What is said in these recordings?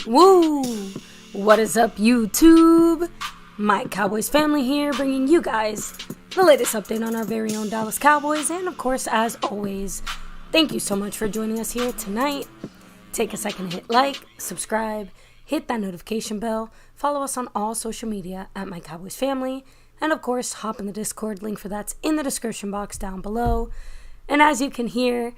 Woo! What is up, YouTube? My Cowboys family here, bringing you guys the latest update on our very own Dallas Cowboys. And of course, as always, thank you so much for joining us here tonight. Take a second to hit like, subscribe, hit that notification bell, follow us on all social media at My Cowboys Family, and of course, hop in the Discord. Link for that's in the description box down below. And as you can hear,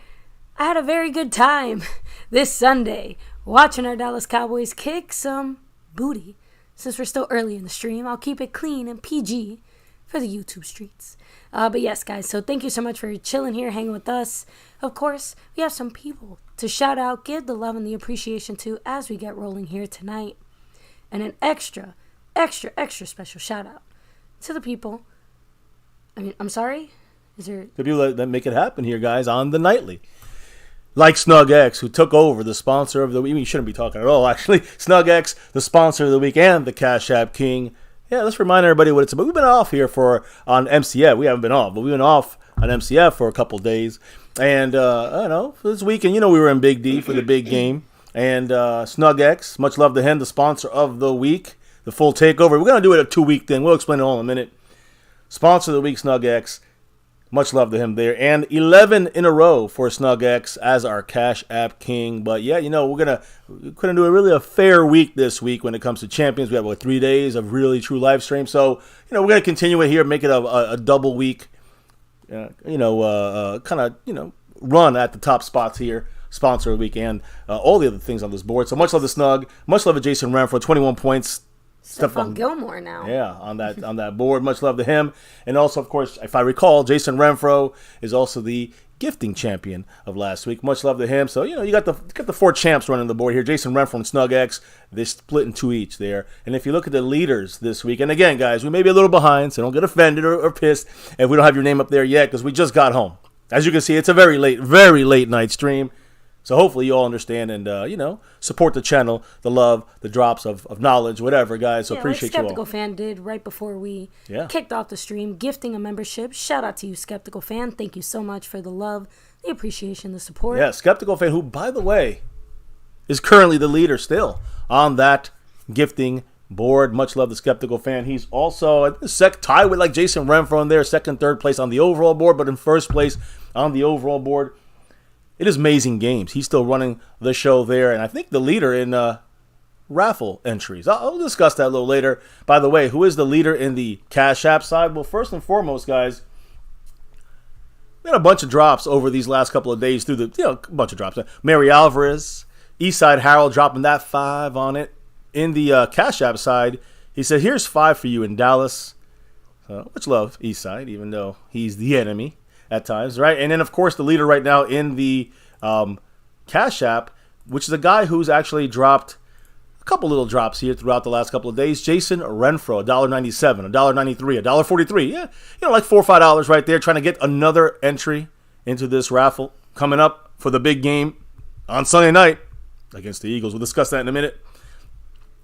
I had a very good time this Sunday watching our Dallas Cowboys kick some booty. Since we're still early in the stream, I'll keep it clean and PG for the YouTube streets. But yes, guys, so thank you so much for chilling here, hanging with us. Of course, we have some people to shout out, give the love and the appreciation to as we get rolling here tonight. And an extra special shout out to the people. I'm sorry? Is there... The people that make it happen here, guys, on the nightly. Like SnugX, who took over the sponsor of the week. You shouldn't be talking at all, actually. SnugX, the sponsor of the week, and the Cash App King. Yeah, let's remind everybody what it's about. We've been off here on MCF. We haven't been off, but we've been off on MCF for a couple days. And, I don't know, for this weekend, we were in Big D for the big game. And SnugX, much love to him, the sponsor of the week, the full takeover. We're going to do it a 2-week thing. We'll explain it all in a minute. Sponsor of the week, SnugX. Much love to him there. And 11 in a row for SnugX as our Cash App King. But yeah, we're couldn't do a fair week this week when it comes to champions. We have 3 days of really true live stream. So, we're going to continue it here, make it a double week, run at the top spots here. Sponsor of the week and all the other things on this board. So much love to Snug. Much love to Jason Renfro, 21 points. Stephon Gilmore now. Yeah, on that board. Much love to him. And also, of course, if I recall, Jason Renfro is also the gifting champion of last week. Much love to him. So, you got the 4 champs running the board here. Jason Renfro and SnugX. They split in 2 each there. And if you look at the leaders this week, and again, guys, we may be a little behind, so don't get offended or pissed if we don't have your name up there yet, because we just got home. As you can see, it's a very late night stream. So hopefully you all understand and, support the channel, the love, the drops of knowledge, whatever, guys. So appreciate you all. Skeptical Fan did right before we kicked off the stream, gifting a membership. Shout out to you, Skeptical Fan. Thank you so much for the love, the appreciation, the support. Yeah, Skeptical Fan, who, by the way, is currently the leader still on that gifting board. Much love to Skeptical Fan. He's also tied with Jason Renfro in there, second, third place on the overall board, but in first place on the overall board. It is Amazing Games. He's still running the show there, and I think the leader in raffle entries. I'll discuss that a little later. By the way, who is the leader in the Cash App side? Well, first and foremost, guys, we had a bunch of drops over these last couple of days through a bunch of drops. Mary Alvarez, Eastside Harold dropping that 5 on it. In the Cash App side, he said, here's 5 for you in Dallas. Much love, Eastside, even though he's the enemy at times, right? And then, of course, the leader right now in the Cash App, which is a guy who's actually dropped a couple little drops here throughout the last couple of days. Jason Renfro, $1.97, $1.93, $1.43. Yeah, like $4 or $5 right there, trying to get another entry into this raffle coming up for the big game on Sunday night against the Eagles. We'll discuss that in a minute.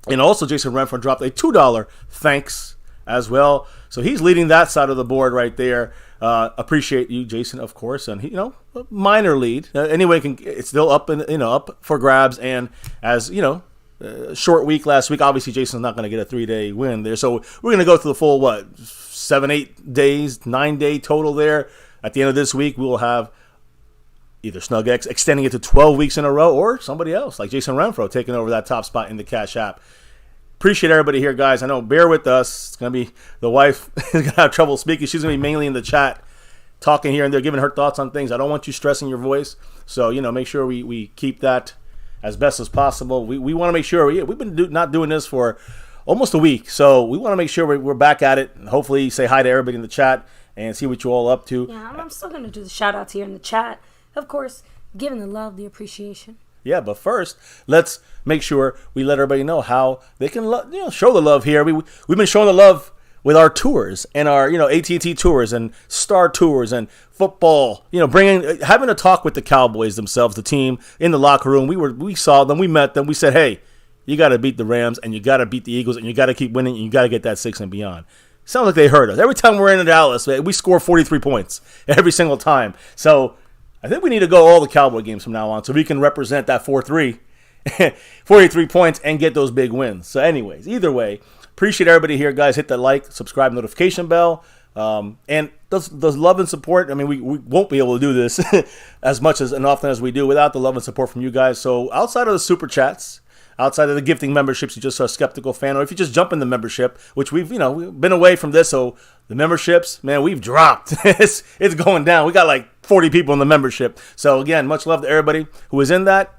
And also, Jason Renfro dropped a $2 thanks as well. So he's leading that side of the board right there. Appreciate you, Jason, of course, and a minor lead. Anyway, it's still up and up for grabs. And as short week last week, obviously Jason's not going to get a 3-day win there. So we're going to go through the full 7-8 days, 9-day total there. At the end of this week, we will have either SnugX extending it to 12 weeks in a row, or somebody else like Jason Renfro taking over that top spot in the Cash App. Appreciate everybody here, guys. I know, bear with us. It's going to be the wife is going to have trouble speaking. She's going to be mainly in the chat talking here and there, giving her thoughts on things. I don't want you stressing your voice. So, make sure we keep that as best as possible. We want to make sure we've been not doing this for almost a week. So we want to make sure we're back at it and hopefully say hi to everybody in the chat and see what you're all up to. Yeah, I'm still going to do the shout outs here in the chat. Of course, giving the love, the appreciation. Yeah, but first, let's make sure we let everybody know how they can show the love here. We've been showing the love with our tours and our AT&T tours and Star Tours and football. Having a talk with the Cowboys themselves, the team in the locker room. We saw them, we met them, we said, hey, you got to beat the Rams and you got to beat the Eagles and you got to keep winning and you got to get that 6 and beyond. Sounds like they heard us. Every time we're in Dallas, we score 43 points every single time. So I think we need to go all the Cowboy games from now on so we can represent that 4-3 43 points and get those big wins. So anyways, either way, appreciate everybody here, guys. Hit that like, subscribe, notification bell. And those love and support. I mean, we won't be able to do this as much as and often as we do without the love and support from you guys. So outside of the super chats, outside of the gifting memberships, you just saw a Skeptical Fan, or if you just jump in the membership, which we've been away from this, so the memberships, man, we've dropped. it's going down. We got like 40 people in the membership. So again, much love to everybody who is in that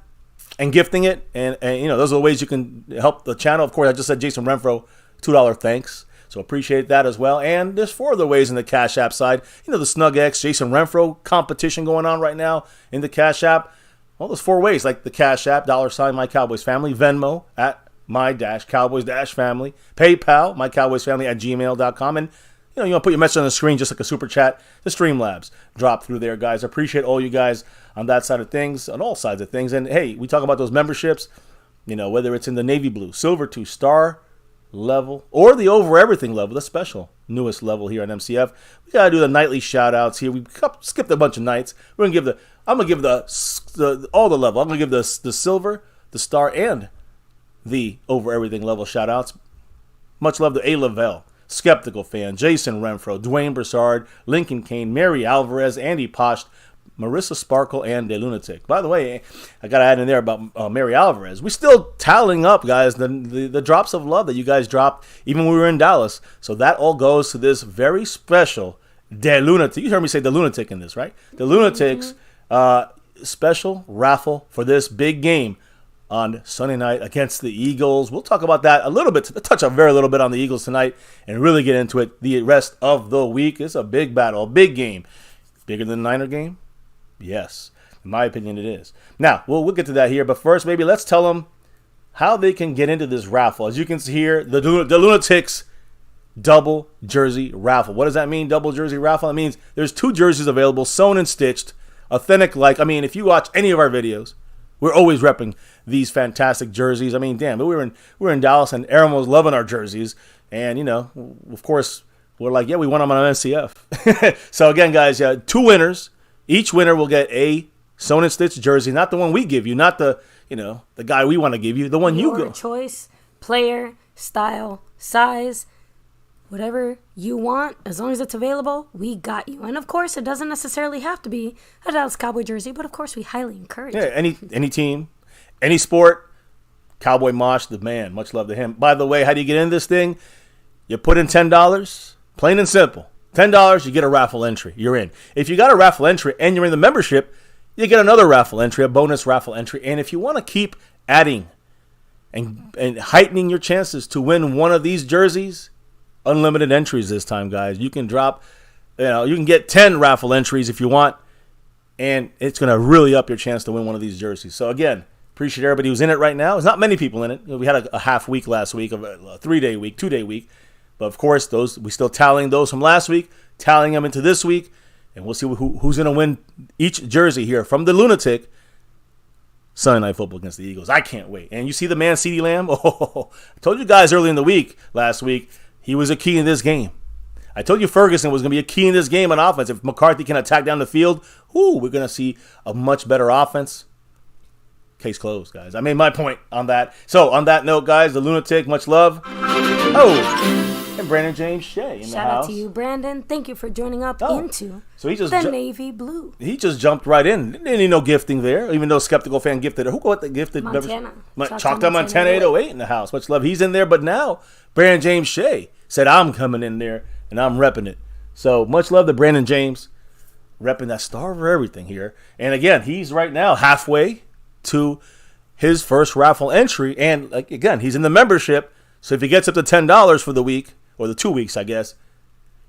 and gifting it, and those are the ways you can help the channel. Of course, I just said Jason Renfro, $2 thanks. So appreciate that as well. And there's 4 other ways in the Cash App side. The SnugX, Jason Renfro competition going on right now in the Cash App. Well, there's 4 ways, like the Cash App, $ MyCowboysFamily, Venmo at my-Cowboys-Family, PayPal, MyCowboysFamily at gmail.com. And, you want to put your message on the screen just like a super chat. The Streamlabs drop through there, guys. I appreciate all you guys on that side of things, on all sides of things. And, hey, we talk about those memberships, whether it's in the Navy Blue, Silver 2, Star level, or the Over Everything level, the special newest level here on MCF. We gotta do the nightly shout outs here. We skipped a bunch of nights. I'm gonna give all the level. I'm gonna give the Silver, the Star, and the Over Everything level shout outs. Much love to A. Lavelle, Skeptical Fan, Jason Renfro, Dwayne Broussard, Lincoln Kane, Mary Alvarez, Andy Posh, Marissa Sparkle, and The Lunatic. By the way, I got to add in there about Mary Alvarez. We're still tallying up, guys, the drops of love that you guys dropped even when we were in Dallas. So that all goes to this very special The Lunatic. You heard me say The Lunatic in this, right? The Lunatic's special raffle for this big game on Sunday night against the Eagles. We'll talk about that a little bit, touch a very little bit on the Eagles tonight and really get into it the rest of the week. It's a big battle, a big game. Bigger than the Niner game? Yes, in my opinion, it is. Now, we'll get to that here, but first, maybe let's tell them how they can get into this raffle. As you can see here, the Lunatics double jersey raffle. What does that mean, double jersey raffle? It means there's 2 jerseys available, sewn and stitched, authentic like. I mean, if you watch any of our videos, we're always repping these fantastic jerseys. I mean, damn, we were in Dallas, and Aaron was loving our jerseys. And, of course, we're like, yeah, we won them on NCF. So, again, guys, 2 winners. Each winner will get a sewn and stitched jersey, not the one we give you, not the guy we want to give you, the one you go. Your choice, player, style, size, whatever you want, as long as it's available, we got you. And of course, it doesn't necessarily have to be a Dallas Cowboy jersey, but of course, we highly encourage it. Any team, any sport. Cowboy Mosh, the man. Much love to him. By the way, how do you get in this thing? You put in $10, plain and simple. $10, you get a raffle entry. You're in. If you got a raffle entry and you're in the membership, you get another raffle entry, a bonus raffle entry. And if you want to keep adding and heightening your chances to win one of these jerseys, unlimited entries this time, guys. You can drop, you can get 10 raffle entries if you want, and it's going to really up your chance to win one of these jerseys. So, again, appreciate everybody who's in it right now. There's not many people in it. We had a half week last week, a 3-day week, 2-day week. But, of course, we still tallying those from last week, tallying them into this week, and we'll see who's going to win each jersey here from the Lunatic Sunday Night Football against the Eagles. I can't wait. And you see the man, CeeDee Lamb? Oh, I told you guys early in the week, last week, he was a key in this game. I told you Ferguson was going to be a key in this game on offense. If McCarthy can attack down the field, we're going to see a much better offense. Case closed, guys. I made my point on that. So, on that note, guys, the Lunatic, much love. And Brandon James Shea in the house. Shout out to you, Brandon. Thank you for joining up into the Navy Blue. He just jumped right in. Didn't need no gifting there, even though Skeptical Fan gifted it. Who got the gifted? Montana. Chalked Montana 808 in the house. Much love. He's in there, but now Brandon James Shea said, I'm coming in there, and I'm repping it. So, much love to Brandon James, repping that star over everything here. And, again, he's right now halfway to his first raffle entry. And, again, he's in the membership. So, if he gets up to $10 for the week, or the 2 weeks, I guess,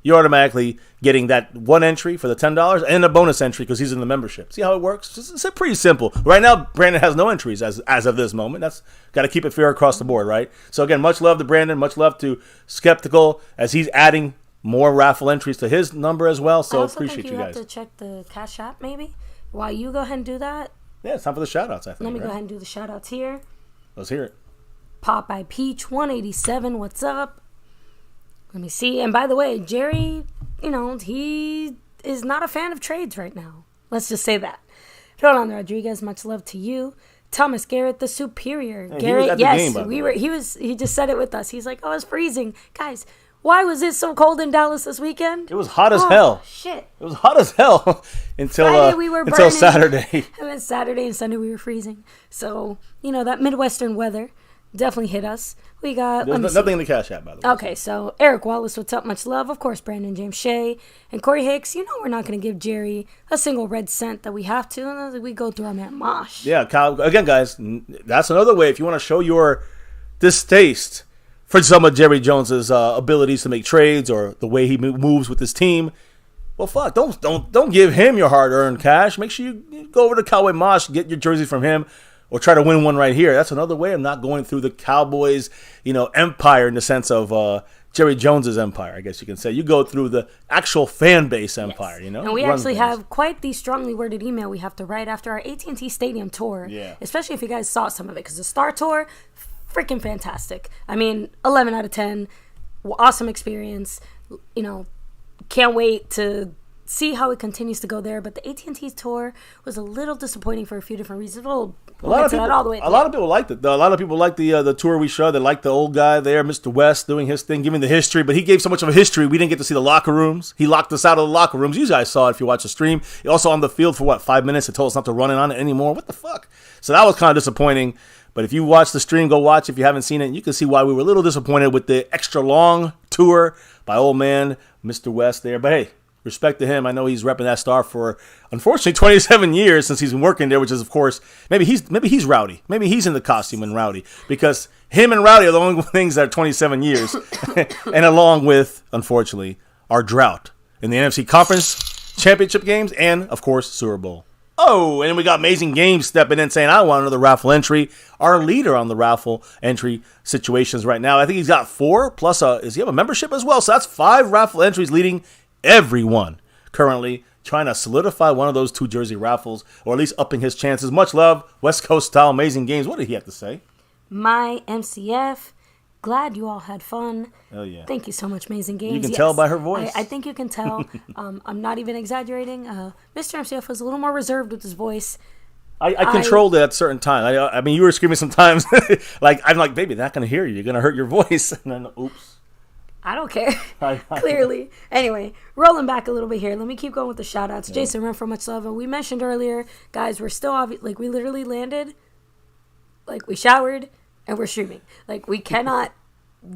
you're automatically getting that one entry for the $10 and a bonus entry because he's in the membership. See how it works? It's pretty simple. Right now, Brandon has no entries as of this moment. That's got to keep it fair across the board, right? So, again, much love to Brandon. Much love to Skeptical as he's adding more raffle entries to his number as well. So, appreciate you guys. I also think you have to check the Cash App, maybe. While you go ahead and do that. Yeah, it's time for the shout-outs, I think. Let me go ahead and do the shout-outs here. Let's hear it. Popeye Peach 187, what's up? Let me see. And by the way, Jerry, he is not a fan of trades right now. Let's just say that. Roland Rodriguez, much love to you. Thomas Garrett, the superior. Hey, Garrett, he was at the yes, game, by the way. he just said it with us. He's like, oh, it's freezing. Guys, why was it so cold in Dallas this weekend? It was hot as hell. Shit. It was hot as hell until Friday we were until burning. Saturday. And then Saturday and Sunday we were freezing. So, that Midwestern weather definitely hit us. We got Nothing in the cash app, by the way. Okay, so Eric Wallace, what's up? Much love. Of course, Brandon James Shea and Corey Hicks. We're not going to give Jerry a single red cent that we have to. And we go through our man Mosh. Yeah, again, guys, that's another way if you want to show your distaste for some of Jerry Jones's abilities to make trades or the way he moves with his team. Well, fuck, don't give him your hard-earned cash. Make sure you go over to Cowboy Mosh, get your jersey from him, or try to win one right here. That's another way of not going through the Cowboys, empire in the sense of Jerry Jones's empire, I guess you can say. You go through the actual fan base empire, And we actually have quite the strongly worded email we have to write after our AT&T Stadium tour. Yeah. Especially if you guys saw some of it, because the Star Tour, freaking fantastic. 11 out of 10. Awesome experience. Can't wait to see how it continues to go there. But the AT&T tour was a little disappointing for a few different reasons. We'll get to that all the way. A lot of people liked it. A lot of people liked the tour we showed. They liked the old guy there, Mr. West, doing his thing, giving the history. But he gave so much of a history, we didn't get to see the locker rooms. He locked us out of the locker rooms. You guys saw it if you watched the stream. Also on the field for 5 minutes. They told us not to run it on it anymore. What the fuck? So that was kind of disappointing. But if you watch the stream, go watch if you haven't seen it. You can see why we were a little disappointed with the extra long tour by old man Mr. West there. But hey, respect to him. I know he's repping that star for, unfortunately, 27 years since he's been working there, which is, of course, maybe he's rowdy. Maybe he's in the costume and rowdy, because him and rowdy are the only things that are 27 years. And along with, unfortunately, our drought in the NFC Conference Championship games and, of course, Super Bowl. Oh, and we got Amazing Games stepping in saying, I want another raffle entry. Our leader on the raffle entry situations right now. I think he's got 4, plus does he have a membership as well? So that's 5 raffle entries leading everyone currently trying to solidify one of those 2 jersey raffles, or at least upping his chances. Much love, West Coast style Amazing Games. What did he have to say? My MCF. Glad you all had fun. Oh, yeah. Thank you so much, Amazing Games. You can tell by her voice. I think you can tell. I'm not even exaggerating. Mr. MCF was a little more reserved with his voice. I controlled it at a certain time. I mean, you were screaming sometimes. I'm like, baby, they're not going to hear you. You're going to hurt your voice. And then, oops. I don't care. Clearly. Anyway, rolling back a little bit here. Let me keep going with the shout-outs. Yeah. Jason Renfro, much love. And we mentioned earlier, guys, we're still, we literally landed, we showered, and we're streaming. We cannot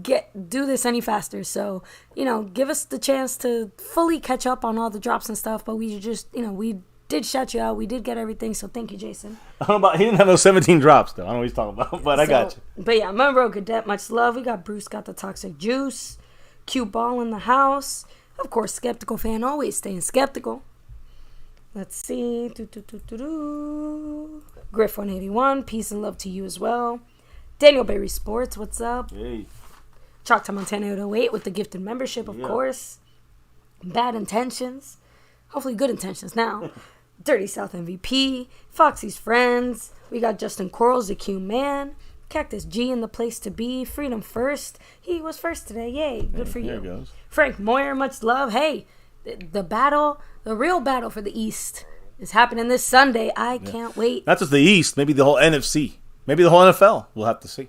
do this any faster. So, give us the chance to fully catch up on all the drops and stuff. But we just, we did shout you out. We did get everything. So thank you, Jason. I don't know about, he didn't have those 17 drops, though. I don't know what he's talking about, but I got you. But yeah, Monroe Cadet, much love. We got Bruce, got the toxic juice. Cute ball in the house. Of course, skeptical fan, always staying skeptical. Let's see. Griff 181, peace and love to you as well. Daniel Berry Sports, what's up? Hey. Chalk to Montana 808 with the gifted membership, of course. Bad intentions. Hopefully good intentions now. Dirty South MVP. Foxy's Friends. We got Justin Quarles, the Q Man. Cactus G in the place to be. Freedom First. He was first today. Yay. Good for you. There goes. Frank Moyer, much love. Hey, the real battle for the East is happening this Sunday. I can't wait. Not just the East. Maybe the whole NFC. Maybe the whole NFL. We'll have to see.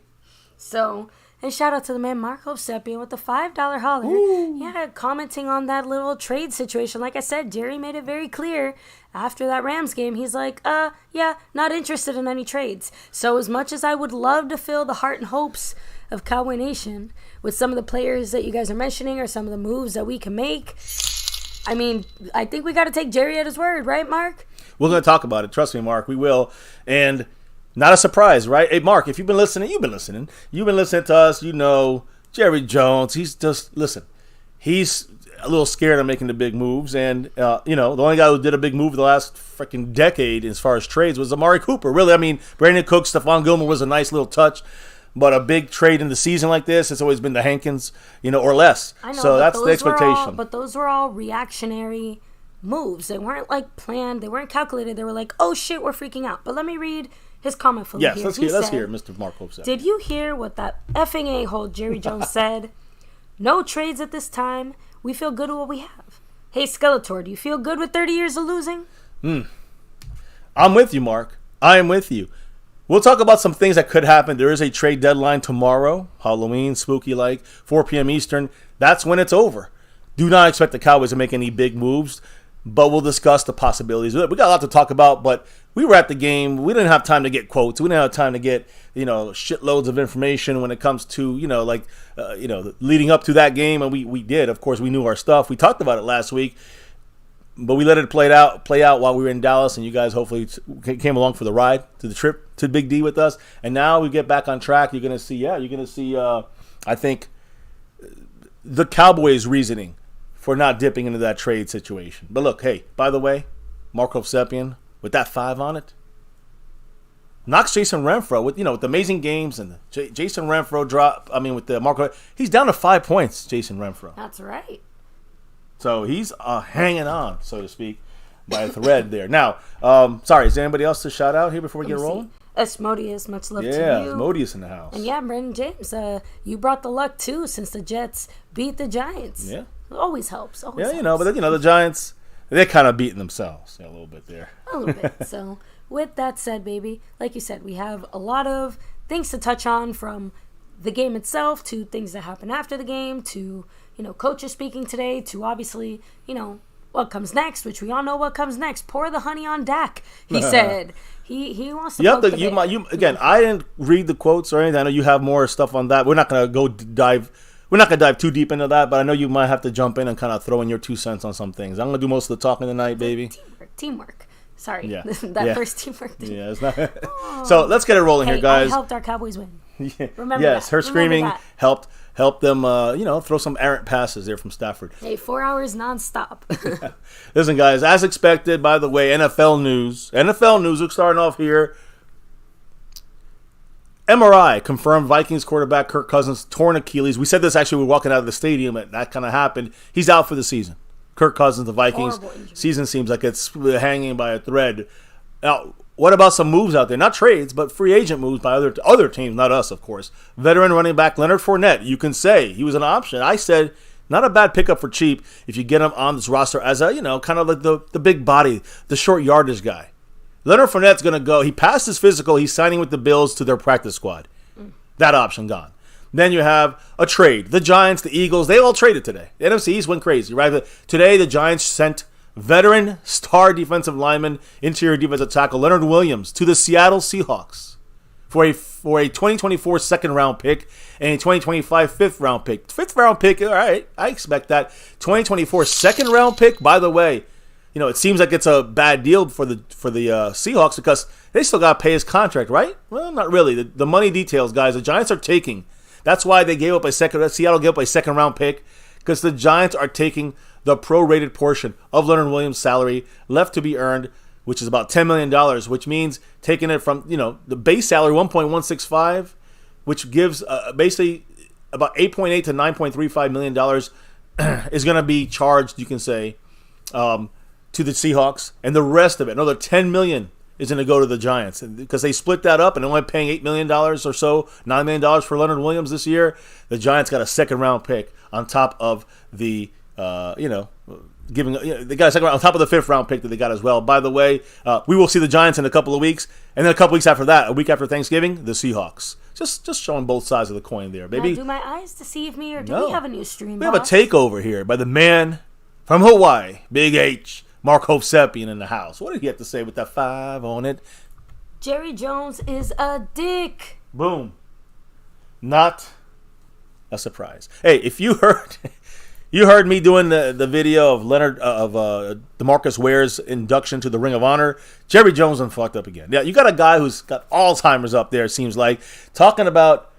So, and shout out to the man Marco Seppian with the $5 holler. Ooh. Yeah, commenting on that little trade situation. Like I said, Jerry made it very clear after that Rams game. He's like, yeah, not interested in any trades. So as much as I would love to fill the heart and hopes of Cowboy Nation with some of the players that you guys are mentioning or some of the moves that we can make, I mean, I think we got to take Jerry at his word, right, Mark? We're going to talk about it. Trust me, Mark, we will. And not a surprise, right? Hey, Mark, if you've been listening, you've been listening to us. Jerry Jones, he's a little scared of making the big moves. And, the only guy who did a big move the last freaking decade as far as trades was Amari Cooper. Really, I mean, Brandon Cooks, Stephon Gilmore was a nice little touch. But a big trade in the season like this, it's always been the Hankins, or less. I know, so that's the expectation. But those were all reactionary moves. They weren't, planned. They weren't calculated. They were like, oh, shit, we're freaking out. But let me read his comment from here. Yes, let's hear Mr. Mark Hope said. Did you hear what that effing a-hole Jerry Jones said? No trades at this time. We feel good with what we have. Hey, Skeletor, do you feel good with 30 years of losing? I'm with you, Mark. I am with you. We'll talk about some things that could happen. There is a trade deadline tomorrow, Halloween, spooky-like, 4 p.m. Eastern. That's when it's over. Do not expect the Cowboys to make any big moves, but we'll discuss the possibilities. We got a lot to talk about, but we were at the game. We didn't have time to get quotes. We didn't have time to get, shitloads of information when it comes to, leading up to that game. And we did. Of course, we knew our stuff. We talked about it last week. But we let it play out while we were in Dallas, and you guys hopefully came along for the ride to the trip to Big D with us. And now we get back on track. You're gonna see, I think, the Cowboys' reasoning for not dipping into that trade situation. But look, hey, by the way, Marco Sepien with that 5 on it knocks Jason Renfro with the amazing games and the Jason Renfro drop. I mean, with the Marco, he's down to 5 points. Jason Renfro. That's right. So he's hanging on, so to speak, by a thread there. Now, sorry, is there anybody else to shout out here before we get rolling? Asmodeus, much love to you. Yeah, Asmodeus in the house. And yeah, Brendan James, you brought the luck too since the Jets beat the Giants. Yeah. It always helps. But the Giants, they're kind of beating themselves a little bit there. A little bit. So with that said, baby, like you said, we have a lot of things to touch on, from the game itself to things that happen after the game to coaches speaking today, to obviously, what comes next, which we all know what comes next. Pour the honey on Dak, he said. He wants to. Again, I didn't read the quotes or anything. I know you have more stuff on that. We're not gonna dive too deep into that, but I know you might have to jump in and kind of throw in your 2 cents on some things. I'm gonna do most of the talking tonight, baby. Teamwork. Sorry, yeah. First teamwork thing. Yeah, it's not. So let's get it rolling here, guys. I helped our Cowboys win. Yeah. Remember yes, that. her screaming helped them, throw some errant passes there from Stafford. Hey, 4 hours nonstop. Listen, guys, as expected, by the way, NFL news. We're starting off here. MRI confirmed Vikings quarterback Kirk Cousins torn Achilles. We said this actually, we were walking out of the stadium, and that kind of happened. He's out for the season. Kirk Cousins, the Vikings season seems like it's hanging by a thread. Now, what about some moves out there? Not trades, but free agent moves by other teams, not us, of course. Veteran running back Leonard Fournette, you can say he was an option. I said, not a bad pickup for cheap if you get him on this roster as a, kind of like the big body, the short yardage guy. Leonard Fournette's going to go. He passed his physical. He's signing with the Bills to their practice squad. That option gone. Then you have a trade. The Giants, the Eagles, they all traded today. The NFC East went crazy, right? Today, the Giants sent veteran star defensive lineman, interior defensive tackle Leonard Williams to the Seattle Seahawks for a 2024 second-round pick and a 2025 fifth-round pick. Fifth-round pick, all right, I expect that. 2024 second-round pick, by the way, it seems like it's a bad deal for the Seahawks because they still got to pay his contract, right? Well, not really. The money details, guys, the Giants are taking. That's why they gave up Seattle gave up a second-round pick, because the Giants are taking the prorated portion of Leonard Williams' salary left to be earned, which is about $10 million, which means taking it from, the base salary, $1.165, which gives basically about $8.8 to $9.35 million is going to be charged, you can say, to the Seahawks, and the rest of it, another $10 million, is going to go to the Giants, because they split that up and only paying $8 million or so, $9 million for Leonard Williams this year. The Giants got a second-round pick on top of the, they got a second round on top of the fifth-round pick that they got as well. By the way, we will see the Giants in a couple of weeks, and then a couple weeks after that, a week after Thanksgiving, the Seahawks. Just showing both sides of the coin there, baby. Now, do my eyes deceive me, or do we have a new stream? We have a takeover here by the man from Hawaii, Big H. Mark Hovsepian in the house. What did he have to say with that 5 on it? Jerry Jones is a dick. Boom. Not a surprise. Hey, if you heard me doing the video of DeMarcus Ware's induction to the Ring of Honor, Jerry Jones done fucked up again. Yeah, you got a guy who's got Alzheimer's up there, it seems like, talking about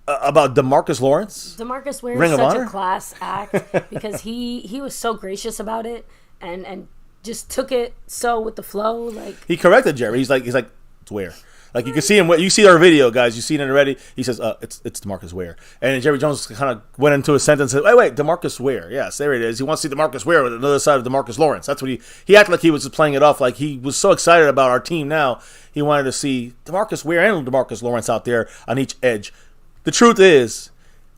DeMarcus Lawrence. DeMarcus Ware is such a class act because he was so gracious about it. And just took it so with the flow, like he corrected Jerry. He's like it's Ware. Like you can see him. You see our video, guys. You seen it already. He says it's DeMarcus Ware, and Jerry Jones kind of went into a sentence and said, wait, DeMarcus Ware. Yes, there it is. He wants to see DeMarcus Ware with another side of DeMarcus Lawrence. That's what he acted like he was just playing it off. Like he was so excited about our team now. He wanted to see DeMarcus Ware and DeMarcus Lawrence out there on each edge. The truth is,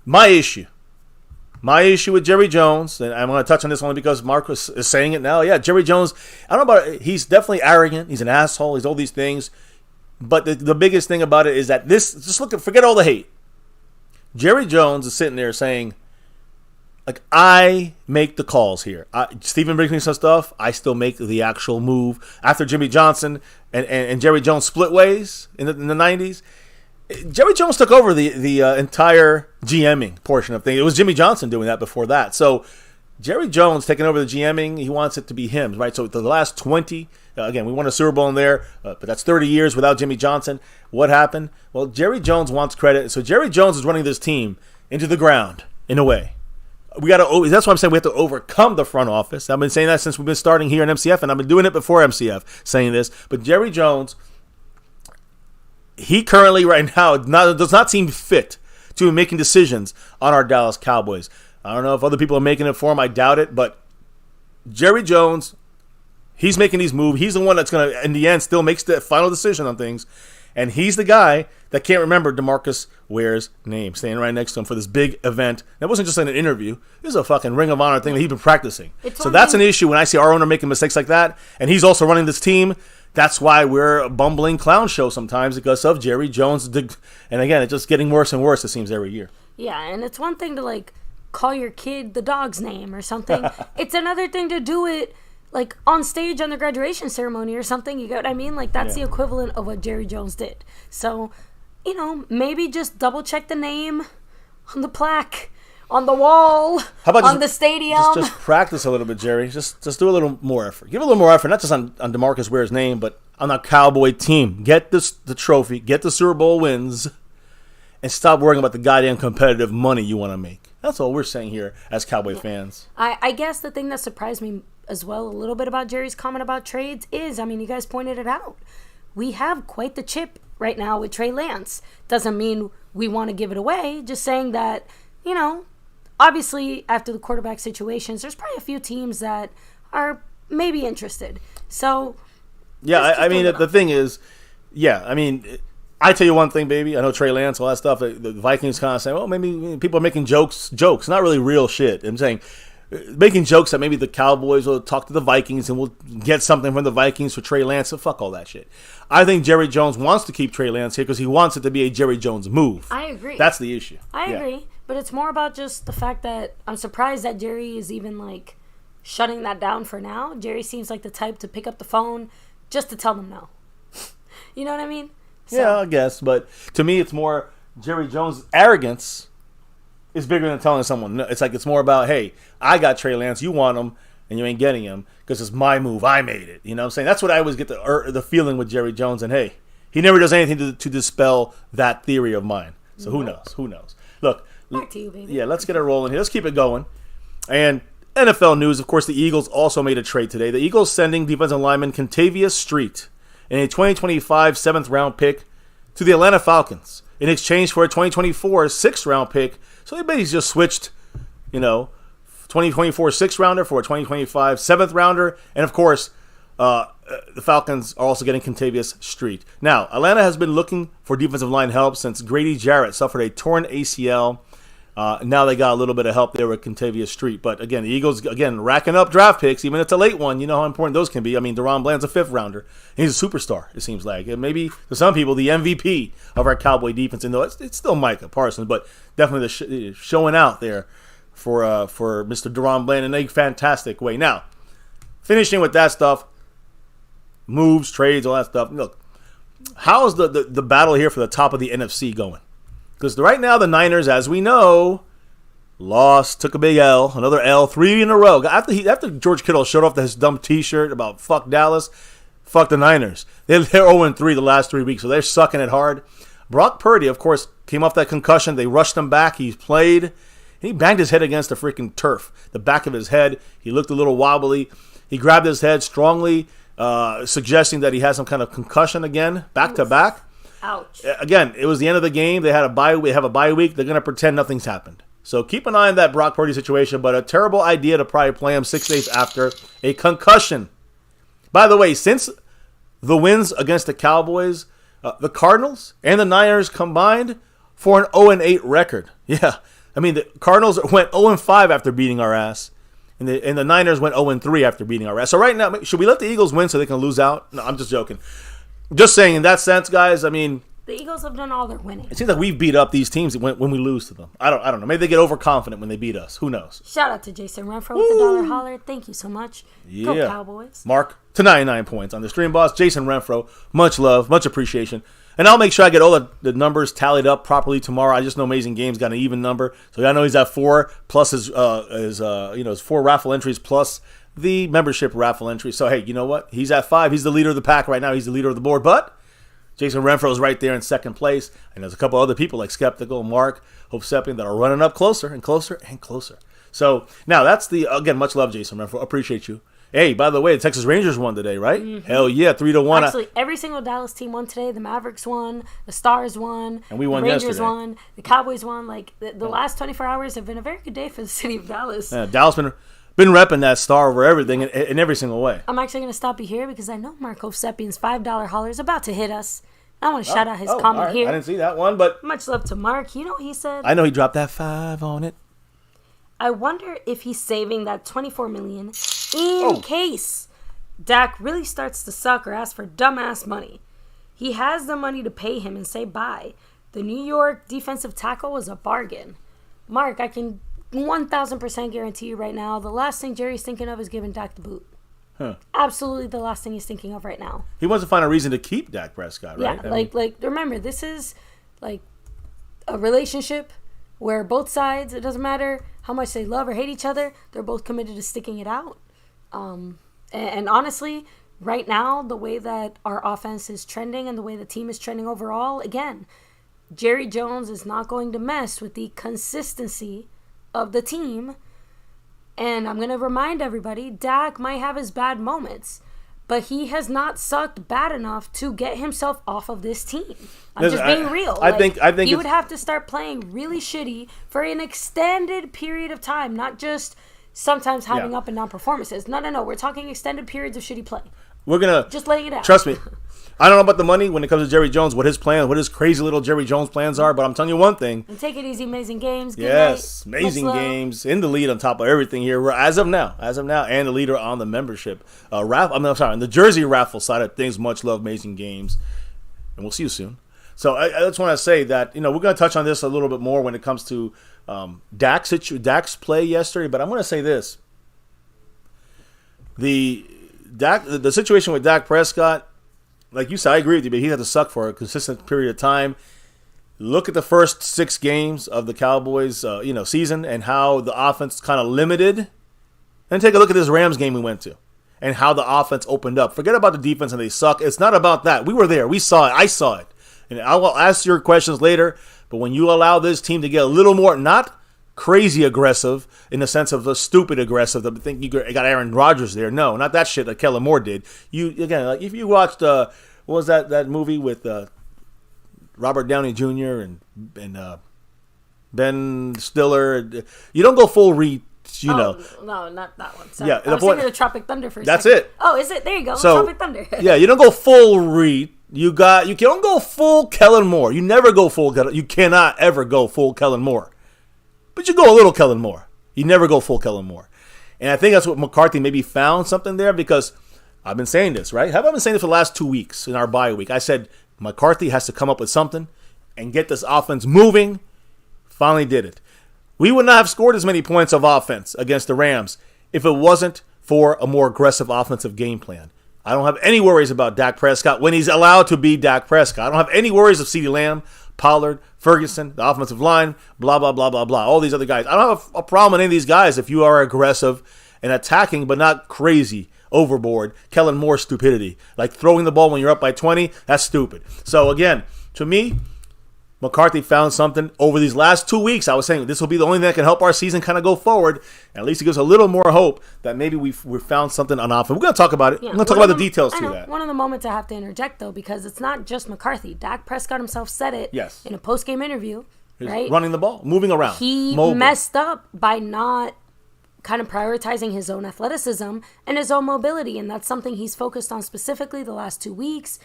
my issue with Jerry Jones, and I'm going to touch on this only because Marcus is saying it now. Yeah, Jerry Jones, I don't know about it. He's definitely arrogant. He's an asshole. He's all these things. But the biggest thing about it is that forget all the hate. Jerry Jones is sitting there saying, like, I make the calls here. Steven brings me some stuff. I still make the actual move. After Jimmy Johnson and Jerry Jones split ways in the 90s, Jerry Jones took over the entire GMing portion of things. It was Jimmy Johnson doing that before that. So Jerry Jones taking over the GMing, he wants it to be him, right? So the last 20, again, we won a Super Bowl in there, but that's 30 years without Jimmy Johnson. What happened? Well, Jerry Jones wants credit. So Jerry Jones is running this team into the ground in a way. That's why I'm saying we have to overcome the front office. I've been saying that since we've been starting here in MCF, and I've been doing it before MCF, saying this. But Jerry Jones, he currently right now does not seem fit to be making decisions on our Dallas Cowboys. I don't know if other people are making it for him. I doubt it. But Jerry Jones, he's making these moves. He's the one that's going to, in the end, still makes the final decision on things. And he's the guy that can't remember DeMarcus Ware's name, standing right next to him for this big event. That wasn't just in an interview. This is a fucking Ring of Honor thing that he's been practicing. So that's an issue when I see our owner making mistakes like that, and he's also running this team. That's why we're a bumbling clown show sometimes, because of Jerry Jones. And again, it's just getting worse and worse, it seems, every year. Yeah, and it's one thing to, like, call your kid the dog's name or something. It's another thing to do it like on stage on the graduation ceremony or something. You get what I mean? Like, that's the equivalent of what Jerry Jones did. So, you know, maybe just double check the name on the plaque, on the wall, on the stadium. Just practice a little bit, Jerry. Just do a little more effort. Give a little more effort, not just on DeMarcus Ware's name, but on the Cowboy team. Get the trophy, get the Super Bowl wins, and stop worrying about the goddamn competitive money you want to make. That's all we're saying here as Cowboy fans. I guess the thing that surprised me as well a little bit about Jerry's comment about trades is, I mean, you guys pointed it out. We have quite the chip right now with Trey Lance. Doesn't mean we want to give it away. Just saying that, you know, obviously after the quarterback situations, there's probably a few teams that are maybe interested. So, yeah, I mean, the thing is, I mean, I tell you one thing, baby. I know Trey Lance, all that stuff. The Vikings kind of say, well, maybe people are making jokes, not really real shit. I'm saying making jokes that maybe the Cowboys will talk to the Vikings and we'll get something from the Vikings for Trey Lance. So fuck all that shit. I think Jerry Jones wants to keep Trey Lance here because he wants it to be a Jerry Jones move. I agree. That's the issue. I agree. But it's more about just the fact that I'm surprised that Jerry is even like shutting that down for now. Jerry seems like the type to pick up the phone just to tell them no. You know what I mean? So. Yeah, I guess. But to me, it's more Jerry Jones' arrogance is bigger than telling someone no. It's like it's more about, hey, I got Trey Lance, you want him, and you ain't getting him because it's my move. I made it. You know what I'm saying? That's what I always get the feeling with Jerry Jones. And, hey, he never does anything to dispel that theory of mine. So who knows? Who knows? Look. Back to you, baby. Yeah, let's get it rolling here. Let's keep it going. And NFL news, of course, the Eagles also made a trade today. The Eagles sending defensive lineman Contavious Street in a 2025 7th-round pick to the Atlanta Falcons in exchange for a 2024 6th-round pick. So they basically just switched, 2024 6th-rounder for a 2025 7th-rounder. And, of course, the Falcons are also getting Contavious Street. Now, Atlanta has been looking for defensive line help since Grady Jarrett suffered a torn ACL. Now they got a little bit of help there with Contavious Street. But, again, the Eagles, racking up draft picks, even if it's a late one. You know how important those can be. I mean, Deron Bland's a 5th-rounder. He's a superstar, it seems like. And maybe, to some people, the MVP of our Cowboy defense. And though it's still Micah Parsons, but definitely showing out there for Mr. Deron Bland in a fantastic way. Now, finishing with that stuff, moves, trades, all that stuff. Look, how is the battle here for the top of the NFC going? Because right now the Niners, as we know, lost, took a big L, another L, 3 in a row. After George Kittle showed off his dumb T-shirt about fuck Dallas, fuck the Niners. They're 0-3 the last 3 weeks, so they're sucking it hard. Brock Purdy, of course, came off that concussion. They rushed him back. He played. And he banged his head against the freaking turf, the back of his head. He looked a little wobbly. He grabbed his head strongly, suggesting that he had some kind of concussion again, back-to-back. Ouch. Again, it was the end of the game. They had a bye. We have a bye week. They're going to pretend nothing's happened. So keep an eye on that Brock Purdy situation, but a terrible idea to probably play him 6 days after a concussion. By the way, since the wins against the Cowboys, the Cardinals and the Niners combined for an 0-8 record. Yeah. I mean, the Cardinals went 0-5 after beating our ass, and the Niners went 0-3 after beating our ass. So right now, should we let the Eagles win so they can lose out? No, I'm just joking. just saying, in that sense, guys, I mean, the Eagles have done all their winning. it seems like we've beat up these teams when we lose to them. I don't know. Maybe they get overconfident when they beat us. Who knows? Shout out to Jason Renfro with the $1 holler. Thank you so much. Yeah. Go Cowboys. Mark to 99 points on the stream boss. Jason Renfro, much love, much appreciation. And I'll make sure I get all the numbers tallied up properly tomorrow. I just know Amazing Games got an even number. So I know he's at 4 plus his 4 raffle entries plus the membership raffle entry. So, hey, you know what? He's at 5. He's the leader of the pack right now. He's the leader of the board. But Jason Renfro is right there in second place. And there's a couple other people like Skeptical, Mark, Hope Sepian that are running up closer and closer and closer. So, now that's again, much love, Jason Renfro. Appreciate you. Hey, by the way, the Texas Rangers won today, right? Mm-hmm. Hell yeah, 3-1. Actually, every single Dallas team won today. The Mavericks won, the Stars won, and we won the Rangers yesterday. Won, the Cowboys won. Like the last 24 hours have been a very good day for the city of Dallas. Yeah, Dallas been repping that star over everything in every single way. I'm actually going to stop you here because I know Mark Sepian's $5 holler is about to hit us. I want to shout out his comment right. here. I didn't see that one, but much love to Mark. You know what he said? I know he dropped that 5 on it. I wonder if he's saving that $24 million in case Dak really starts to suck or ask for dumbass money. He has the money to pay him and say bye. The New York defensive tackle was a bargain. Mark, I can 1,000% guarantee you right now, the last thing Jerry's thinking of is giving Dak the boot. Huh. Absolutely the last thing he's thinking of right now. He wants to find a reason to keep Dak Prescott, right? Yeah, like remember, this is like a relationship where both sides, it doesn't matter how much they love or hate each other, they're both committed to sticking it out. And honestly, right now, the way that our offense is trending and the way the team is trending overall, again, Jerry Jones is not going to mess with the consistency of the team. And I'm going to remind everybody, Dak might have his bad moments, but he has not sucked bad enough to get himself off of this team. I'm just being real. I think he would have to start playing really shitty for an extended period of time, not just sometimes having up and down performances. No. We're talking extended periods of shitty play. We're going to... just laying it out. Trust me. I don't know about the money when it comes to Jerry Jones, what his crazy little Jerry Jones plans are, but I'm telling you one thing. And take it easy, Amazing Games. Good yes, night. Amazing Games in the lead on top of everything here. We're as of now, and the leader on the membership raffle. On the jersey raffle side of things. Much love, Amazing Games, and we'll see you soon. So I just want to say that we're going to touch on this a little bit more when it comes to Dak's play yesterday. But I'm going to say this: the situation with Dak Prescott. Like you said, I agree with you, but he had to suck for a consistent period of time. Look at the first 6 games of the Cowboys, season, and how the offense kind of limited. And take a look at this Rams game we went to, and how the offense opened up. Forget about the defense and they suck. It's not about that. We were there. We saw it. I saw it. And I will ask your questions later. But when you allow this team to get a little more, not crazy aggressive in the sense of the stupid aggressive. I think you got Aaron Rodgers there. No, not that shit that Kellen Moore did. Like if you watched what was that movie with Robert Downey Jr. and Ben Stiller, you don't go full No, not that one. Sorry. Yeah, I was thinking of Tropic Thunder for a That's second. it. Oh, is it? There you go. So, Tropic Thunder. Yeah, you don't go full Reed. You don't go full Kellen Moore. You never go full. You cannot ever go full Kellen Moore. But you go a little Kellen Moore. You never go full Kellen Moore. And I think that's what McCarthy maybe found something there, because I've been saying this, right? Have I been saying this for the last 2 weeks in our bye week? I said McCarthy has to come up with something and get this offense moving. Finally did it. We would not have scored as many points of offense against the Rams if it wasn't for a more aggressive offensive game plan. I don't have any worries about Dak Prescott when he's allowed to be Dak Prescott. I don't have any worries of CeeDee Lamb, Pollard, Ferguson, the offensive line, blah, blah, blah, blah, blah. All these other guys. I don't have a problem with any of these guys if you are aggressive and attacking, but not crazy, overboard, Kellen Moore stupidity. Like throwing the ball when you're up by 20, that's stupid. So again, to me, McCarthy found something over these last 2 weeks. I was saying this will be the only thing that can help our season kind of go forward. And at least it gives a little more hope that maybe we've found something on offense. We're going to talk about it. Yeah, we're going to talk about the details to that. One of the moments I have to interject, though, because it's not just McCarthy. Dak Prescott himself said it in a post-game interview. Right? Running the ball, moving around. He messed up by not kind of prioritizing his own athleticism and his own mobility. And that's something he's focused on specifically the last 2 weeks.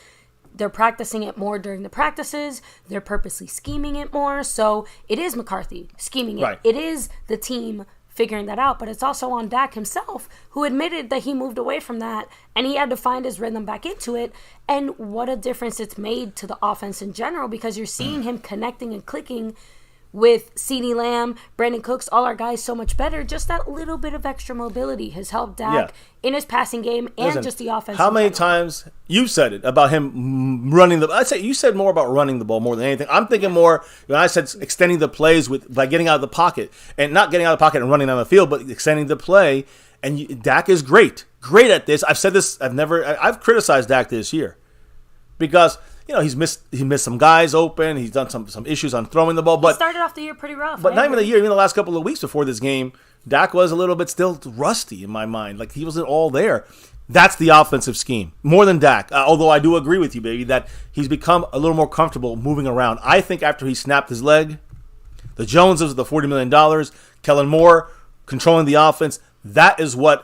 They're practicing it more during the practices. They're purposely scheming it more. So it is McCarthy scheming it. Right. It is the team figuring that out. But it's also on Dak himself, who admitted that he moved away from that and he had to find his rhythm back into it. And what a difference it's made to the offense in general, because you're seeing him connecting and clicking with CeeDee Lamb, Brandon Cooks, all our guys so much better. Just that little bit of extra mobility has helped Dak in his passing game and just the offense. How many times you said it about him running the? I'd say you said more about running the ball more than anything. I'm thinking more when I said extending the plays by getting out of the pocket and not getting out of the pocket and running down the field, but extending the play. And Dak is great at this. I've said this. I've criticized Dak this year because he missed some guys open. He's done some issues on throwing the ball. But he started off the year pretty rough. But not even the year. Even the last couple of weeks before this game, Dak was a little bit still rusty in my mind. Like he wasn't all there. That's the offensive scheme more than Dak. Although I do agree with you, baby, that he's become a little more comfortable moving around. I think after he snapped his leg, the Joneses, the $40 million, Kellen Moore controlling the offense, that is what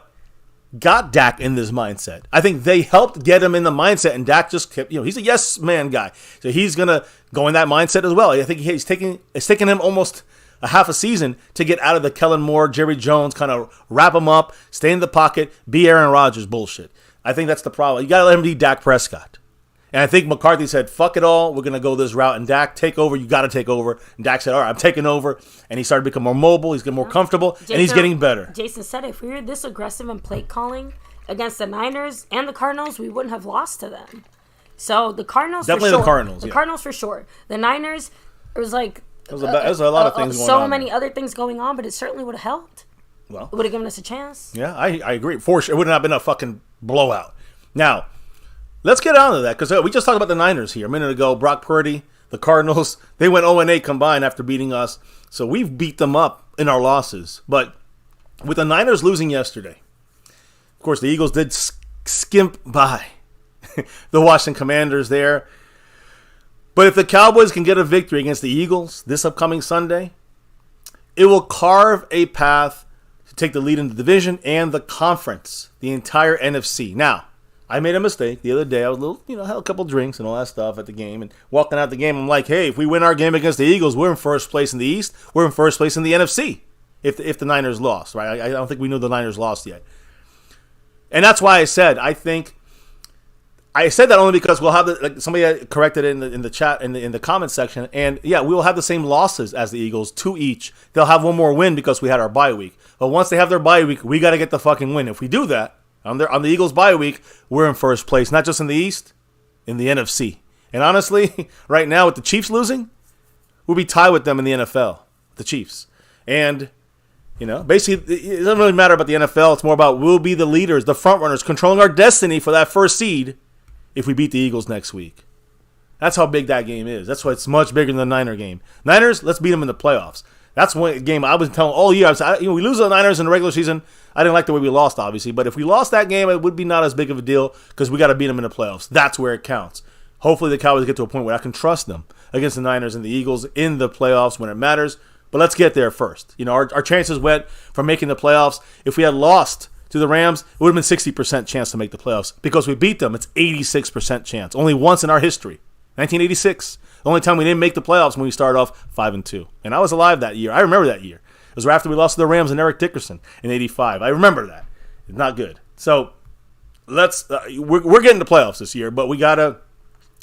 got Dak in this mindset. I think they helped get him in the mindset, and Dak just kept, he's a yes man guy. So he's going to go in that mindset as well. I think it's taking him almost a half a season to get out of the Kellen Moore, Jerry Jones, kind of wrap him up, stay in the pocket, be Aaron Rodgers bullshit. I think that's the problem. You got to let him be Dak Prescott. And I think McCarthy said, fuck it all, we're going to go this route. And Dak, take over, you got to take over. And Dak said, all right, I'm taking over. And he started to become more mobile, he's getting more comfortable, and he's getting better. Jason said if we were this aggressive in play calling against the Niners and the Cardinals, we wouldn't have lost to them. So the Cardinals, definitely for sure. The Cardinals, The Cardinals for sure. The Niners, it was like there's a lot of things going on. So many other things going on, but it certainly would have helped. Well, it would have given us a chance. Yeah, I agree. For sure. It would not have been a fucking blowout. Now, let's get on to that, because we just talked about the Niners here a minute ago. Brock Purdy, the Cardinals, they went 0-8 combined after beating us. So we've beat them up in our losses. But with the Niners losing yesterday, of course, the Eagles did skimp by the Washington Commanders there. But if the Cowboys can get a victory against the Eagles this upcoming Sunday, it will carve a path to take the lead in the division and the conference, the entire NFC. Now, I made a mistake the other day. I was a little, had a couple drinks and all that stuff at the game. And walking out the game, I'm like, hey, if we win our game against the Eagles, we're in first place in the East. We're in first place in the NFC if the Niners lost, right? I don't think we knew the Niners lost yet. And that's why I said that only because we'll have somebody corrected it in the chat, in the comments section. And, yeah, we will have the same losses as the Eagles, 2 each. They'll have one more win because we had our bye week. But once they have their bye week, we got to get the fucking win. If we do that, on the Eagles' bye week, we're in first place, not just in the East, in the NFC. And honestly, right now with the Chiefs losing, we'll be tied with them in the NFL, the Chiefs. And, basically, it doesn't really matter about the NFL. It's more about we'll be the leaders, the front runners, controlling our destiny for that first seed if we beat the Eagles next week. That's how big that game is. That's why it's much bigger than the Niner game. Niners, let's beat them in the playoffs. That's one game I was telling all year. We lose the Niners in the regular season. I didn't like the way we lost, obviously. But if we lost that game, it would be not as big of a deal because we got to beat them in the playoffs. That's where it counts. Hopefully the Cowboys get to a point where I can trust them against the Niners and the Eagles in the playoffs when it matters. But let's get there first. Our chances went from making the playoffs. If we had lost to the Rams, it would have been 60% chance to make the playoffs. Because we beat them, it's 86% chance. Only once in our history. 1986. The only time we didn't make the playoffs when we started off 5-2. And I was alive that year. I remember that year. It was right after we lost to the Rams and Eric Dickerson in 85. I remember that. It's not good. So we're getting to playoffs this year, but we got to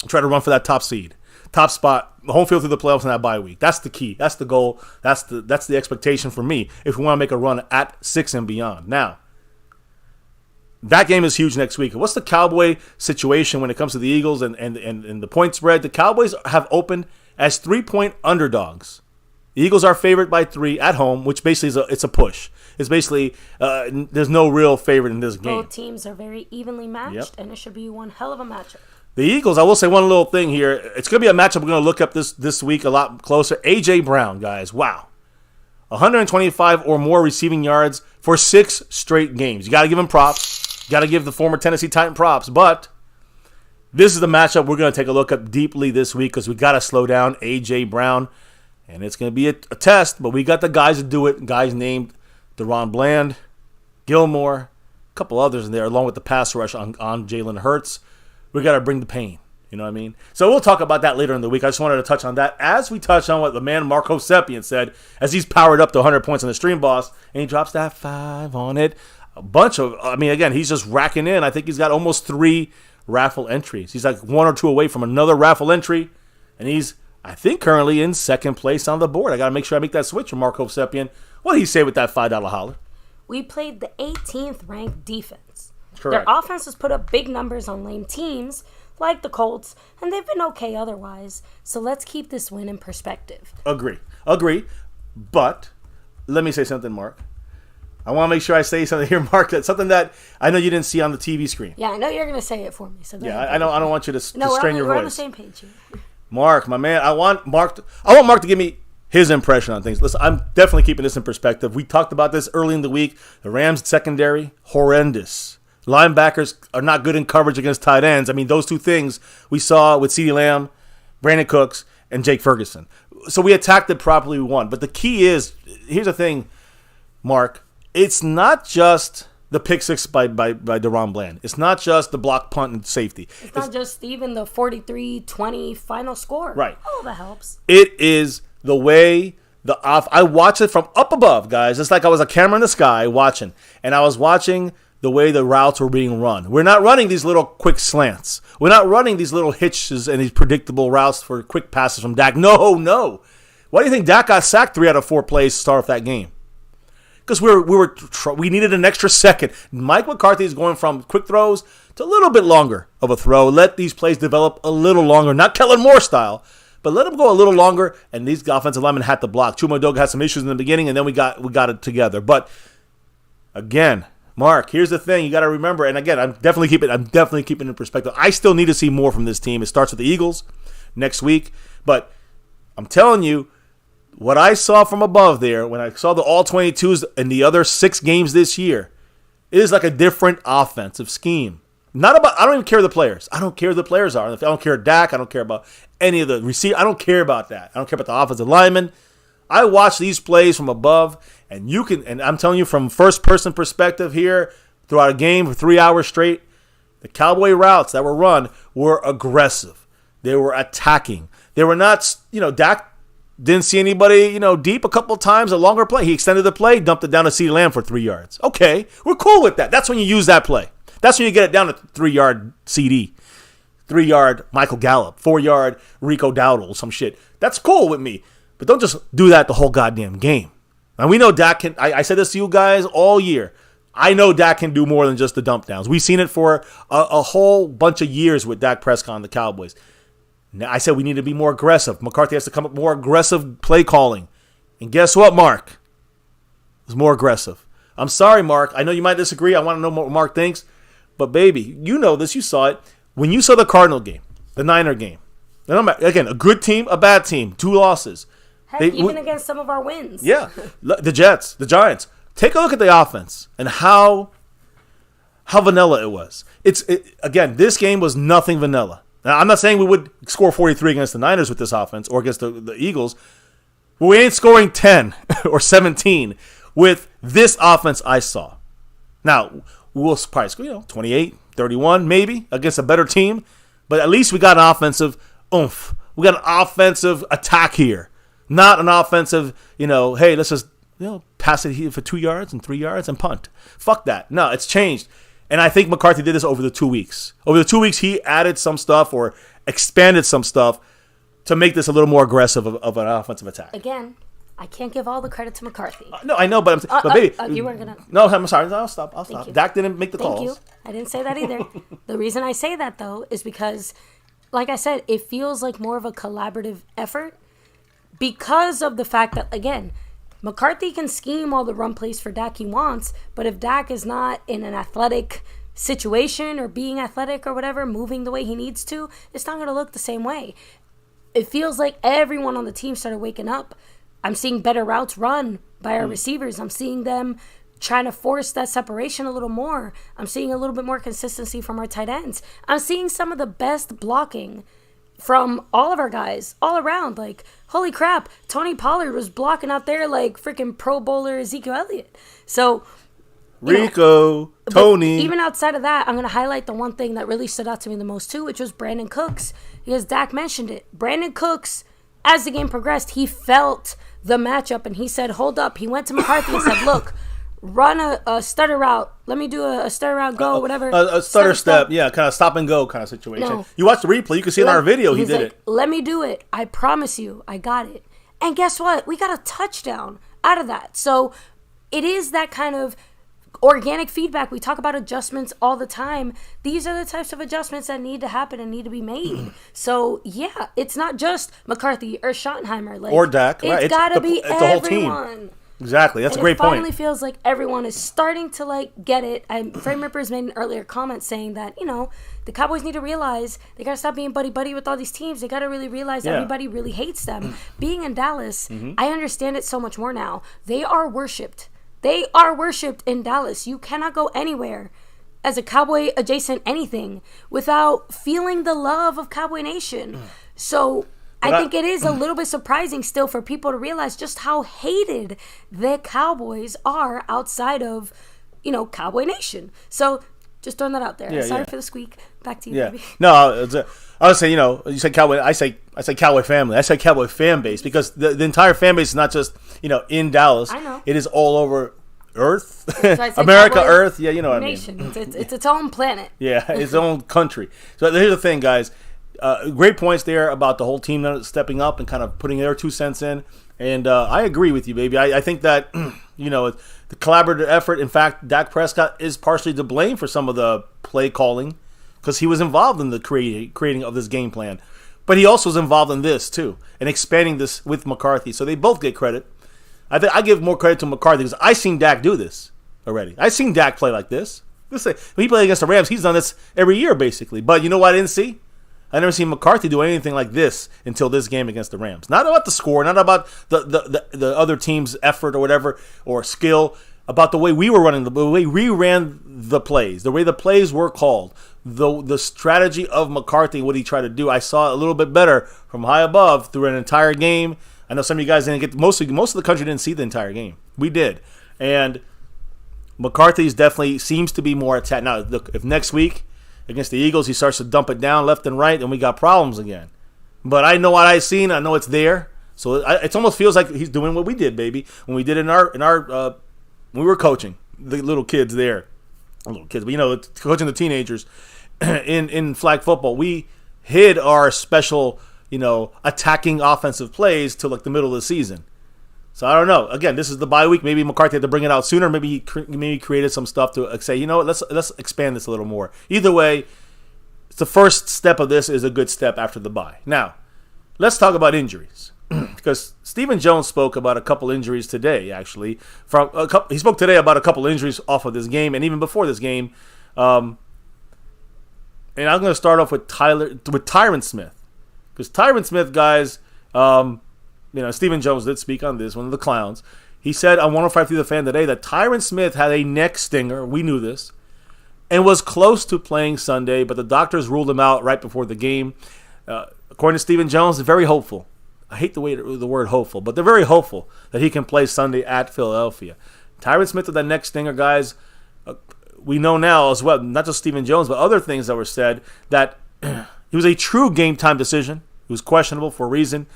try to run for that top seed. Top spot, home field through the playoffs in that bye week. That's the key. That's the goal. That's the expectation for me if we want to make a run at 6 and beyond. Now, that game is huge next week. What's the Cowboy situation when it comes to the Eagles and the point spread? The Cowboys have opened as 3-point underdogs. The Eagles are favored by 3 at home, which basically it's a push. It's basically there's no real favorite in this game. Both teams are very evenly matched, and it should be one hell of a matchup. The Eagles, I will say one little thing here. It's going to be a matchup we're going to look up this week a lot closer. A.J. Brown, guys, wow. 125 or more receiving yards for 6 straight games. You got to give him props. You got to give the former Tennessee Titan props. But this is the matchup we're going to take a look at deeply this week because we got to slow down A.J. Brown. And it's going to be a test, but we got the guys to do it. Guys named Deron Bland, Gilmore, a couple others in there, along with the pass rush on Jalen Hurts. We got to bring the pain. You know what I mean? So we'll talk about that later in the week. I just wanted to touch on that as we touch on what the man Marco Seppian said as he's powered up to 100 points on the Stream Boss, and he drops that 5 on it. Again, he's just racking in. I think he's got almost 3 raffle entries. He's like 1 or 2 away from another raffle entry, and he's, I think, currently in second place on the board. I got to make sure I make that switch from Marco Seppian. What did he say with that $5 holler? We played the 18th ranked defense. Correct. Their offense has put up big numbers on lame teams like the Colts, and they've been okay otherwise. So let's keep this win in perspective. Agree. But let me say something, Mark. I want to make sure I say something here, Mark. That's something that I know you didn't see on the TV screen. Yeah, I know you're going to say it for me. So I don't want you to strain your voice. We're on the same page here. Mark, my man, I want Mark to give me his impression on things. Listen, I'm definitely keeping this in perspective. We talked about this early in the week. The Rams secondary, horrendous. Linebackers are not good in coverage against tight ends. I mean, those 2 things we saw with CeeDee Lamb, Brandon Cooks, and Jake Ferguson. So we attacked it properly, we won. But the key is, here's the thing, Mark. It's not just the pick 6 by DeRon Bland. It's not just the block punt and safety. It's not just even the 43-20 final score. Right. Oh, that helps. It is the way I watch it from up above, guys. It's like I was a camera in the sky watching, and I was watching the way the routes were being run. We're not running these little quick slants. We're not running these little hitches and these predictable routes for quick passes from Dak. No. Why do you think Dak got sacked 3 out of 4 plays to start off that game? Because we needed an extra second. Mike McCarthy is going from quick throws to a little bit longer of a throw. Let these plays develop a little longer, not Kellen Moore style, but let them go a little longer. And these offensive linemen had to block. Chuma Doga had some issues in the beginning, and then we got it together. But again, Mark, here's the thing you got to remember. And again, I'm definitely keeping it in perspective. I still need to see more from this team. It starts with the Eagles next week, but I'm telling you, what I saw from above there, when I saw the All-22s in the other 6 games this year, it is like a different offensive scheme. I don't even care who the players. I don't care who the players are. I don't care Dak. I don't care about any of the receivers. I don't care about that. I don't care about the offensive linemen. I watch these plays from above, and I'm telling you from first-person perspective here, throughout a game for 3 hours straight, the Cowboy routes that were run were aggressive. They were attacking. They were not, Dak didn't see anybody, deep a couple of times, a longer play. He extended the play, dumped it down to CeeDee Lamb for 3 yards. Okay, we're cool with that. That's when you use that play. That's when you get it down to 3-yard CD, 3-yard Michael Gallup, 4-yard Rico Dowdle, some shit. That's cool with me. But don't just do that the whole goddamn game. And we know Dak can, I said this to you guys all year. I know Dak can do more than just the dump downs. We've seen it for a whole bunch of years with Dak Prescott and the Cowboys. Now, I said we need to be more aggressive. McCarthy has to come up with more aggressive play calling. And guess what, Mark? It was more aggressive. I'm sorry, Mark. I know you might disagree. I want to know what Mark thinks. But, baby, you know this. You saw it. When you saw the Cardinal game, the Niner game, again, a good team, a bad team, 2 losses. Heck, even against some of our wins. Yeah. The Jets, the Giants. Take a look at the offense and how vanilla it was. Again, this game was nothing vanilla. Now, I'm not saying we would score 43 against the Niners with this offense or against the Eagles. But we ain't scoring 10 or 17 with this offense I saw. Now, we'll probably score, 28, 31 maybe against a better team. But at least we got an offensive oomph. We got an offensive attack here. Not an offensive, hey, let's just pass it here for 2 yards and 3 yards and punt. Fuck that. No, it's changed. And I think McCarthy did this over the 2 weeks. Over the 2 weeks, he added some stuff or expanded some stuff to make this a little more aggressive of an offensive attack. Again, I can't give all the credit to McCarthy. No, I know, but baby. You weren't going to. No, I'm sorry. I'll stop. Dak didn't make the calls. Thank you. I didn't say that either. The reason I say that, though, is because, like I said, it feels like more of a collaborative effort because of the fact that, again, McCarthy can scheme all the run plays for Dak he wants, but if Dak is not in an athletic situation or being athletic or whatever, moving the way he needs to, it's not going to look the same way. It feels like everyone on the team started waking up. I'm seeing better routes run by our receivers. I'm seeing them trying to force that separation a little more. I'm seeing a little bit more consistency from our tight ends. I'm seeing some of the best blocking from all of our guys all around. Like, holy crap, Tony Pollard was blocking out there like freaking Pro Bowler Ezekiel Elliott. So Rico, Tony. Even outside of that, I'm going to highlight the one thing that really stood out to me the most too, which was Brandon Cooks, because Dak mentioned it. Brandon Cooks, as the game progressed, he felt the matchup and he said, hold up. He went to McCarthy and said, look, run a stutter route. Let me do a stutter route, go, whatever. A stutter step, yeah, kind of stop and go kind of situation. No. You watch the replay, you can see in our video he did it. Let me do it. I promise you, I got it. And guess what? We got a touchdown out of that. So it is that kind of organic feedback. We talk about adjustments all the time. These are the types of adjustments that need to happen and need to be made. So, yeah, it's not just McCarthy or Schottenheimer. Like, or Dak. Right. It's got to be the whole everyone. Team. Exactly. That's a great point. It finally point. feels like everyone is starting to, like, get it. Frame Rippers made an earlier comment saying that, the Cowboys need to realize they got to stop being buddy-buddy with all these teams. They got to really realize everybody really hates them. Being in Dallas, I understand it so much more now. They are worshipped. They are worshipped in Dallas. You cannot go anywhere as a Cowboy adjacent anything without feeling the love of Cowboy Nation. So I think it is a little bit surprising still for people to realize just how hated the Cowboys are outside of, Cowboy Nation. So just throwing that out there. Yeah, Sorry for the squeak. Back to you, baby. No, I would say, you said Cowboy. I say Cowboy family. I say Cowboy fan base because the entire fan base is not just, in Dallas. I know. It is all over Earth, Cowboy America, Earth. Yeah, you know what Nation. I mean. It's its own planet. Yeah, its own country. So here's the thing, guys. Great points there about the whole team stepping up and kind of putting their 2 cents in. And I agree with you, baby. I think that, the collaborative effort, in fact, Dak Prescott is partially to blame for some of the play calling because he was involved in the creating of this game plan. But he also was involved in this, too, and expanding this with McCarthy. So they both get credit. I give more credit to McCarthy because I've seen Dak do this already. I've seen Dak play like this. When he played against the Rams, he's done this every year, basically. But you know what I didn't see? I never seen McCarthy do anything like this until this game against the Rams. Not about the score, not about the other team's effort or whatever, or skill, about the way we were running, the way we ran the plays, the way the plays were called, the strategy of McCarthy, what he tried to do. I saw a little bit better from high above through an entire game. I know some of you guys didn't get, most of the country didn't see the entire game. We did. And McCarthy's definitely seems to be more attacked. Now, look, if next week against the Eagles, he starts to dump it down left and right, and we got problems again. But I know what I've seen. I know it's there. So it almost feels like he's doing what we did, baby, when we did in our when we were coaching the little kids there, little kids, but coaching the teenagers in flag football. We hid our special, attacking offensive plays till like the middle of the season. So I don't know. Again, this is the bye week. Maybe McCarthy had to bring it out sooner. Maybe he created some stuff to say, let's expand this a little more. Either way, it's the first step of this is a good step after the bye. Now, let's talk about injuries because Stephen Jones spoke about a couple injuries today. Actually, he spoke today about a couple injuries off of this game and even before this game. And I'm going to start off with Tyron Smith because Tyron Smith, guys. Stephen Jones did speak on this, one of the clowns. He said on 105 through the Fan today that Tyron Smith had a neck stinger. We knew this. And was close to playing Sunday, but the doctors ruled him out right before the game. According to Stephen Jones, they're very hopeful. I hate the word hopeful, but they're very hopeful that he can play Sunday at Philadelphia. Tyron Smith with that neck stinger, guys. We know now as well, not just Stephen Jones, but other things that were said, that he was a true game-time decision. He was questionable for a reason.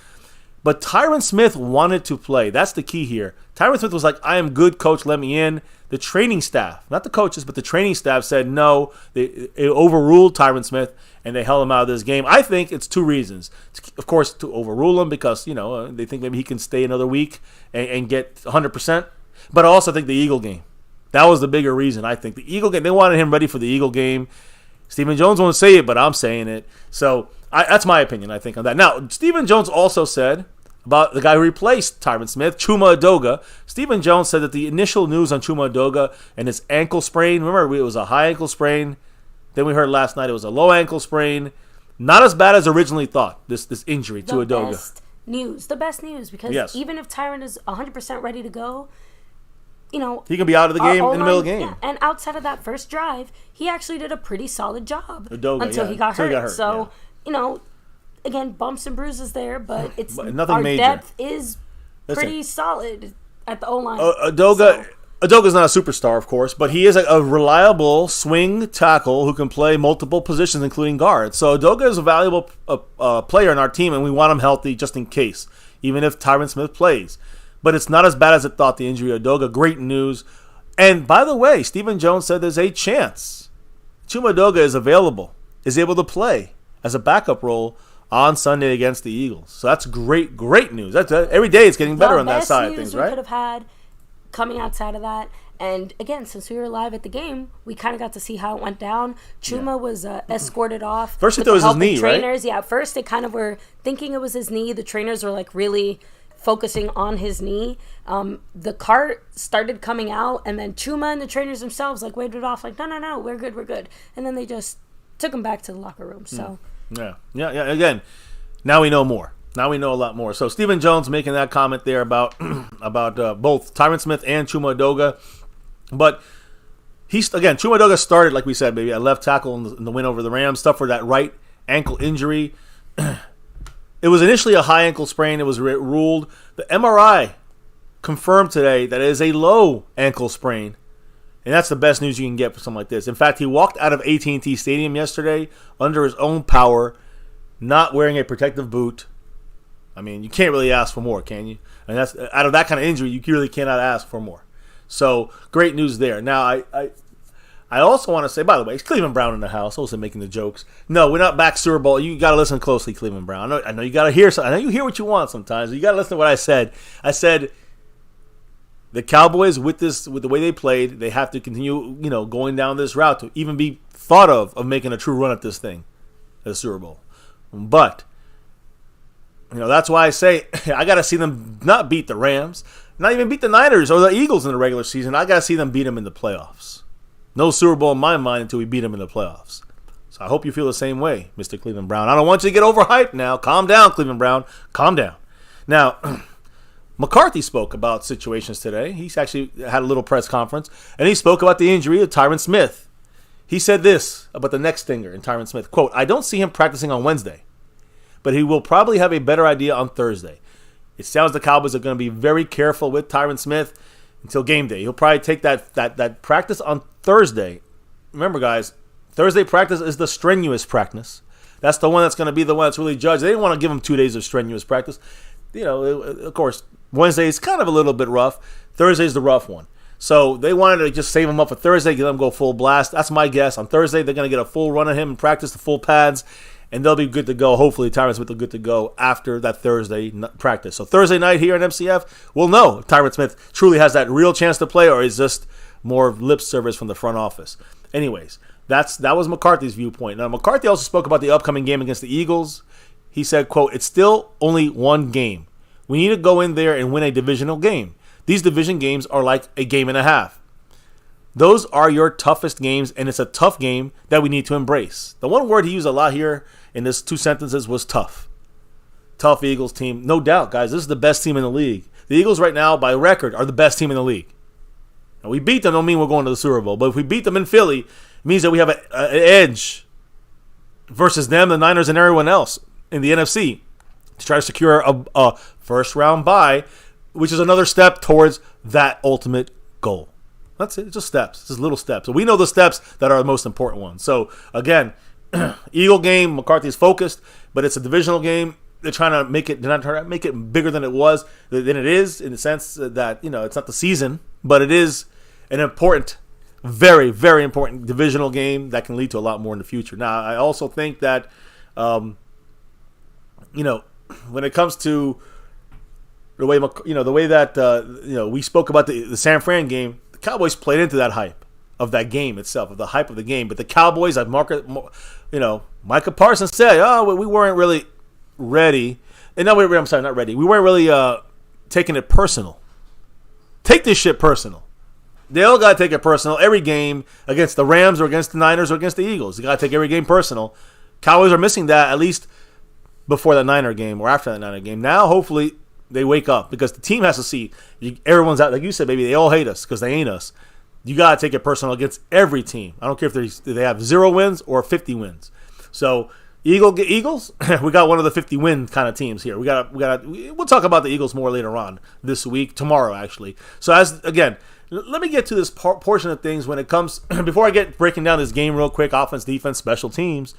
But Tyron Smith wanted to play. That's the key here. Tyron Smith was like, I am good, coach, let me in. The training staff, not the coaches, but the training staff said no. It overruled Tyron Smith, and they held him out of this game. I think it's 2 reasons. Of course, to overrule him because, they think maybe he can stay another week and get 100%. But I also think the Eagle game. That was the bigger reason, I think. The Eagle game, they wanted him ready for the Eagle game. Stephen Jones won't say it, but I'm saying it. So that's my opinion, I think, on that. Now, Stephen Jones also said about the guy who replaced Tyron Smith, Chuma Edoga. Stephen Jones said that the initial news on Chuma Edoga and his ankle sprain, remember it was a high ankle sprain. Then we heard last night it was a low ankle sprain. Not as bad as originally thought, this injury to Edoga. The best news, because even if Tyron is 100% ready to go, he can be out of the game in the middle of the game. Yeah, and outside of that first drive, he actually did a pretty solid job Edoga, until he got hurt. So, again, bumps and bruises there, but nothing our major. Depth is pretty solid at the O-line. Edoga Udoka's not a superstar, of course, but he is a reliable swing tackle who can play multiple positions, including guard. So Udoka is a valuable player in our team, and we want him healthy just in case, even if Tyron Smith plays. But it's not as bad as it thought, the injury of Udoka. Great news. And by the way, Stephen Jones said there's a chance Chuma Udoka is available, is able to play as a backup role on Sunday against the Eagles. So that's great news. That's every day it's getting better on that side of things, right? Could have had coming outside of that. And again, since we were live at the game, we kind of got to see how it went down. Chuma was escorted off. First, it was his knee, trainers. Right? Yeah, at first they kind of were thinking it was his knee. The trainers were like really focusing on his knee. The cart started coming out, and then Chuma and the trainers themselves like waved it off, like no, we're good. And then they just took him back to the locker room. So yeah. Again, now we know more. Now we know a lot more. So Stephen Jones making that comment there about both Tyron Smith and Chuma Udoka. But Chuma Udoka started, like we said, maybe at left tackle in the win over the Rams, stuff for that right ankle injury. It was initially a high ankle sprain. It was ruled. The MRI confirmed today that it is a low ankle sprain. And that's the best news you can get for something like this. In fact, he walked out of AT&T Stadium yesterday under his own power, not wearing a protective boot. I mean, you can't really ask for more, can you? And that's out of that kind of injury, you really cannot ask for more. So, great news there. Now, I also want to say, by the way, it's Cleveland Brown in the house. Also making the jokes. No, we're not back Super Bowl. You got to listen closely, Cleveland Brown. I know you got to hear something. I know you hear what you want sometimes. You got to listen to what I said. I said the Cowboys, with the way they played, they have to continue, going down this route to even be thought of making a true run at this thing, at the Super Bowl. But that's why I say I got to see them not beat the Rams, not even beat the Niners or the Eagles in the regular season. I got to see them beat them in the playoffs. No Super Bowl in my mind until we beat them in the playoffs. So I hope you feel the same way, Mr. Cleveland Brown. I don't want you to get overhyped now. Calm down, Cleveland Brown. Calm down. Now, McCarthy spoke about situations today. He's actually had a little press conference, and he spoke about the injury of Tyron Smith. He said this about the next stinger in Tyron Smith. Quote, I don't see him practicing on Wednesday, but he will probably have a better idea on Thursday. It sounds the Cowboys are going to be very careful with Tyron Smith until game day. He'll probably take that practice on Thursday. Remember, guys, Thursday practice is the strenuous practice. That's the one that's going to be the one that's really judged. They didn't want to give him 2 days of strenuous practice. Of course, Wednesday is kind of a little bit rough. Thursday is the rough one. So they wanted to just save him up for Thursday, get him go full blast. That's my guess. On Thursday, they're going to get a full run of him and practice the full pads, and they'll be good to go. Hopefully, Tyron Smith will be good to go after that Thursday practice. So Thursday night here in MCF, we'll know if Tyron Smith truly has that real chance to play or is just more lip service from the front office. Anyways, that was McCarthy's viewpoint. Now, McCarthy also spoke about the upcoming game against the Eagles. He said, quote, it's still only one game. We need to go in there and win a divisional game. These division games are like a game and a half. Those are your toughest games, and it's a tough game that we need to embrace. The one word he used a lot here in this 2 sentences was tough. Tough Eagles team. No doubt, guys, this is the best team in the league. The Eagles right now, by record, are the best team in the league. Now, we beat them, don't mean we're going to the Super Bowl, but if we beat them in Philly, it means that we have an edge versus them, the Niners, and everyone else in the NFC to try to secure a first-round bye, which is another step towards that ultimate goal. That's it. It's just steps. It's just little steps. So we know the steps that are the most important ones. So, again, Eagle game, McCarthy's focused, but it's a divisional game. They're trying to make it, they're not trying to make it bigger than it was, than it is, in the sense that, it's not the season, but it is an important, very, very important divisional game that can lead to a lot more in the future. Now, I also think that, when it comes to the way, that we spoke about the San Fran game, the Cowboys played into that hype of that game itself, of the hype of the game. But the Cowboys, like Micah Parsons said, we weren't really ready. And no, I'm sorry, not ready. We weren't really taking it personal. Take this shit personal. They all got to take it personal every game against the Rams or against the Niners or against the Eagles. You got to take every game personal. Cowboys are missing that, at least before that Niner game or after that Niner game. Now, hopefully, they wake up because the team has to see everyone's out. Like you said, baby, they all hate us because they ain't us. You got to take it personal against every team. I don't care if they have 0 wins or 50 wins. So, Eagles, we got one of the 50-win kind of teams here. We'll talk about the Eagles more later on this week, tomorrow actually. So, let me get to this portion of things when it comes, before I get breaking down this game real quick, offense, defense, special teams.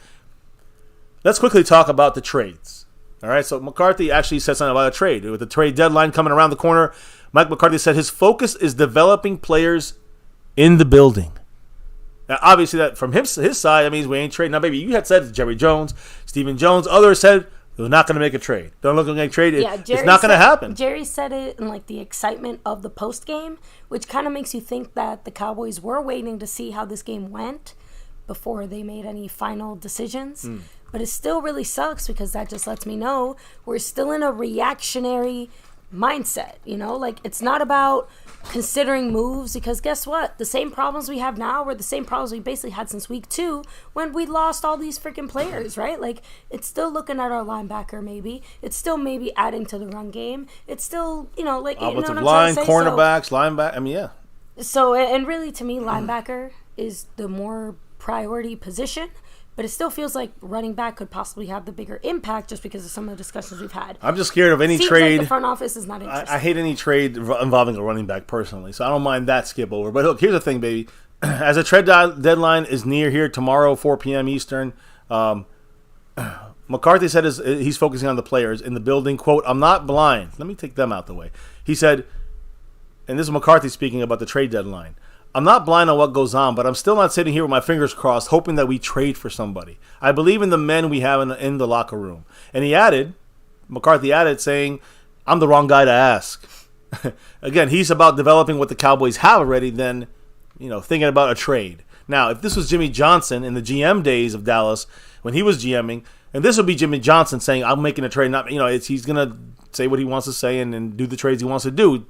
Let's quickly talk about the trades. All right, so McCarthy actually said something about a trade. With the trade deadline coming around the corner, Mike McCarthy said his focus is developing players in the building. Now, obviously, that from his side, that means we ain't trading. Now, baby, you had said Jerry Jones, Stephen Jones, others said they're not going to make a trade. Don't look like a trade. Yeah, it's not going to happen. Jerry said it in like the excitement of the post game, which kind of makes you think that the Cowboys were waiting to see how this game went before they made any final decisions. But it still really sucks because that just lets me know we're still in a reactionary mindset, you know? Like, it's not about considering moves because guess what? The same problems we have now were the same problems we basically had since week 2 when we lost all these freaking players, right? Like, it's still looking at our linebacker maybe. It's still maybe adding to the run game. It's still, you know, like, offensive you know what line, I'm trying to say? cornerbacks, linebacker. I mean, yeah. So, and really to me, linebacker is the more priority position. But it still feels like running back could possibly have the bigger impact just because of some of the discussions we've had. I'm just scared of any Seems trade. Like the front office is not interested. I hate any trade involving a running back personally, so I don't mind that skip over. But look, here's the thing, baby. As a trade deadline is near here tomorrow, 4 p.m. Eastern, McCarthy said he's focusing on the players in the building. Quote, I'm not blind. Let me take them out the way. He said, and this is McCarthy speaking about the trade deadline. I'm not blind on what goes on, but I'm still not sitting here with my fingers crossed, hoping that we trade for somebody. I believe in the men we have in the locker room. And McCarthy added, saying, I'm the wrong guy to ask. Again, he's about developing what the Cowboys have already than, thinking about a trade. Now, if this was Jimmy Johnson in the GM days of Dallas, when he was GMing, and this would be Jimmy Johnson saying, I'm making a trade, he's going to say what he wants to say and do the trades he wants to do.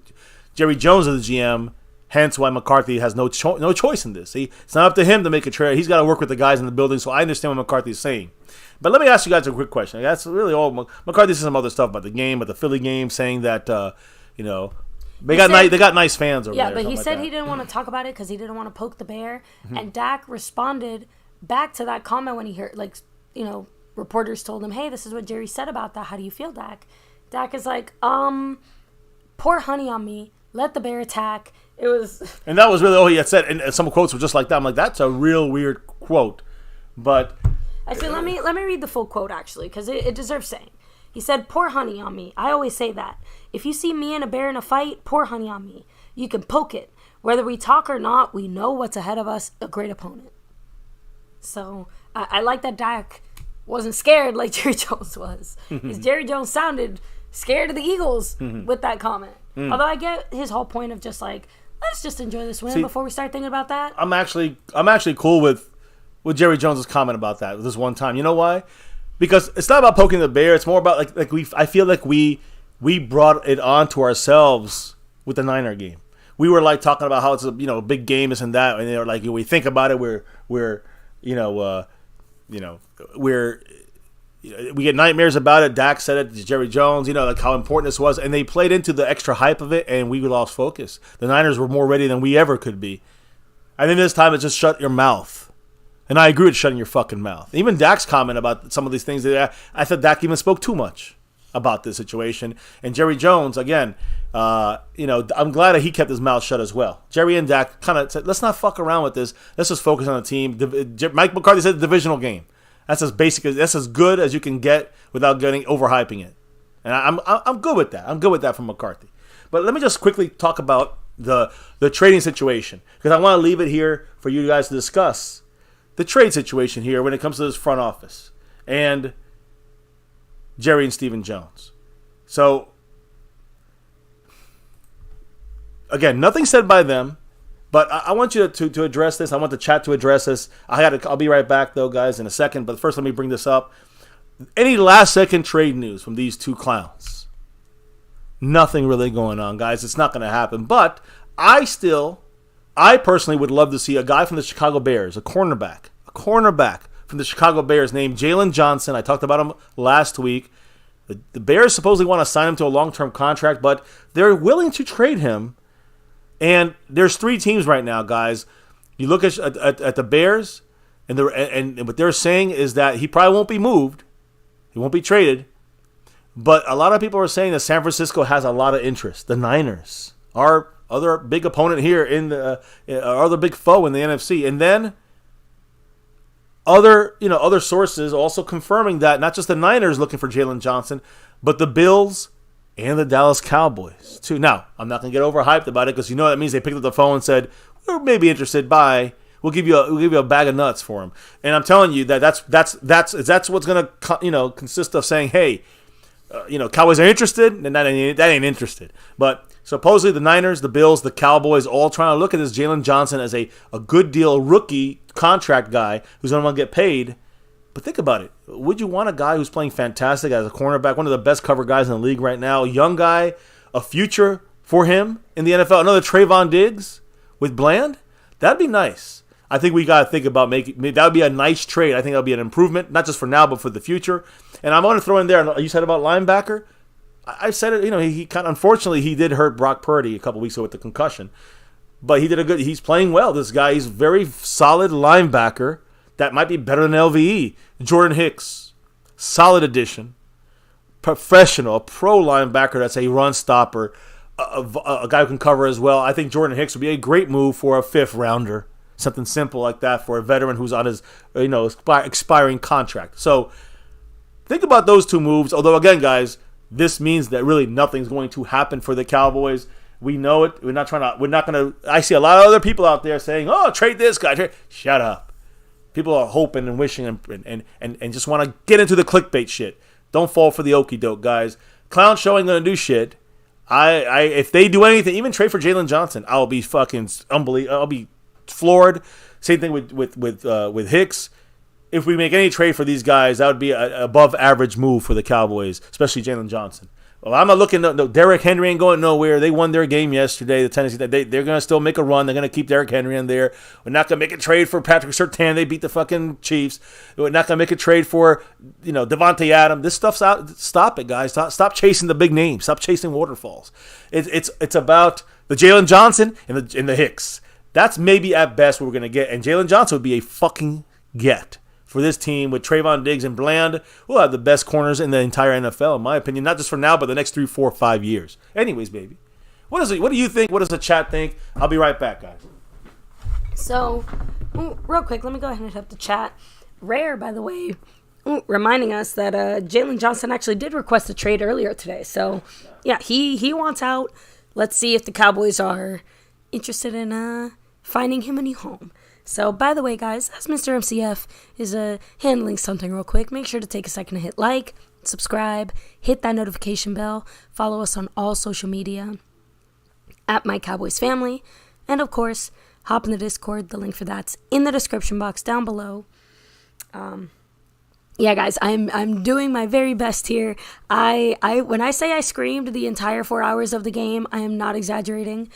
Jerry Jones is the GM. Hence why McCarthy has no choice in this. It's not up to him to make a trade. He's got to work with the guys in the building, so I understand what McCarthy is saying. But let me ask you guys a quick question. That's really all. McCarthy said some other stuff about the game, about the Philly game, saying that, they got nice fans over there. Yeah, but he said he didn't want to talk about it because he didn't want to poke the bear. Mm-hmm. And Dak responded back to that comment when he heard, reporters told him, hey, this is what Jerry said about that. How do you feel, Dak? Dak is like, pour honey on me. Let the bear attack. It was, and that was really all he had said. And some quotes were just like that. I'm like, that's a real weird quote. But actually, let me read the full quote actually, because it deserves saying. He said, "Pour honey on me. I always say that. If you see me and a bear in a fight, pour honey on me. You can poke it. Whether we talk or not, we know what's ahead of us. A great opponent." So I like that Dak wasn't scared like Jerry Jones was. Because Jerry Jones sounded scared of the Eagles with that comment. Although I get his whole point of just like, let's just enjoy this win before we start thinking about that. I'm actually cool with Jerry Jones' comment about that this one time. You know why? Because it's not about poking the bear. It's more about I feel like we brought it on to ourselves with the Niner game. We were like talking about how it's a big game, this and that, and they were like, we think about it, we get nightmares about it. Dak said it to Jerry Jones, like how important this was. And they played into the extra hype of it, and we lost focus. The Niners were more ready than we ever could be. I think this time it's just shut your mouth. And I agree with shutting your fucking mouth. Even Dak's comment about some of these things, I thought Dak even spoke too much about this situation. And Jerry Jones, again, I'm glad that he kept his mouth shut as well. Jerry and Dak kind of said, let's not fuck around with this. Let's just focus on the team. Mike McCarthy said divisional game. That's as good as you can get without overhyping it. And I'm good with that. I'm good with that from McCarthy. But let me just quickly talk about the trading situation, because I want to leave it here for you guys to discuss the trade situation here when it comes to this front office and Jerry and Stephen Jones. So, again, nothing said by them. But I want you to address this. I want the chat to address this. I'll be right back, though, guys, in a second. But first, let me bring this up. Any last-second trade news from these two clowns? Nothing really going on, guys. It's not going to happen. But I personally would love to see a guy from the Chicago Bears, a cornerback from the Chicago Bears named Jalen Johnson. I talked about him last week. The Bears supposedly want to sign him to a long-term contract, but they're willing to trade him. And there's 3 teams right now, guys. You look at the Bears, and what they're saying is that he probably won't be moved. He won't be traded. But a lot of people are saying that San Francisco has a lot of interest. The Niners are other big opponent here in the other big foe in the NFC, and then other sources also confirming that not just the Niners looking for Jalen Johnson, but the Bills and the Dallas Cowboys too. Now, I'm not gonna get overhyped about it because that means they picked up the phone and said we're maybe interested. Bye. We'll give you a bag of nuts for him. And I'm telling you that's what's gonna consist of saying, hey, Cowboys are interested, and that ain't interested. But supposedly the Niners, the Bills, the Cowboys all trying to look at this Jalen Johnson as a good deal rookie contract guy who's going to want to get paid. But think about it. Would you want a guy who's playing fantastic as a cornerback, one of the best cover guys in the league right now, a young guy, a future for him in the NFL, another Trayvon Diggs with Bland? That'd be nice. I think we got to think about that would be a nice trade. I think that would be an improvement, not just for now, but for the future. And I'm going to throw in there, you said about linebacker. I said it, he kind of, unfortunately, he did hurt Brock Purdy a couple weeks ago with the concussion. But he's playing well. This guy, he's very solid linebacker that might be better than LVE. Jordan Hicks, solid addition. Professional, a pro linebacker that's a run stopper, a guy who can cover as well. I think Jordan Hicks would be a great move for a 5th rounder. Something simple like that for a veteran who's on his expiring contract. So think about those two moves. Although, again, guys, this means that really nothing's going to happen for the Cowboys. We know it. We're not going to. I see a lot of other people out there saying, oh, trade this guy. Shut up. People are hoping and wishing and just want to get into the clickbait shit. Don't fall for the okie doke, guys. Clown Show ain't going to do shit. If they do anything, even trade for Jalen Johnson, I'll be fucking unbelievable. I'll be floored. Same thing with Hicks. If we make any trade for these guys, that would be an above average move for the Cowboys, especially Jalen Johnson. Well, I'm not looking. No, Derrick Henry ain't going nowhere. They won their game yesterday. The Tennessee, they're going to still make a run. They're going to keep Derrick Henry in there. We're not going to make a trade for Patrick Surtain. They beat the fucking Chiefs. We're not going to make a trade for Devontae Adams. This stuff's out. Stop it, guys. Stop chasing the big names. Stop chasing waterfalls. It's about the Jalen Johnson and the Hicks. That's maybe at best what we're going to get. And Jalen Johnson would be a fucking get for this team with Trayvon Diggs and Bland. We'll have the best corners in the entire NFL, in my opinion. Not just for now, but the next 3, 4, 5 years. Anyways, baby. What do you think? What does the chat think? I'll be right back, guys. So, real quick, let me go ahead and hit up the chat. Rare, by the way, reminding us that Jalen Johnson actually did request a trade earlier today. So, yeah, he wants out. Let's see if the Cowboys are interested in finding him a new home. So, by the way, guys, as Mr. MCF is handling something real quick, make sure to take a second to hit like, subscribe, hit that notification bell, follow us on all social media at MyCowboysFamily, and, of course, hop in the Discord. The link for that's in the description box down below. Yeah, guys, I'm doing my very best here. I when I say I screamed the entire 4 hours of the game, I am not exaggerating.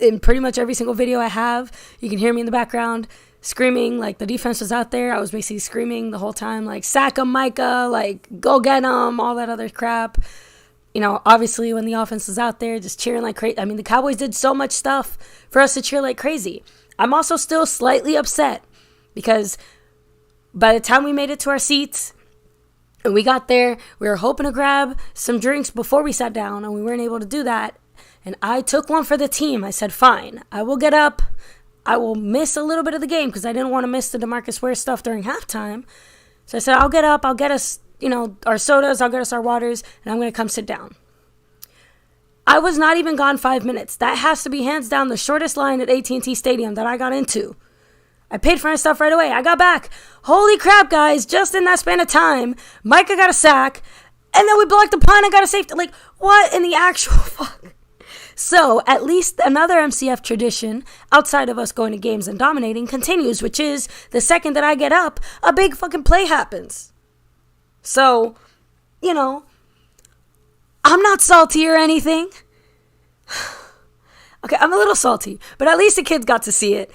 In pretty much every single video I have, you can hear me in the background screaming, like the defense was out there. I was basically screaming the whole time, like, sack 'em, Micah, like, go get 'em, all that other crap. Obviously when the offense was out there, just cheering like crazy. I mean, the Cowboys did so much stuff for us to cheer like crazy. I'm also still slightly upset because by the time we made it to our seats and we got there, we were hoping to grab some drinks before we sat down, and we weren't able to do that. And I took one for the team. I said, fine, I will get up. I will miss a little bit of the game because I didn't want to miss the DeMarcus Ware stuff during halftime. So I said, I'll get up. I'll get us, our sodas. I'll get us our waters, and I'm going to come sit down. I was not even gone 5 minutes. That has to be hands down the shortest line at AT&T Stadium that I got into. I paid for my stuff right away. I got back. Holy crap, guys. Just in that span of time, Micah got a sack, and then we blocked the punt and got a safety. Like, what in the actual fuck? So, at least another MCF tradition, outside of us going to games and dominating, continues, which is the second that I get up, a big fucking play happens. So, I'm not salty or anything. Okay, I'm a little salty, but at least the kids got to see it.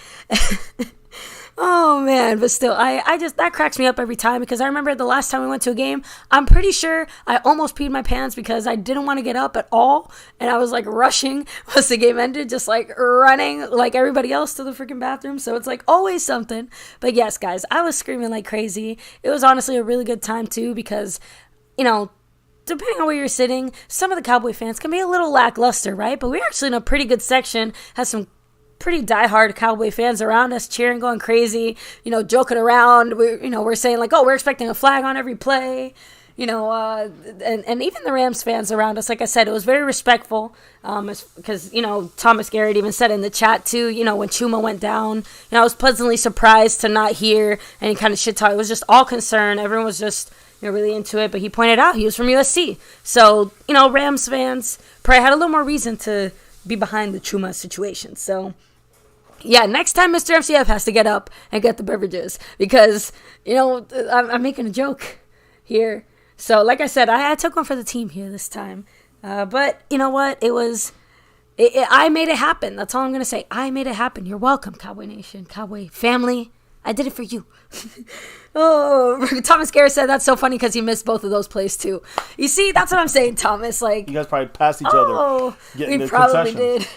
Oh, man, but still, that cracks me up every time because I remember the last time we went to a game, I'm pretty sure I almost peed my pants because I didn't want to get up at all, and I was, like, rushing once the game ended, just, like, running like everybody else to the freaking bathroom, so it's, like, always something. But, yes, guys, I was screaming like crazy. It was honestly a really good time, too, because, depending on where you're sitting, some of the Cowboy fans can be a little lackluster, right? But we're actually in a pretty good section, has some pretty diehard Cowboy fans around us, cheering, going crazy, joking around. We're saying like, oh, we're expecting a flag on every play, and even the Rams fans around us. Like I said, it was very respectful, because Thomas Garrett even said in the chat too, when Chuma went down, I was pleasantly surprised to not hear any kind of shit talk. It was just all concern. Everyone was just really into it. But he pointed out he was from USC, so Rams fans probably had a little more reason to be behind the Chuma situation. So. Yeah, next time Mr. MCF has to get up and get the beverages because, I'm making a joke here. So, like I said, I took one for the team here this time. But you know what? I made it happen. That's all I'm going to say. I made it happen. You're welcome, Cowboy Nation, Cowboy Family. I did it for you. Oh, Thomas Garrett said that's so funny because he missed both of those plays too. You see, that's what I'm saying, Thomas. Like, you guys probably passed each other. We probably did.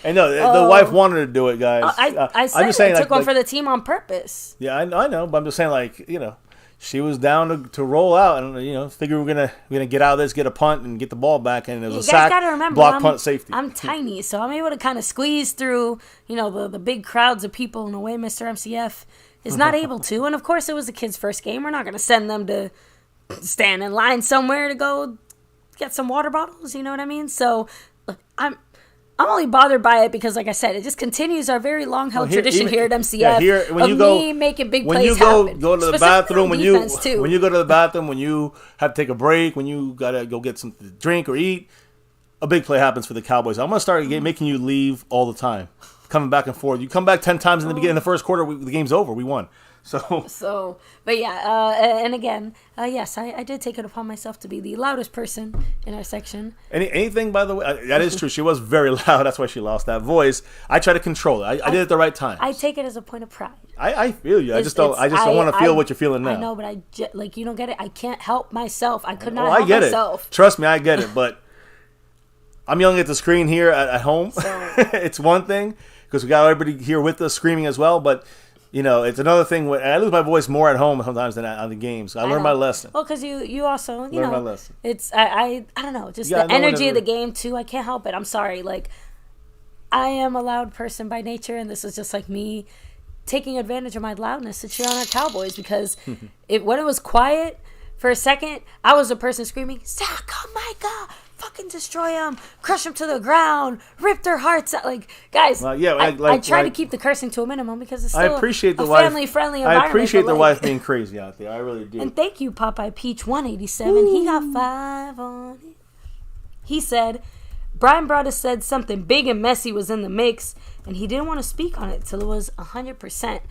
And no, the wife wanted to do it, guys. I said I'm just saying, I took one for the team on purpose. Yeah, I know, but I'm just saying, she was down to roll out, and figure we're gonna get out of this, get a punt, and get the ball back, and it was a sack, block, punt, safety. I'm tiny, so I'm able to kind of squeeze through, the big crowds of people in a way Mr. MCF is not able to. And of course, it was a kid's first game. We're not gonna send them to stand in line somewhere to go get some water bottles. You know what I mean? So look, I'm only bothered by it because, like I said, it just continues our very long-held tradition here at MCF me making big plays happen. When you go to the bathroom, when you go to the bathroom, when you have to take a break, when you gotta go get something to drink or eat, a big play happens for the Cowboys. I'm gonna start making you leave all the time, coming back and forth. You come back 10 times in the beginning, in the first quarter, the game's over. We won. But yeah, and again, yes, I did take it upon myself to be the loudest person in our section. Anything, by the way, that is true. She was very loud. That's why she lost that voice. I try to control it. I did it at the right time. I take it as a point of pride. I feel you. I just don't want to feel what you're feeling now. I know, but you don't get it. I can't help myself. I could not help myself. Trust me, I get it. But I'm yelling at the screen here at home. So. It's one thing because we got everybody here with us screaming as well, but. It's another thing. I lose my voice more at home sometimes than on the games. I learned my lesson. Well, because you also, learned my lesson. It's, I don't know, just the energy of the game, too. I can't help it. I'm sorry. Like, I am a loud person by nature, and this is just like me taking advantage of my loudness to cheer on our Cowboys because when it was quiet for a second, I was the person screaming, Zach, oh my God. Fucking destroy them, crush them to the ground, rip their hearts out. Like, guys, I try to keep the cursing to a minimum because it's still a family-friendly environment. I appreciate the wife being crazy out there. I really do. And thank you, Popeye Peach 187. He got 5 on it. He said, Brian Broaddus said something big and messy was in the mix, and he didn't want to speak on it till it was 100%.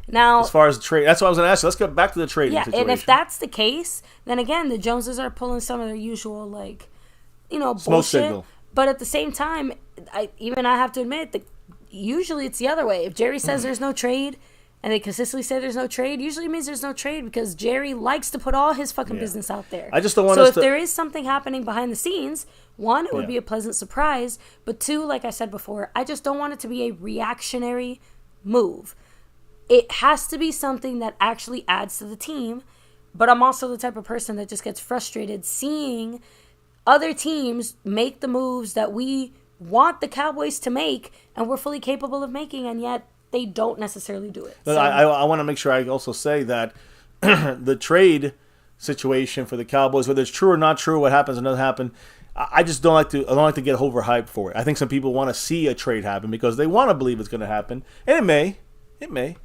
Now, as far as the trade, that's what I was going to ask you. Let's get back to the trading situation. And if that's the case, then again, the Joneses are pulling some of their usual, smoke bullshit. Signal. But at the same time, I have to admit that usually it's the other way. If Jerry says there's no trade and they consistently say there's no trade, usually it means there's no trade because Jerry likes to put all his fucking business out there. I just don't want if there is something happening behind the scenes, one, it would be a pleasant surprise. But two, like I said before, I just don't want it to be a reactionary move. It has to be something that actually adds to the team. But I'm also the type of person that just gets frustrated seeing other teams make the moves that we want the Cowboys to make and we're fully capable of making, and yet they don't necessarily do it. So. I want to make sure I also say that the trade situation for the Cowboys, whether it's true or not true, what happens or doesn't happen, I just don't like to get overhyped for it. I think some people want to see a trade happen because they want to believe it's going to happen, and it may.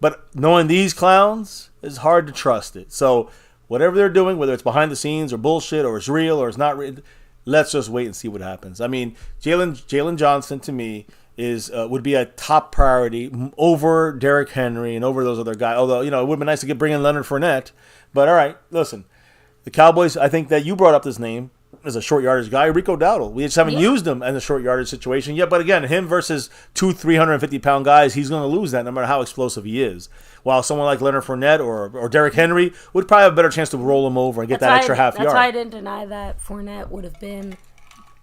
But knowing these clowns, it's hard to trust it. So whatever they're doing, whether it's behind the scenes or bullshit or it's real or it's not real, let's just wait and see what happens. I mean, Jalen Johnson to me would be a top priority over Derrick Henry and over those other guys. Although, it would be nice to bring in Leonard Fournette. But all right, listen, the Cowboys. I think that you brought up this name as a short yardage guy, Rico Dowdle. We just haven't used him in a short yardage situation yet. But again, him versus 350-pound guys, he's going to lose that no matter how explosive he is. While someone like Leonard Fournette or Derrick Henry would probably have a better chance to roll him over and get that extra half yard. That's why I didn't deny that Fournette would have been,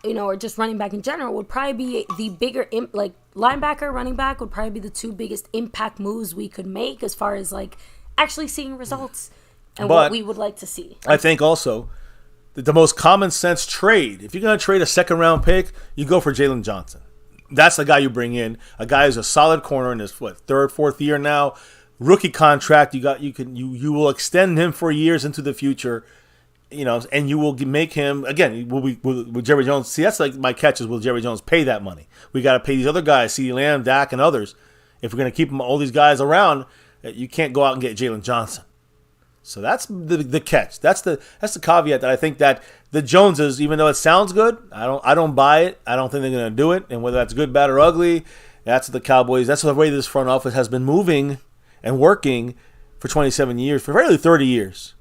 or just running back in general, would probably be the bigger, linebacker, running back would probably be the two biggest impact moves we could make as far as, actually seeing results and what we would like to see. I think also the most common sense trade. If you're going to trade a second round pick, you go for Jalen Johnson. That's the guy you bring in. A guy who's a solid corner in his third, fourth year now. Rookie contract. You will extend him for years into the future. And you will make him again. Will Jerry Jones? See, that's like my catch is, will Jerry Jones pay that money? We got to pay these other guys, CeeDee Lamb, Dak, and others. If we're going to keep all these guys around, you can't go out and get Jalen Johnson. So that's the catch. That's the caveat that I think that the Joneses, even though it sounds good, I don't buy it. I don't think they're going to do it. And whether that's good, bad, or ugly, that's the Cowboys. That's the way this front office has been moving and working for 27 years, for nearly 30 years.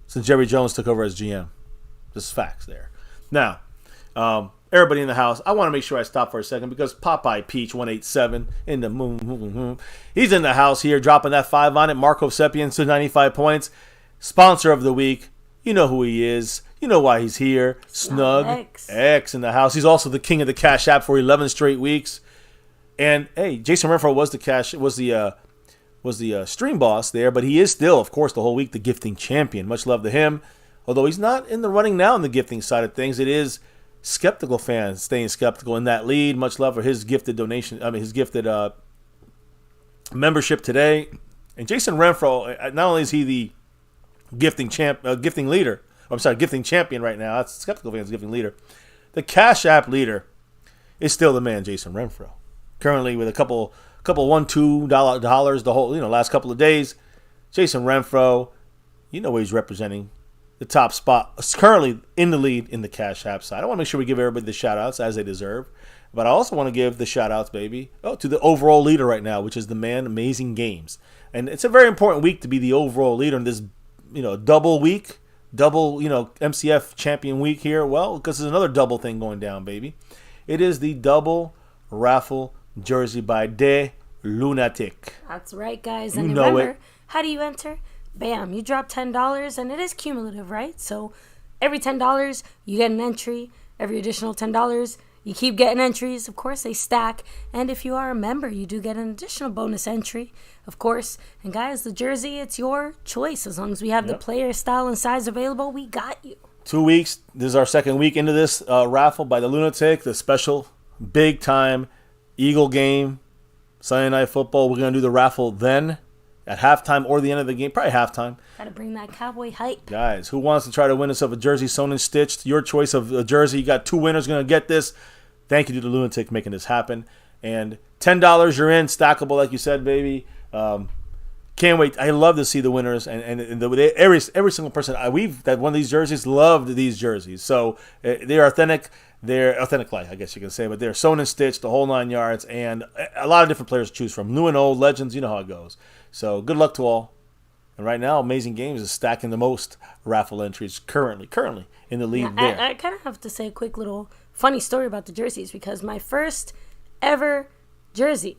Since Jerry Jones took over as GM. Just facts there. Now, everybody in the house, I want to make sure I stop for a second because Popeye Peach 187 in the moon. He's in the house here, dropping that 5 on it. Marco Sepian to 95 points. Sponsor of the week. You know who he is. You know why he's here. Snug X in the house. He's also the king of the Cash App for 11 straight weeks. And hey, Jason Renfro was the stream boss there, but he is still, of course, the whole week the gifting champion. Much love to him. Although he's not in the running now in the gifting side of things, it is skeptical fans staying skeptical in that lead. Much love for his gifted donation. His gifted membership today. And Jason Renfro, not only is he the gifting leader. Gifting champion right now. That's skeptical fans gifting leader. The Cash App leader is still the man, Jason Renfro. Currently with a couple $1-2 the whole last couple of days. Jason Renfro, where he's representing the top spot. Is currently in the lead in the Cash App side. I want to make sure we give everybody the shout outs as they deserve. But I also want to give the shout outs, baby, to the overall leader right now, which is the man Amazing Games. And it's a very important week to be the overall leader in this double week, MCF champion week here. Well, because there's another double thing going down, baby. It is the double raffle jersey by De Lunatic. That's right, guys. And remember, how do you enter? Bam, you drop $10, and it is cumulative, right? So every $10, you get an entry. Every additional $10, you keep getting entries. Of course, they stack. And if you are a member, you do get an additional bonus entry, of course. And guys, the jersey, it's your choice. As long as we have the player style and size available, we got you. 2 weeks. This is our second week into this raffle by the Lunatic, the special big-time Eagle game, Sunday Night Football. We're going to do the raffle then at halftime or the end of the game, probably halftime. Got to bring that Cowboy hype. Guys, who wants to try to win yourself a jersey sewn and stitched? Your choice of a jersey. You got 2 winners going to get this. Thank you to the Lunatic making this happen. And $10, you're in. Stackable, like you said, baby. Can't wait. I love to see the winners. And every single person that won these jerseys loved these jerseys. So they're authentic. They're authentic life, I guess you can say, but they're sewn and stitched, the whole 9 yards, and a lot of different players to choose from. New and old, legends, you know how it goes. So good luck to all. And right now, Amazing Games is stacking the most raffle entries currently in the lead there. I kind of have to say a quick little funny story about the jerseys, because my first ever jersey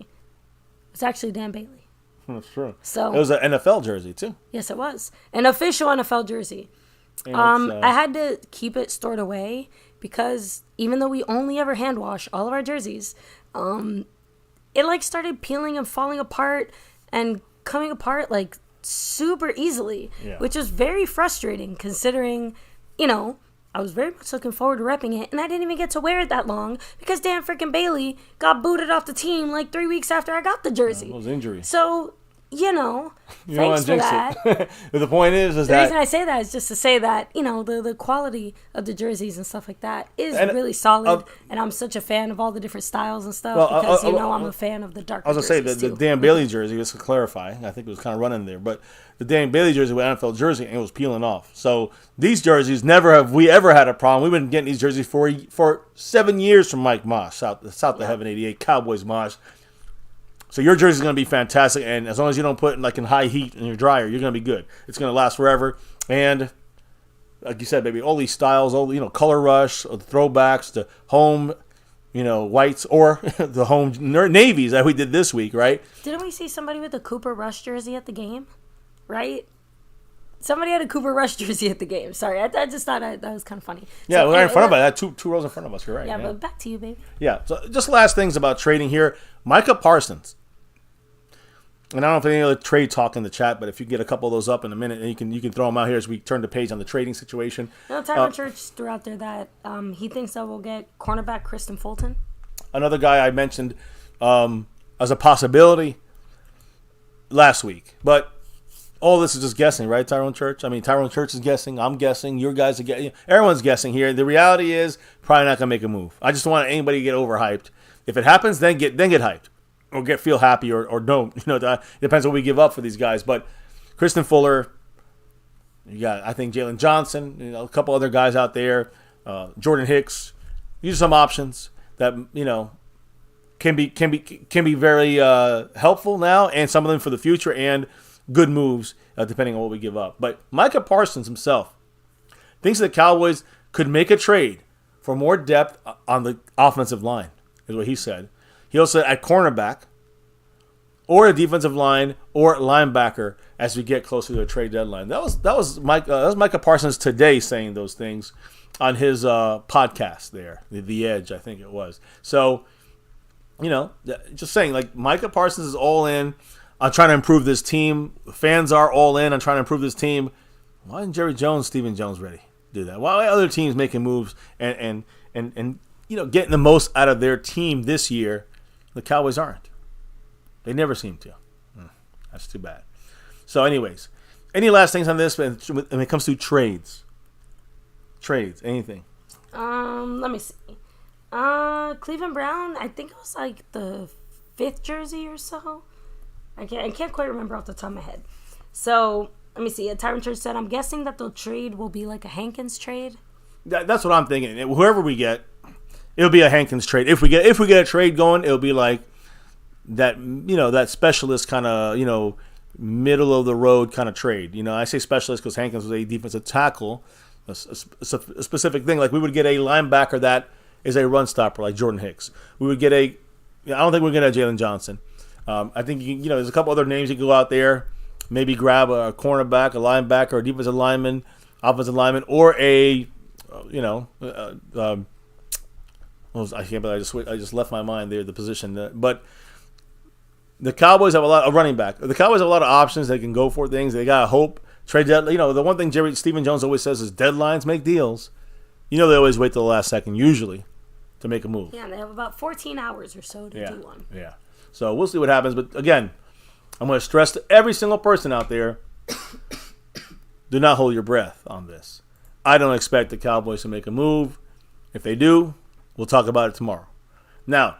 was actually Dan Bailey. That's true. So it was an NFL jersey, too. Yes, it was. An official NFL jersey. I had to keep it stored away because even though we only ever hand wash all of our jerseys, it started peeling and falling apart and coming apart super easily, which was very frustrating considering, I was very much looking forward to repping it, and I didn't even get to wear it that long because Dan freaking Bailey got booted off the team 3 weeks after I got the jersey. Those injuries. So, thanks for that. The point is the reason I say that is just to say that, the quality of the jerseys and stuff like that is really solid, and I'm such a fan of all the different styles and stuff because, I'm a fan of the darker jerseys. I was going to say, the Dan Bailey jersey, just to clarify, I think it was kind of running there, but the Dan Bailey jersey was NFL jersey, and it was peeling off. So these jerseys, never have we ever had a problem. We've been getting these jerseys for 7 years from Mike Mosh, South of Heaven 88, Cowboys Mosh. So your jersey is going to be fantastic, and as long as you don't put it in high heat in your dryer, you're going to be good. It's going to last forever. And like you said, baby, all these styles, all color rush, the throwbacks, the home, whites, or the home navies that we did this week, right? Didn't we see somebody with a Cooper Rush jersey at the game? Right? Somebody had a Cooper Rush jersey at the game. Sorry, I just thought that was kind of funny. Yeah, we're in front of us. I had two rows in front of us. You're right. Yeah, but back to you, baby. Yeah, so just last things about trading here. Micah Parsons. And I don't know if any other trade talk in the chat, but if you get a couple of those up in a minute, and you can throw them out here as we turn the page on the trading situation. Tyler Church threw out there that he thinks that we'll get cornerback Kristen Fulton. Another guy I mentioned as a possibility last week. But all this is just guessing, right, Tyrone Church? I mean, Tyrone Church is guessing. I'm guessing. Your guys are guessing. Everyone's guessing here. The reality is probably not going to make a move. I just don't want anybody to get overhyped. If it happens, then get hyped. Or feel happy or don't. That depends on what we give up for these guys. But Kristen Fuller, you got, I think, Jalen Johnson, a couple other guys out there, Jordan Hicks. These are some options that, can be very helpful now, and some of them for the future, and good moves depending on what we give up. But Micah Parsons himself thinks the Cowboys could make a trade for more depth on the offensive line, is what he said. He also said at cornerback or a defensive line or linebacker as we get closer to the trade deadline. That was Micah Parsons today saying those things on his podcast there, The Edge, I think it was. So, just saying, like, Micah Parsons is all in on trying to improve this team. Fans are all in on trying to improve this team. Why isn't Jerry Jones, Stephen Jones ready to do that? Why are other teams making moves and getting the most out of their team this year? The Cowboys aren't. They never seem to. That's too bad. So anyways, any last things on this when it comes to trades? Trades, anything? Let me see. Cleveland Brown, I think it was like the 5th jersey or so. I can't quite remember off the top of my head. So, let me see. Tyron Church said, I'm guessing that the trade will be like a Hankins trade. That's what I'm thinking. Whoever we get, it'll be a Hankins trade. If we get a trade going, it'll be like that, that specialist kind of, middle of the road kind of trade. I say specialist because Hankins was a defensive tackle, a specific thing. Like we would get a linebacker that is a run stopper like Jordan Hicks. We would get I don't think we're going to get Jalen Johnson. I think, there's a couple other names you can go out there, maybe grab a cornerback, a linebacker, a defensive lineman, offensive lineman, or I just left my mind there, the position. But the Cowboys have a lot of running back. The Cowboys have a lot of options. They can go for things. They got hope. Trade deadline. The one thing Stephen Jones always says is deadlines make deals. They always wait till the last second, usually, to make a move. Yeah, they have about 14 hours or so to do one. Yeah. So we'll see what happens. But again, I'm going to stress to every single person out there, do not hold your breath on this. I don't expect the Cowboys to make a move. If they do, we'll talk about it tomorrow. Now,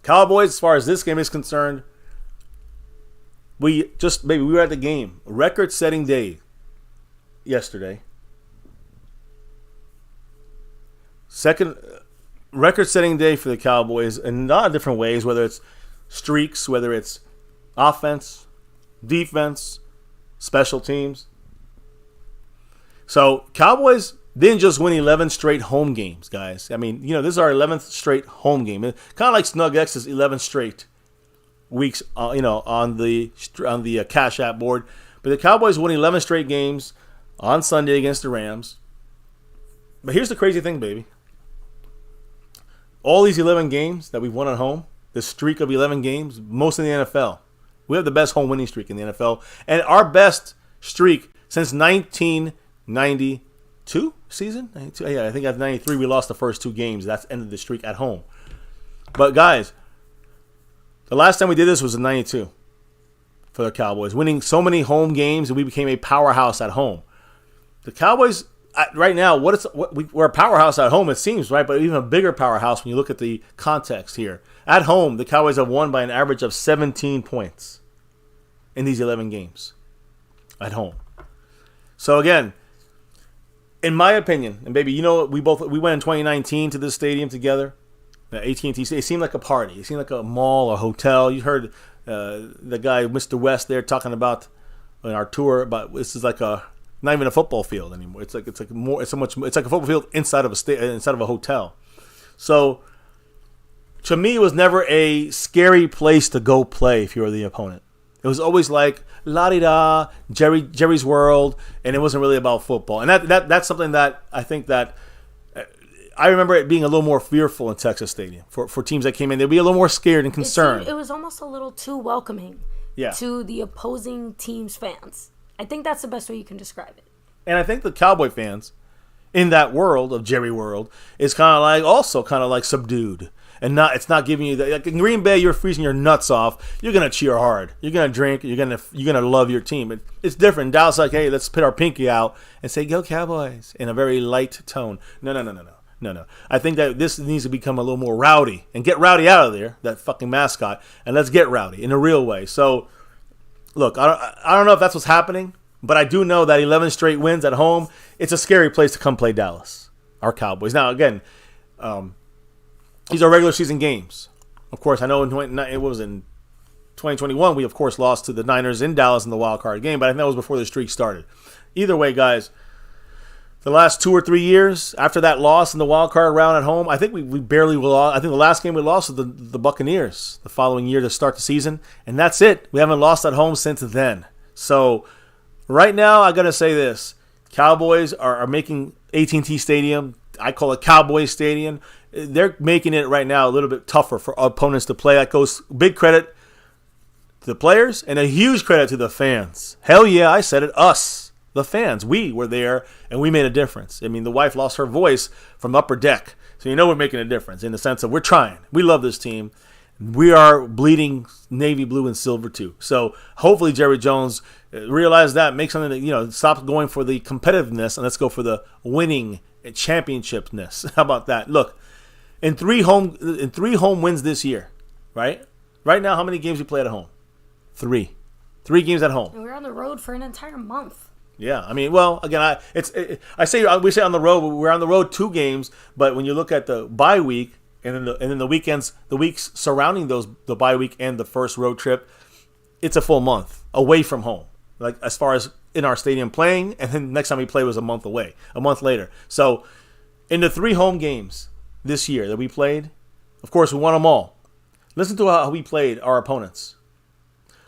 Cowboys, as far as this game is concerned, we were at the game. Record-setting day yesterday. Second record-setting day for the Cowboys in a lot of different ways, whether it's streaks, whether it's offense, defense, special teams. So, Cowboys didn't just win 11 straight home games, guys. I mean, this is our 11th straight home game. Kind of like Snug X's 11 straight weeks, on the Cash App board. But the Cowboys won 11 straight games on Sunday against the Rams. But here's the crazy thing, baby. All these 11 games that we've won at home, the streak of 11 games, most in the NFL. We have the best home winning streak in the NFL. And our best streak since 1992 season? 92? Yeah, I think at 93 we lost the first 2 games. That's ended the streak at home. But guys, the last time we did this was in 92 for the Cowboys, winning so many home games and we became a powerhouse at home. The Cowboys right now, we're a powerhouse at home, it seems, right? But even a bigger powerhouse when you look at the context here. At home, the Cowboys have won by an average of 17 points in these 11 games at home. So again, in my opinion, and baby, we went in 2019 to this stadium together. AT&T, it seemed like a party. It seemed like a mall, a hotel. You heard the guy, Mr. West, there talking about on our tour about this is like not even a football field anymore. It's like a football field inside of a hotel. So to me, it was never a scary place to go play if you were the opponent. It was always like la-di-da, Jerry's world, and it wasn't really about football. And that's something that I think that I remember it being a little more fearful in Texas Stadium for teams that came in. They'd be a little more scared and concerned. It was almost a little too welcoming. to the opposing team's fans. I think that's the best way you can describe it. And I think the Cowboy fans in that world of Jerry World is kind of like subdued. And it's not giving you that. Like in Green Bay, you're freezing your nuts off. You're gonna cheer hard. You're gonna drink. You're gonna love your team. It's different. In Dallas, like, hey, let's put our pinky out and say "Go Cowboys" in a very light tone. No. I think that this needs to become a little more rowdy and get Rowdy out of there, that fucking mascot, and let's get rowdy in a real way. So, look, I don't know if that's what's happening, but I do know that 11 straight wins at home. It's a scary place to come play Dallas, our Cowboys. Now, again. These are regular season games. Of course, I know in 2021, we, of course, lost to the Niners in Dallas in the wild card game, but I think that was before the streak started. Either way, guys, the last 2 or 3 years after that loss in the wild card round at home, I think we barely lost. I think the last game we lost was the Buccaneers the following year to start the season, and that's it. We haven't lost at home since then. So right now, I got to say this. Cowboys are making AT&T Stadium, I call it Cowboy Stadium. They're making it right now a little bit tougher for opponents to play. That goes big credit to the players and a huge credit to the fans. Hell yeah, I said it. Us, the fans. We were there and we made a difference. I mean, the wife lost her voice from Upper Deck. So we're making a difference in the sense of we're trying. We love this team. We are bleeding navy blue and silver too. So hopefully Jerry Jones realizes that, make something that, stop going for the competitiveness and let's go for the winning championshipness. How about that? Look, in three home wins this year, right? Right now, how many games we play at home? 3 games at home. And we're on the road for an entire month. Yeah, I mean, well, again, we say on the road, we're on the road 2 games, but when you look at the bye week and then the weekends, the weeks surrounding the bye week and the first road trip, it's a full month away from home. Like as far as in our stadium playing, and then next time we play was a month later. So in the 3 home games this year that we played, of course, we won them all. Listen to how we played our opponents.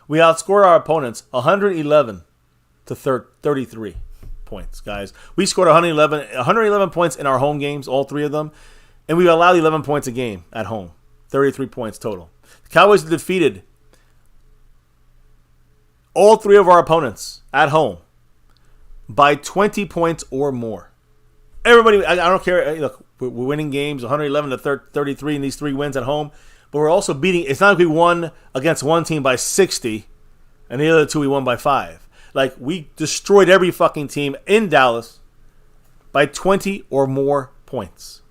We outscored our opponents 111 to 33 points, guys. We scored 111 points in our home games, all 3 of them, and we allowed 11 points a game at home, 33 points total. The Cowboys defeated all 3 of our opponents at home by 20 points or more. Everybody, I don't care. Look, we're winning games 111 to 33 in these 3 wins at home, but we're also beating. It's not like we won against one team by 60 and the other 2 we won by 5. Like, we destroyed every fucking team in Dallas by 20 or more points.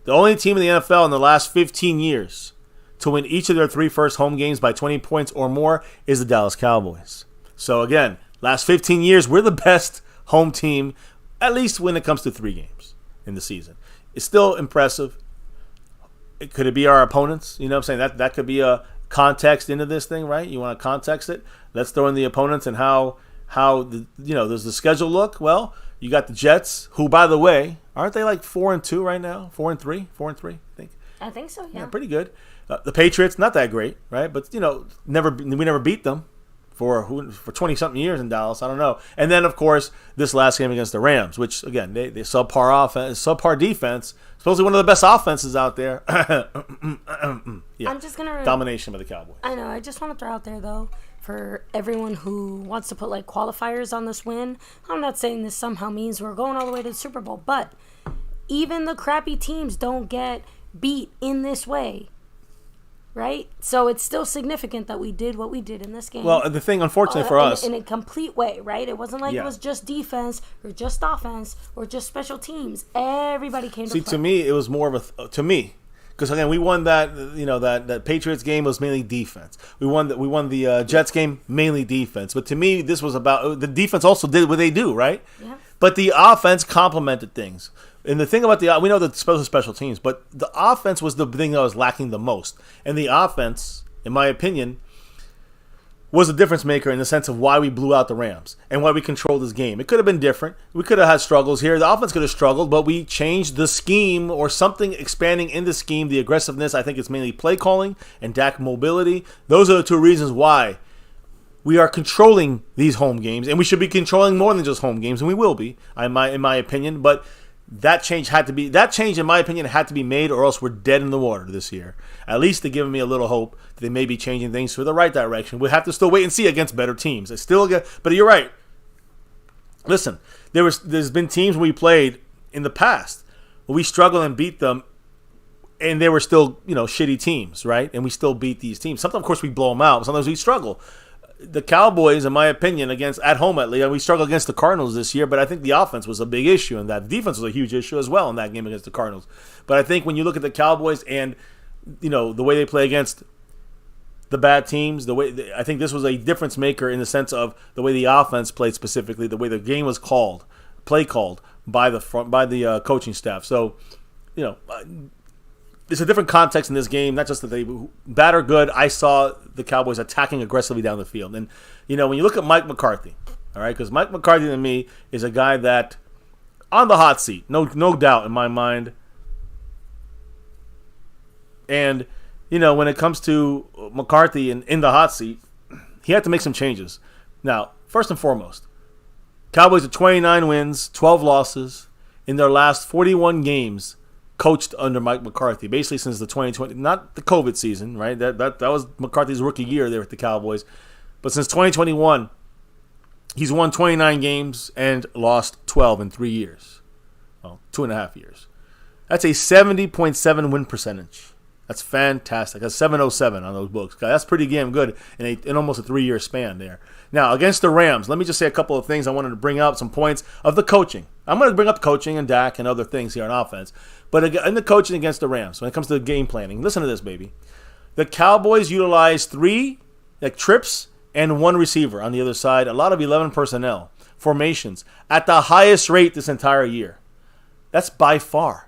The only team in the NFL in the last 15 years to win each of their 3 first home games by 20 points or more is the Dallas Cowboys. So again, last 15 years, we're the best home team, at least when it comes to 3 games in the season. It's still impressive. Could it be our opponents? You know what I'm saying? That could be a context into this thing, right? You want to context it? Let's throw in the opponents and how does the schedule look? Well, you got the Jets, who, by the way, aren't they like 4-2 right now? 4-3, I think. I think so. Yeah, pretty good. The Patriots, not that great, right? But we never beat them for 20-something years in Dallas. I don't know. And then, of course, this last game against the Rams, which, again, they subpar offense, subpar defense, supposedly one of the best offenses out there. Yeah. I'm just gonna domination by the Cowboys. I know. I just want to throw out there, though, for everyone who wants to put like qualifiers on this win. I'm not saying this somehow means we're going all the way to the Super Bowl, but even the crappy teams don't get beat in this way. Right? So it's still significant that we did what we did in this game. Well, the thing, unfortunately for us... In a complete way, right? It wasn't like it was just defense or just offense or just special teams. Everybody came to play. To me, it was more of a... To me, because, again, we won that Patriots game was mainly defense. We won the Jets game, mainly defense. But to me, this was about... The defense also did what they do, right? Yeah. But the offense complemented things. And the thing about we know the special teams, but the offense was the thing that was lacking the most. And the offense, in my opinion, was a difference maker in the sense of why we blew out the Rams and why we controlled this game. It could have been different. We could have had struggles here. The offense could have struggled, but we changed the scheme or something expanding in the scheme. The aggressiveness, I think it's mainly play calling and Dak mobility. Those are the 2 reasons why we are controlling these home games, and we should be controlling more than just home games, and we will be, in my opinion. But That change, in my opinion, had to be made, or else we're dead in the water this year. At least they're giving me a little hope that they may be changing things for the right direction. We'll have to still wait and see against better teams. But you're right. Listen, there's been teams we played in the past where we struggled and beat them, and they were still, shitty teams, right? And we still beat these teams. Sometimes, of course, we blow them out. Sometimes we struggle. The Cowboys, in my opinion, at home at least, we struggled against the Cardinals this year, but I think the offense was a big issue in that. The defense was a huge issue as well in that game against the Cardinals. But I think when you look at the Cowboys and, the way they play against the bad teams, I think this was a difference maker in the sense of the way the offense played specifically, the way the game was called by the coaching staff. So, there's a different context in this game, not just that they bad or good. I saw the Cowboys attacking aggressively down the field. And, when you look at Mike McCarthy, all right, because Mike McCarthy to me is a guy that, on the hot seat, no doubt in my mind. And, when it comes to McCarthy in the hot seat, he had to make some changes. Now, first and foremost, Cowboys are 29 wins, 12 losses in their last 41 games coached under Mike McCarthy, basically since the 2020, not the COVID season, right? That was McCarthy's rookie year there at the Cowboys. But since 2021, he's won 29 games and lost 12 in 3 years. Well, 2.5 years. That's a 70.7 win percentage. That's fantastic. That's 707 on those books. That's pretty damn good in almost a 3-year span there. Now, against the Rams, let me just say a couple of things. I wanted to bring out some points of the coaching. I'm going to bring up coaching and Dak and other things here on offense. But in the coaching against the Rams, when it comes to the game planning, listen to this, baby. The Cowboys utilize 3 trips and 1 receiver on the other side, a lot of 11 personnel formations at the highest rate this entire year. That's by far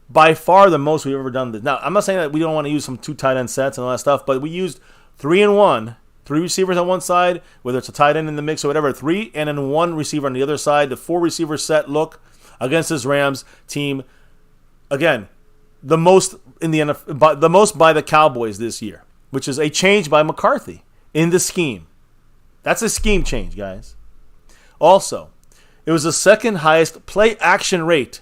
the most we've ever done this. Now, I'm not saying that we don't want to use some 2 tight end sets and all that stuff, but we used 3 and 1, 3 receivers on one side, whether it's a tight end in the mix or whatever, 3 and then 1 receiver on the other side, the 4 receiver set look against this Rams team. Again, the most in the NFL, the most by the Cowboys this year, which is a change by McCarthy in the scheme. That's a scheme change, guys. Also, it was the second highest play action rate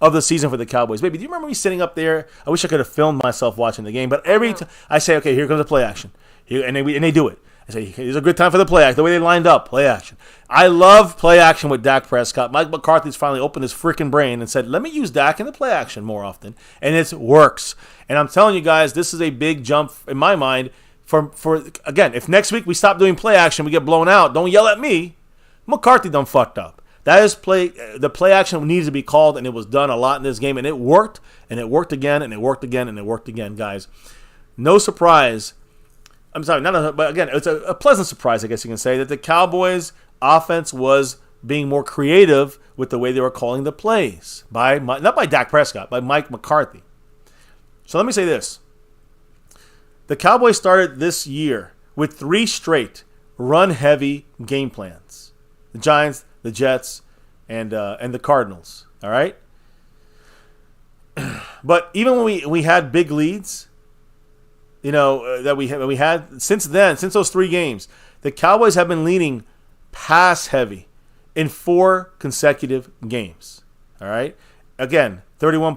of the season for the Cowboys. Baby, do you remember me sitting up there? I wish I could have filmed myself watching the game, but every time I say, okay, here comes the play action, and they do it. I say, it's a good time for the play action. The way they lined up, play action. I love play action with Dak Prescott. Mike McCarthy's finally opened his freaking brain and said, let me use Dak in the play action more often, and it works. And I'm telling you guys, this is a big jump in my mind. For again, if next week we stop doing play action, we get blown out, don't yell at me. McCarthy done fucked up. That is the play action needs to be called, and it was done a lot in this game, and it worked, and it worked again, and it worked again, and it worked again, guys. No surprise. I'm sorry, but again, it's a pleasant surprise, I guess you can say, that the Cowboys' offense was being more creative with the way they were calling the plays. Not by Dak Prescott, by Mike McCarthy. So let me say this. The Cowboys started this year with 3 straight run-heavy game plans. The Giants, the Jets, and the Cardinals. All right? But even when we had big leads, that we had since those 3 games, the Cowboys have been leaning pass heavy in 4 consecutive games. All right? Again, 31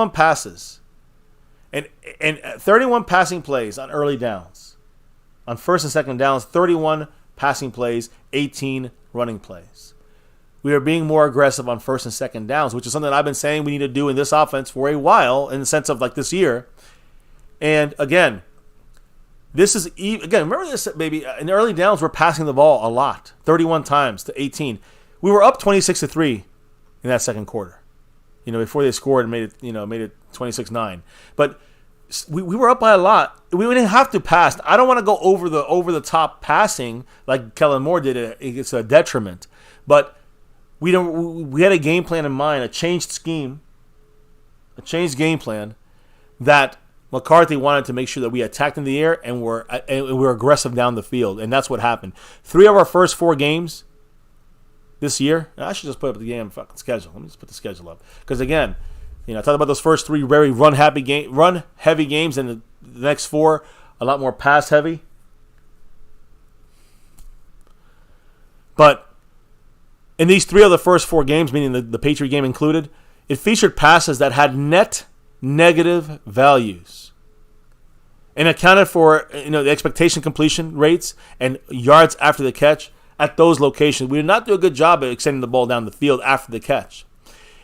passes and 31 passing plays on early downs. On first and second downs, 31 passing plays, 18 running plays. We are being more aggressive on first and second downs, which is something that I've been saying we need to do in this offense for a while in the sense of like this year. And again, remember this, baby. In the early downs, we're passing the ball a lot, 31 times to 18. We were up 26-3 in that second quarter. Before they scored and made it 26-9. But we were up by a lot. We didn't have to pass. I don't want to go over the top passing like Kellen Moore did. It's a detriment. But we had a game plan in mind, a changed scheme, a changed game plan that McCarthy wanted to make sure that we attacked in the air and we're aggressive down the field, and that's what happened. 3 of our first 4 games this year. I should just put up the game fucking schedule. Let me just put the schedule up because again, I talked about those first 3 very run heavy games, and the next 4 a lot more pass heavy. But In these 3 of the first 4 games, meaning the Patriot game included, it featured passes that had net negative values and accounted for the expectation completion rates and yards after the catch at those locations. We did not do a good job at extending the ball down the field after the catch.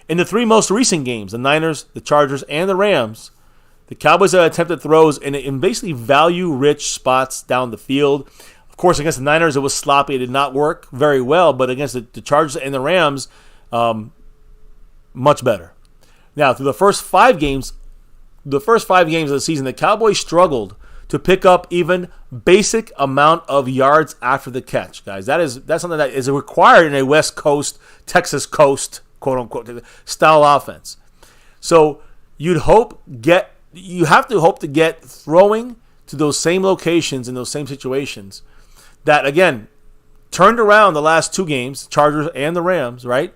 In the 3 most recent games, the Niners, the Chargers, and the Rams, the Cowboys have attempted throws in basically value-rich spots down the field. Of course, against the Niners, it was sloppy. It did not work very well, but against the Chargers and the Rams, much better. Now, through the first 5 games of the season, the Cowboys struggled to pick up even basic amount of yards after the catch, guys. That's something that is required in a West Coast, Texas coast, quote unquote, style offense. So you have to hope to get throwing to those same locations in those same situations that, again, turned around the last 2 games, Chargers and the Rams, right?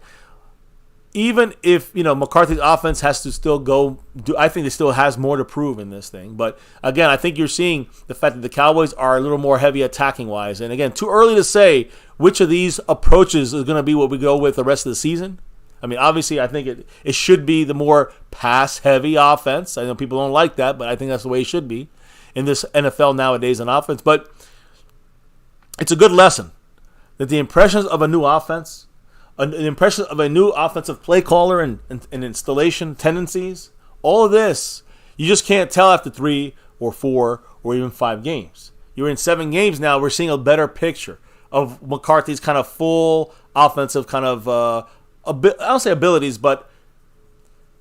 Even if, McCarthy's offense has to still I think it still has more to prove in this thing. But, again, I think you're seeing the fact that the Cowboys are a little more heavy attacking-wise. And, again, too early to say which of these approaches is going to be what we go with the rest of the season. I mean, obviously, I think it should be the more pass-heavy offense. I know people don't like that, but I think that's the way it should be in this NFL nowadays in offense. But it's a good lesson that the impressions of a new offense, an impression of a new offensive play caller and installation tendencies, all of this, you just can't tell after 3 or 4 or even 5 games. You're in 7 games now. We're seeing a better picture of McCarthy's kind of full offensive kind of, I don't say abilities, but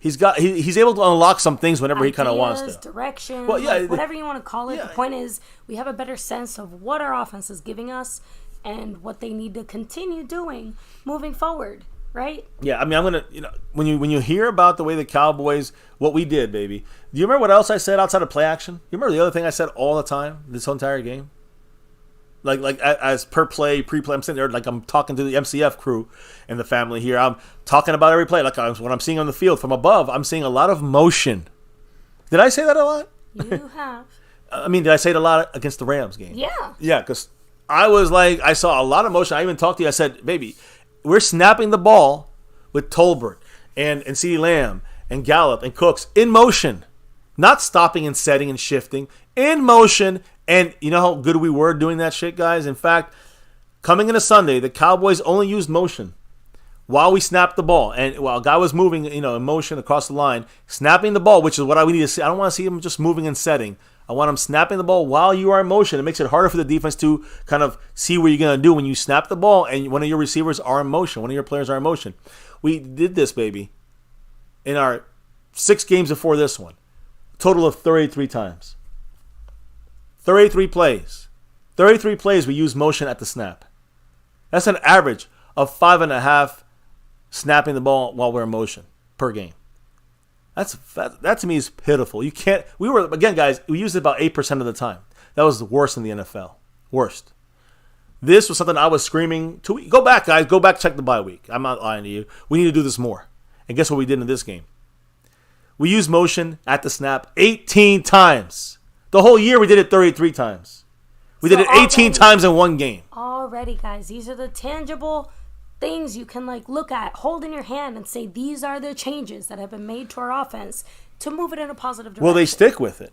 he's able to unlock some things whenever he kind of wants to. Direction, whatever you want to call it. Yeah. The point is we have a better sense of what our offense is giving us and what they need to continue doing moving forward, right? Yeah, I mean, I'm gonna, when you hear about the way the Cowboys, what we did, baby. Do you remember what else I said outside of play action? You remember the other thing I said all the time this whole entire game? Like as per play, pre-play, I'm sitting there like I'm talking to the MCF crew and the family here. I'm talking about every play. Like what I'm seeing on the field from above, I'm seeing a lot of motion. Did I say that a lot? You have. I mean, did I say it a lot against the Rams game? Yeah. Yeah, because I was like, I saw a lot of motion. I even talked to you. I said, baby, we're snapping the ball with Tolbert and CeeDee Lamb and Gallup and Cooks in motion. Not stopping and setting and shifting. In motion. And you know how good we were doing that shit, guys? In fact, coming into Sunday, the Cowboys only used motion while we snapped the ball. And while a guy was moving, in motion across the line, snapping the ball, which is what we need to see. I don't want to see him just moving and setting. I want him snapping the ball while you are in motion. It makes it harder for the defense to kind of see what you're going to do when you snap the ball and one of your receivers are in motion. One of your players are in motion. We did this, baby, in our 6 games before this one. A total of 33 times. 33 plays. 33 plays we use motion at the snap. That's an average of 5.5 snapping the ball while we're in motion per game. That to me is pitiful. Guys, we used it about 8% of the time. That was the worst in the NFL. Worst. This was something I was screaming. Go back, guys. Go back, check the bye week. I'm not lying to you. We need to do this more. And guess what we did in this game? We used motion at the snap 18 times. The whole year we did it 33 times. We did it 18 times in one game. Already, guys, these are the tangible things you can look at, hold in your hand and say these are the changes that have been made to our offense to move it in a positive direction. Will they stick with it?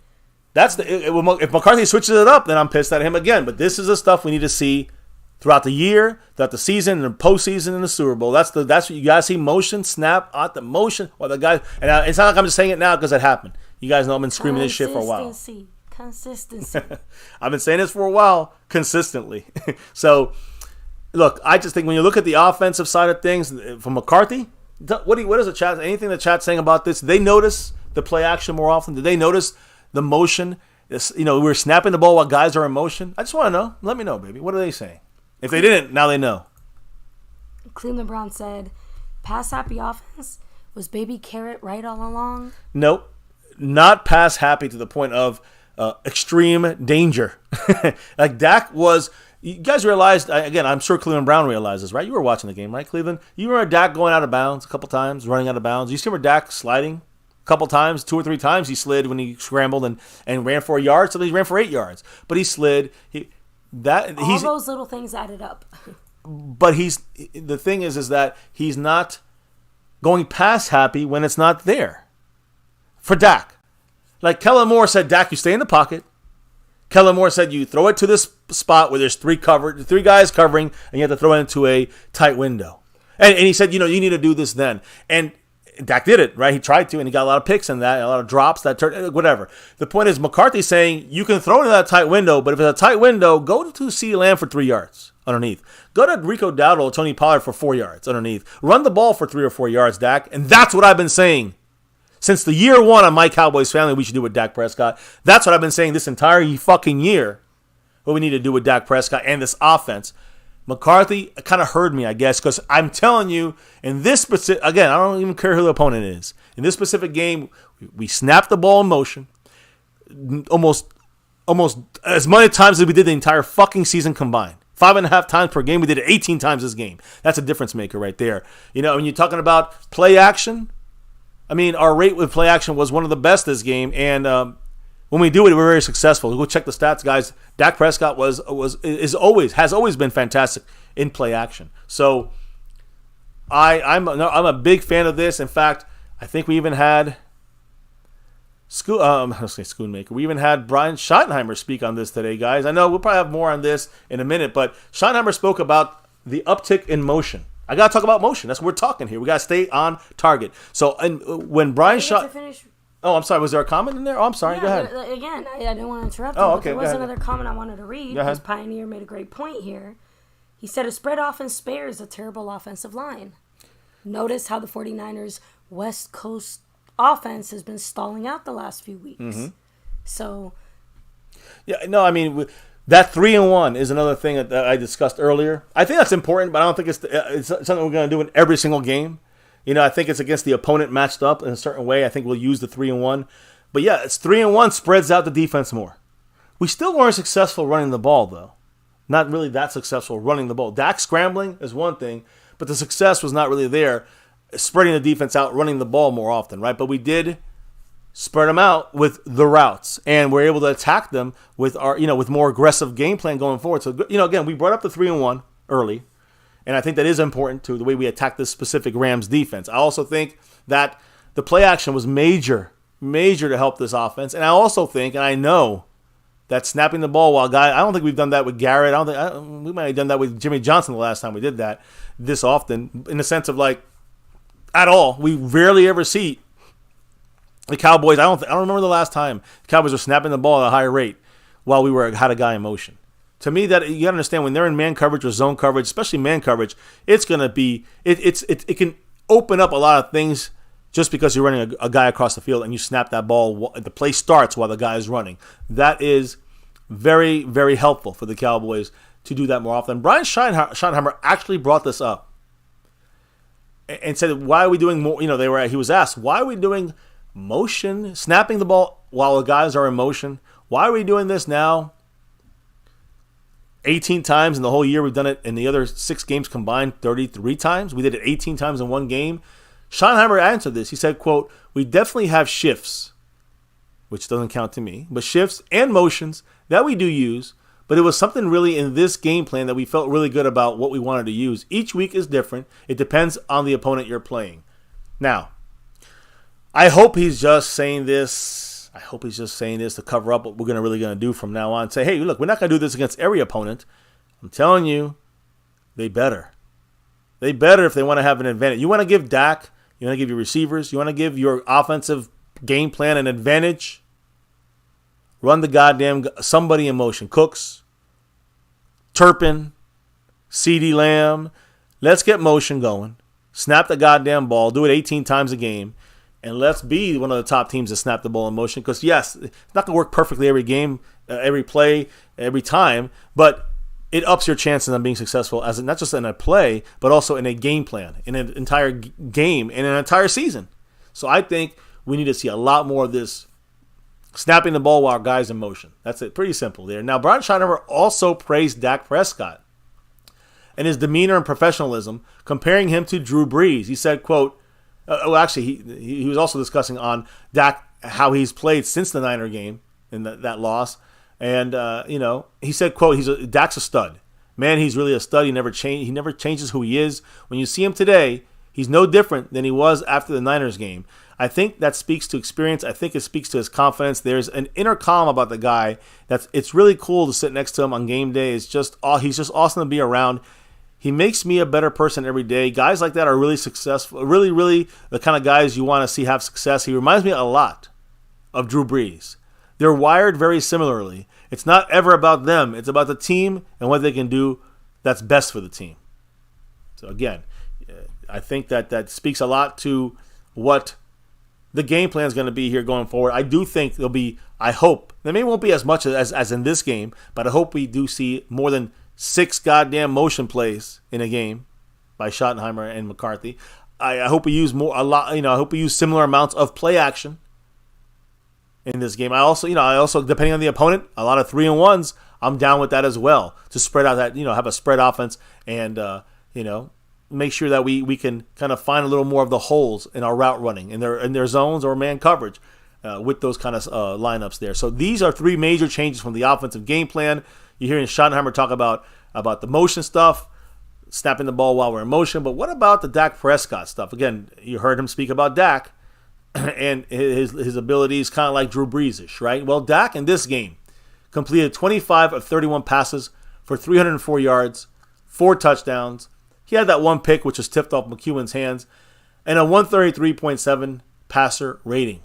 If McCarthy switches it up, then I'm pissed at him again. But this is the stuff we need to see throughout the year, throughout the season, and the postseason, and the Super Bowl. That's what you guys see: motion, snap, out the motion. Well, the guys, and it's not like I'm just saying it now because it happened. You guys know I've been screaming this shit for a while. Consistency. I've been saying this for a while, consistently. So, look, I just think when you look at the offensive side of things from McCarthy, what is the chat? Anything the chat's saying about this? Did they notice the play action more often? Did they notice the motion? We're snapping the ball while guys are in motion. I just want to know. Let me know, baby. What are they saying? If they didn't, now they know. Cleveland Brown said, pass happy offense? Was Baby Carrot right all along? Nope. Not pass happy to the point of extreme danger. Like Dak was, you guys realized, again, I'm sure Cleveland Brown realizes, right? You were watching the game, right, Cleveland? You remember Dak going out of bounds a couple times, running out of bounds. You see where Dak sliding a couple times, 2 or 3 times he slid when he scrambled and ran for a yard. Sometimes he ran for 8 yards. But he slid. All those little things added up. But the thing is that he's not going past happy when it's not there for Dak. Like Kellen Moore said, Dak, you stay in the pocket. Kellen Moore said you throw it to this spot where there's three guys covering, and you have to throw it into a tight window. And he said, you need to do this then. And Dak did it, right? He tried to, and he got a lot of picks in that, a lot of drops, whatever. The point is, McCarthy's saying you can throw it in that tight window, but if it's a tight window, go to CeeDee Lamb for 3 yards underneath. Go to Rico Dowdle or Tony Pollard for 4 yards underneath. Run the ball for 3 or 4 yards, Dak. And that's what I've been saying. Since the year one on My Cowboys Family, we should do with Dak Prescott. That's what I've been saying this entire fucking year. What we need to do with Dak Prescott and this offense. McCarthy kind of heard me, I guess, because I'm telling you, in this specific, again, I don't even care who the opponent is. In this specific game, we snapped the ball in motion almost as many times as we did the entire fucking season combined. 5.5 times per game. We did it 18 times this game. That's a difference maker right there. When you're talking about play action, I mean, our rate with play action was one of the best this game, and when we do it, we're very successful. Go check the stats, guys. Dak Prescott has always been fantastic in play action. So I'm a big fan of this. In fact, I think we even had Schoonmaker. We even had Brian Schottenheimer speak on this today, guys. I know we'll probably have more on this in a minute, but Schottenheimer spoke about the uptick in motion. I got to talk about motion. That's what we're talking here. We got to stay on target. So, when Brian Oh, I'm sorry. Was there a comment in there? Oh, I'm sorry. Yeah, go ahead. Again, I didn't want to interrupt you, okay. There was another comment I wanted to read because Pioneer made a great point here. He said a spread offense spares a terrible offensive line. Notice how the 49ers' West Coast offense has been stalling out the last few weeks. Mm-hmm. So, yeah, no, I mean, that 3-1 is another thing that I discussed earlier. I think that's important, but I don't think it's something we're going to do in every single game. I think it's against the opponent matched up in a certain way. I think we'll use the 3-1. But yeah, it's 3-1 spreads out the defense more. We still weren't successful running the ball, though. Not really that successful running the ball. Dak scrambling is one thing, but the success was not really there. Spreading the defense out, running the ball more often, right? But we did spread them out with the routes, and we're able to attack them with our, with more aggressive game plan going forward. So, again, we brought up the 3-1 early. And I think that is important to the way we attack this specific Rams defense. I also think that the play action was major to help this offense. And I also think, and I know, that snapping the ball while I don't think we've done that with Garrett. We might have done that with Jimmy Johnson the last time we did that this often, in the sense of at all. We rarely ever see the Cowboys. I don't remember the last time the Cowboys were snapping the ball at a higher rate while we had a guy in motion. To me, that you gotta understand, when they're in man coverage or zone coverage, especially man coverage, it's gonna be it can open up a lot of things just because you're running a guy across the field and you snap that ball. The play starts while the guy is running. That is very, very helpful for the Cowboys to do that more often. Brian Schottenheimer actually brought this up and said, "Why are we doing more?" He was asked, "Why are we doing motion, snapping the ball while the guys are in motion? Why are we doing this now? 18 times in the whole year. We've done it in the other 6 games combined 33 times. We did it 18 times in one game." Schottenheimer answered this. He said, quote, "We definitely have shifts," which doesn't count to me, but shifts and motions that we do use, but it was something really in this game plan that we felt really good about what we wanted to use. Each week is different. It depends on the opponent you're playing. Now, I hope he's just saying this to cover up what we're really going to do from now on. Say, hey, look, we're not going to do this against every opponent. I'm telling you, they better. They better if they want to have an advantage. You want to give Dak, you want to give your receivers, you want to give your offensive game plan an advantage, run the goddamn somebody in motion. Cooks, Turpin, CeeDee Lamb. Let's get motion going. Snap the goddamn ball. Do it 18 times a game. And let's be one of the top teams to snap the ball in motion. Because, yes, it's not going to work perfectly every game, every play, every time. But it ups your chances on being successful, as not just in a play, but also in a game plan, in an entire game, in an entire season. So I think we need to see a lot more of this snapping the ball while our guys in motion. That's it. Pretty simple there. Now, Brian Schottenheimer also praised Dak Prescott and his demeanor and professionalism, comparing him to Drew Brees. He said, quote, he was also discussing on Dak, how he's played since the Niner game in that loss. And, he said, quote, Dak's a stud. man, he's really a stud. He never changes who he is. When you see him today, he's no different than he was after the Niners game. I think that speaks to experience. I think it speaks to his confidence. There's an inner calm about the guy it's really cool to sit next to him on game day. He's just awesome to be around. He makes me a better person every day. Guys like that are really successful, really the kind of guys you want to see have success. He reminds me a lot of Drew Brees. They're wired very similarly. It's not ever about them. It's about the team and what they can do that's best for the team. So again, I think that speaks a lot to what the game plan is going to be here going forward. I do think I hope, there maybe won't be as much as in this game, but I hope we do see more than 6 goddamn motion plays in a game by Schottenheimer and McCarthy. I hope we use I hope we use similar amounts of play action in this game. I also depending on the opponent, a lot of 3-and-1s. I'm down with that as well, to spread out that, have a spread offense and make sure that we can kind of find a little more of the holes in our route running in their zones or man coverage with those kind of lineups there. So these are 3 major changes from the offensive game plan. You're hearing Schottenheimer talk about the motion stuff, snapping the ball while we're in motion. But what about the Dak Prescott stuff? Again, you heard him speak about Dak and his abilities, kind of like Drew Brees-ish, right? Well, Dak in this game completed 25 of 31 passes for 304 yards, 4 touchdowns. He had that one pick, which was tipped off McEwen's hands, and a 133.7 passer rating.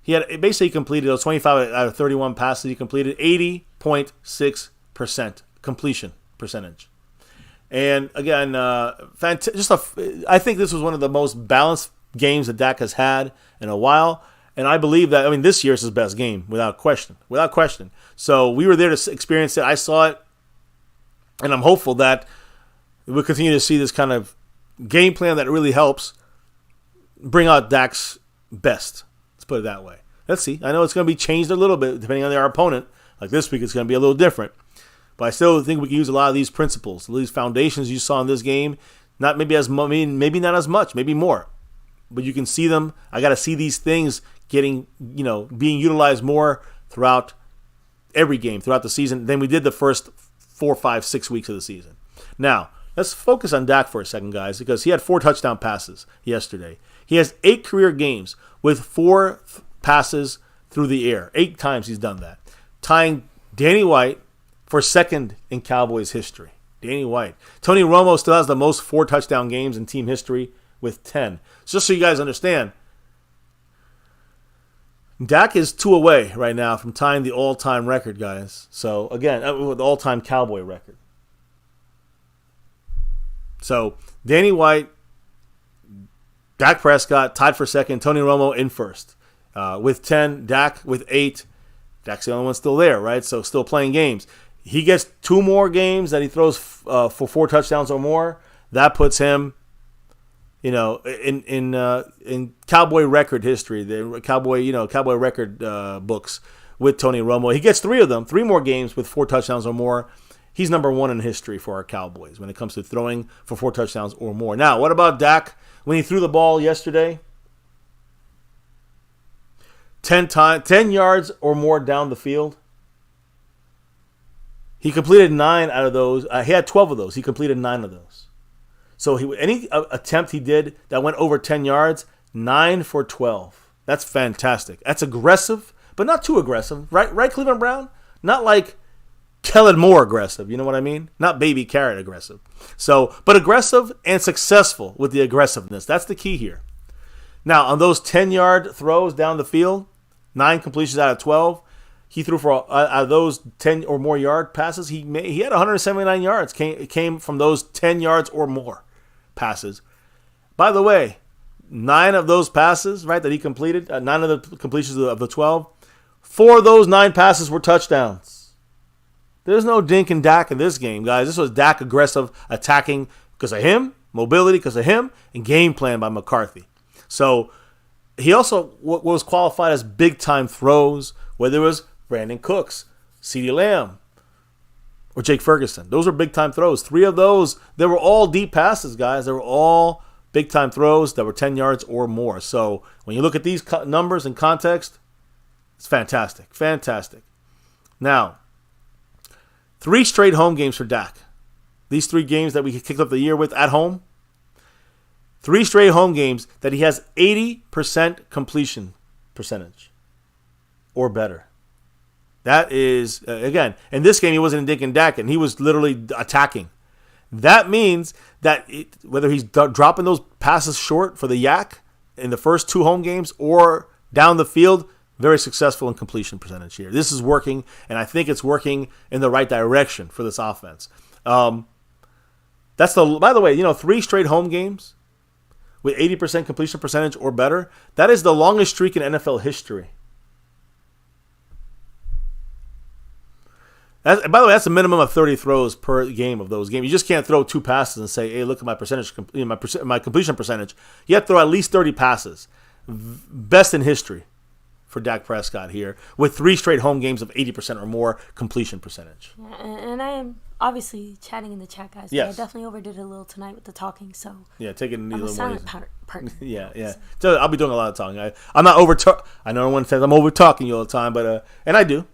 He basically completed those 25 out of 31 passes. He completed 80.6% completion percentage. And again, I think this was one of the most balanced games that Dak has had in a while. And I believe that, this year is his best game, without question. Without question. So we were there to experience it. I saw it. And I'm hopeful that we'll continue to see this kind of game plan that really helps bring out Dak's best. Let's put it that way. Let's see. I know it's going to be changed a little bit depending on our opponent. Like this week, it's going to be a little different. But I still think we can use a lot of these principles, these foundations you saw in this game. Maybe not as much, maybe more. But you can see them. I got to see these things being utilized more throughout every game, throughout the season, than we did the first 4, 5, 6 weeks of the season. Now, let's focus on Dak for a second, guys, because he had 4 touchdown passes yesterday. He has 8 career games with 4 passes through the air. 8 times he's done that, tying Danny White for second in Cowboys history. Danny White. Tony Romo still has the most 4 touchdown games in team history with 10. So just so you guys understand, Dak is 2 away right now from tying the all-time record, guys. So, again, the all-time Cowboy record. So, Danny White, Dak Prescott tied for second, Tony Romo in first. With 10, Dak with 8. Dak's the only one still there, right? So, still playing games. He gets 2 more games that he throws for 4 touchdowns or more. That puts him, in Cowboy record history, the Cowboy record books with Tony Romo. He gets 3 of them, 3 more games with 4 touchdowns or more. He's number 1 in history for our Cowboys when it comes to throwing for 4 touchdowns or more. Now, what about Dak when he threw the ball yesterday? 10 yards or more down the field. He completed 9 out of those. He had 12 of those. He completed 9 of those. So any attempt he did that went over 10 yards, 9 for 12. That's fantastic. That's aggressive, but not too aggressive. Right, Cleveland Brown? Not like Kellen Moore aggressive. You know what I mean? Not baby carrot aggressive. So, but aggressive and successful with the aggressiveness. That's the key here. Now, on those 10-yard throws down the field, 9 completions out of 12, he threw for out of those 10 or more yard passes. He had 179 yards. Came from those 10 yards or more passes. By the way, 9 of those passes, right, that he completed, 9 of the completions of the 12, 4 of those 9 passes were touchdowns. There's no dink and Dak in this game, guys. This was Dak aggressive, attacking because of him, mobility because of him, and game plan by McCarthy. So he also was qualified as big-time throws, whether it was Brandon Cooks, CeeDee Lamb, or Jake Ferguson. Those were big-time throws. 3 of those, they were all deep passes, guys. They were all big-time throws that were 10 yards or more. So when you look at these numbers in context, it's fantastic. Fantastic. Now, 3 straight home games for Dak. these 3 games that we kicked up the year with at home, 3 straight home games that he has 80% completion percentage or better. That is, again, in this game he wasn't in and dacking. He was literally attacking. That means that whether he's dropping those passes short for the yak in the first 2 home games or down the field, very successful in completion percentage here. This is working, and I think it's working in the right direction for this offense. That's by the way, 3 straight home games with 80% completion percentage or better. That is the longest streak in NFL history. By the way, that's a minimum of 30 throws per game of those games. You just can't throw 2 passes and say, "Hey, look at my percentage, my completion percentage." You have to throw at least 30 passes. Best in history for Dak Prescott here, with 3 straight home games of 80% or more completion percentage. Yeah, and I am obviously chatting in the chat, guys. But yes. I definitely overdid it a little tonight with the talking, so yeah, take it a little more silent easy. partner. Yeah. So I'll be doing a lot of talking. I'm not over. I know everyone says I'm over talking you all the time, but and I do.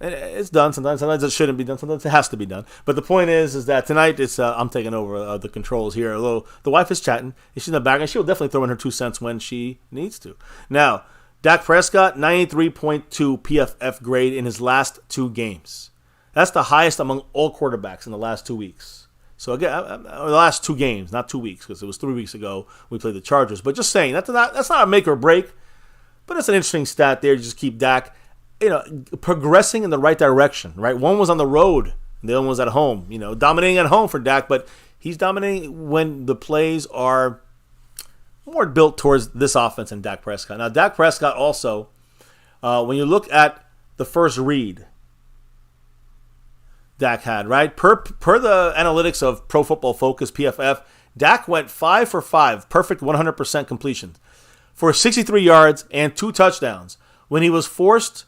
It's done sometimes. Sometimes it shouldn't be done. Sometimes it has to be done. But the point is that tonight I'm taking over the controls here. Although the wife is chatting, she's in the back, and she'll definitely throw in her 2 cents when she needs to. Now, Dak Prescott, 93.2 PFF grade in his last 2 games. That's the highest among all quarterbacks in the last 2 weeks. So again, the last 2 games, not 2 weeks, because it was 3 weeks ago we played the Chargers. But just saying, that's not a make or break. But it's an interesting stat there. You just keep Dak, progressing in the right direction, right? One was on the road, and the other one was at home. Dominating at home for Dak, but he's dominating when the plays are more built towards this offense and Dak Prescott. Now, Dak Prescott also, when you look at the first read Dak had, right? Per the analytics of Pro Football Focus, PFF, Dak went 5 for 5, perfect 100% completion for 63 yards and 2 touchdowns when he was forced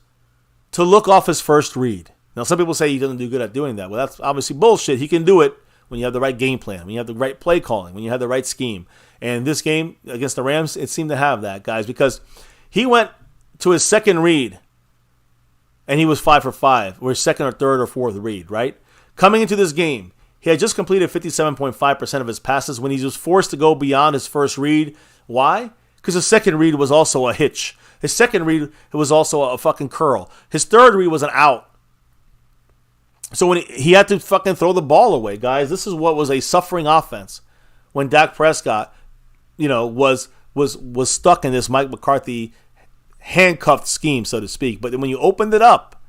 to look off his first read. Now, some people say he doesn't do good at doing that. Well, that's obviously bullshit. He can do it when you have the right game plan, when you have the right play calling, when you have the right scheme. And this game against the Rams, it seemed to have that, guys, because he went to his second read, and he was 5 for 5, or his second or third or fourth read, right? Coming into this game, he had just completed 57.5% of his passes when he was forced to go beyond his first read. Why? Because his second read was also a hitch. His second read was also a fucking curl. His third read was an out. So when he had to fucking throw the ball away, guys, this is what was a suffering offense when Dak Prescott, was stuck in this Mike McCarthy handcuffed scheme, so to speak. But then when you opened it up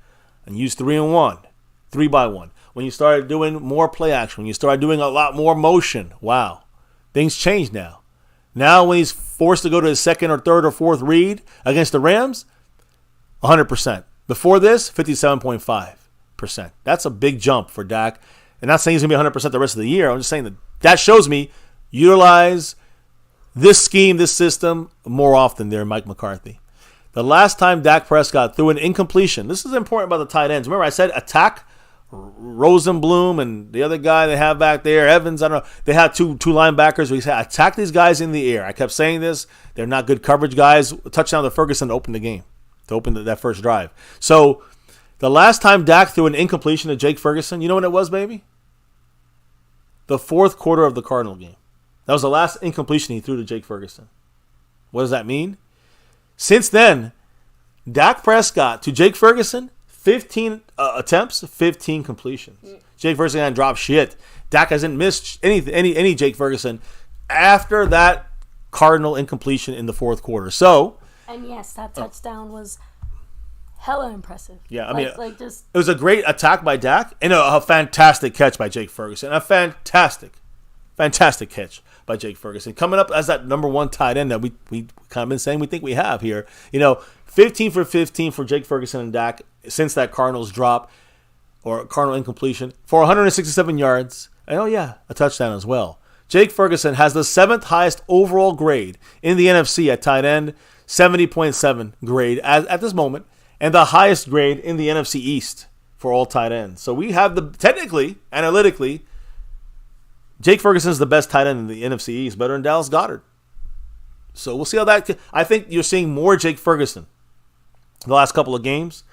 and used 3-and-1, 3-by-1, when you started doing more play action, when you started doing a lot more motion, wow, things changed now. Now when he's forced to go to his second or third or fourth read against the Rams, 100%. Before this, 57.5%. That's a big jump for Dak. And not saying he's going to be 100% the rest of the year. I'm just saying that shows me utilize this scheme, this system more often there, Mike McCarthy. The last time Dak Prescott threw an incompletion, this is important about the tight ends. Remember I said attack Rosenblum and the other guy they have back there, Evans, I don't know. They had two linebackers. We said attack these guys in the air. I kept saying this. They're not good coverage guys. A touchdown to Ferguson to open the game, to open that first drive. So the last time Dak threw an incompletion to Jake Ferguson, you know when it was, baby? The fourth quarter of the Cardinal game. That was the last incompletion he threw to Jake Ferguson. What does that mean? Since then, Dak Prescott to Jake Ferguson, 15 attempts, 15 completions. Jake Ferguson hasn't dropped shit. Dak hasn't missed any Jake Ferguson after that Cardinal incompletion in the fourth quarter. So, and yes, that touchdown was hella impressive. Yeah, just it was a great attack by Dak and a fantastic catch by Jake Ferguson. A fantastic catch by Jake Ferguson. Coming up as that number 1 tight end that we kind of been saying we think we have here. 15 for 15 for Jake Ferguson and Dak since that Cardinals drop or Cardinal incompletion for 167 yards. And a touchdown as well. Jake Ferguson has the 7th highest overall grade in the NFC at tight end, 70.7 grade at this moment, and the highest grade in the NFC East for all tight ends. So we have technically, analytically, Jake Ferguson is the best tight end in the NFC East, better than Dallas Goedert. So we'll see how that. I think you're seeing more Jake Ferguson the last couple of games.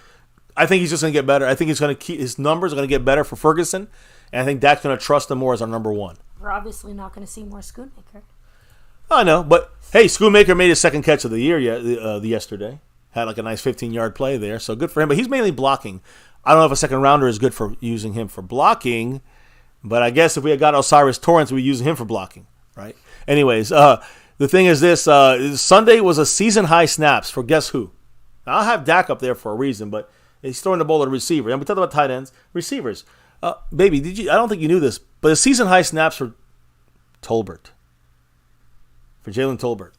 I think he's just going to get better. I think he's going to keep his numbers are going to get better for Ferguson, And I think Dak's going to trust him more as our number one. We're obviously not going to see more Schoonmaker. I know, but hey, Schoonmaker made his second catch of the year yesterday. Had like a nice 15-yard play there, so good for him. But he's mainly blocking. I don't know if a second rounder is good for using him for blocking, but I guess if we had got Osiris Torrance, we'd be using him for blocking, right? Anyways, the thing is this. Sunday was a season-high snaps for guess who? Now, I'll have Dak up there for a reason, but he's throwing the ball at a receiver. And we talked about tight ends, receivers. Baby, I don't think you knew this, but a season-high snaps for Tolbert. For Jalen Tolbert.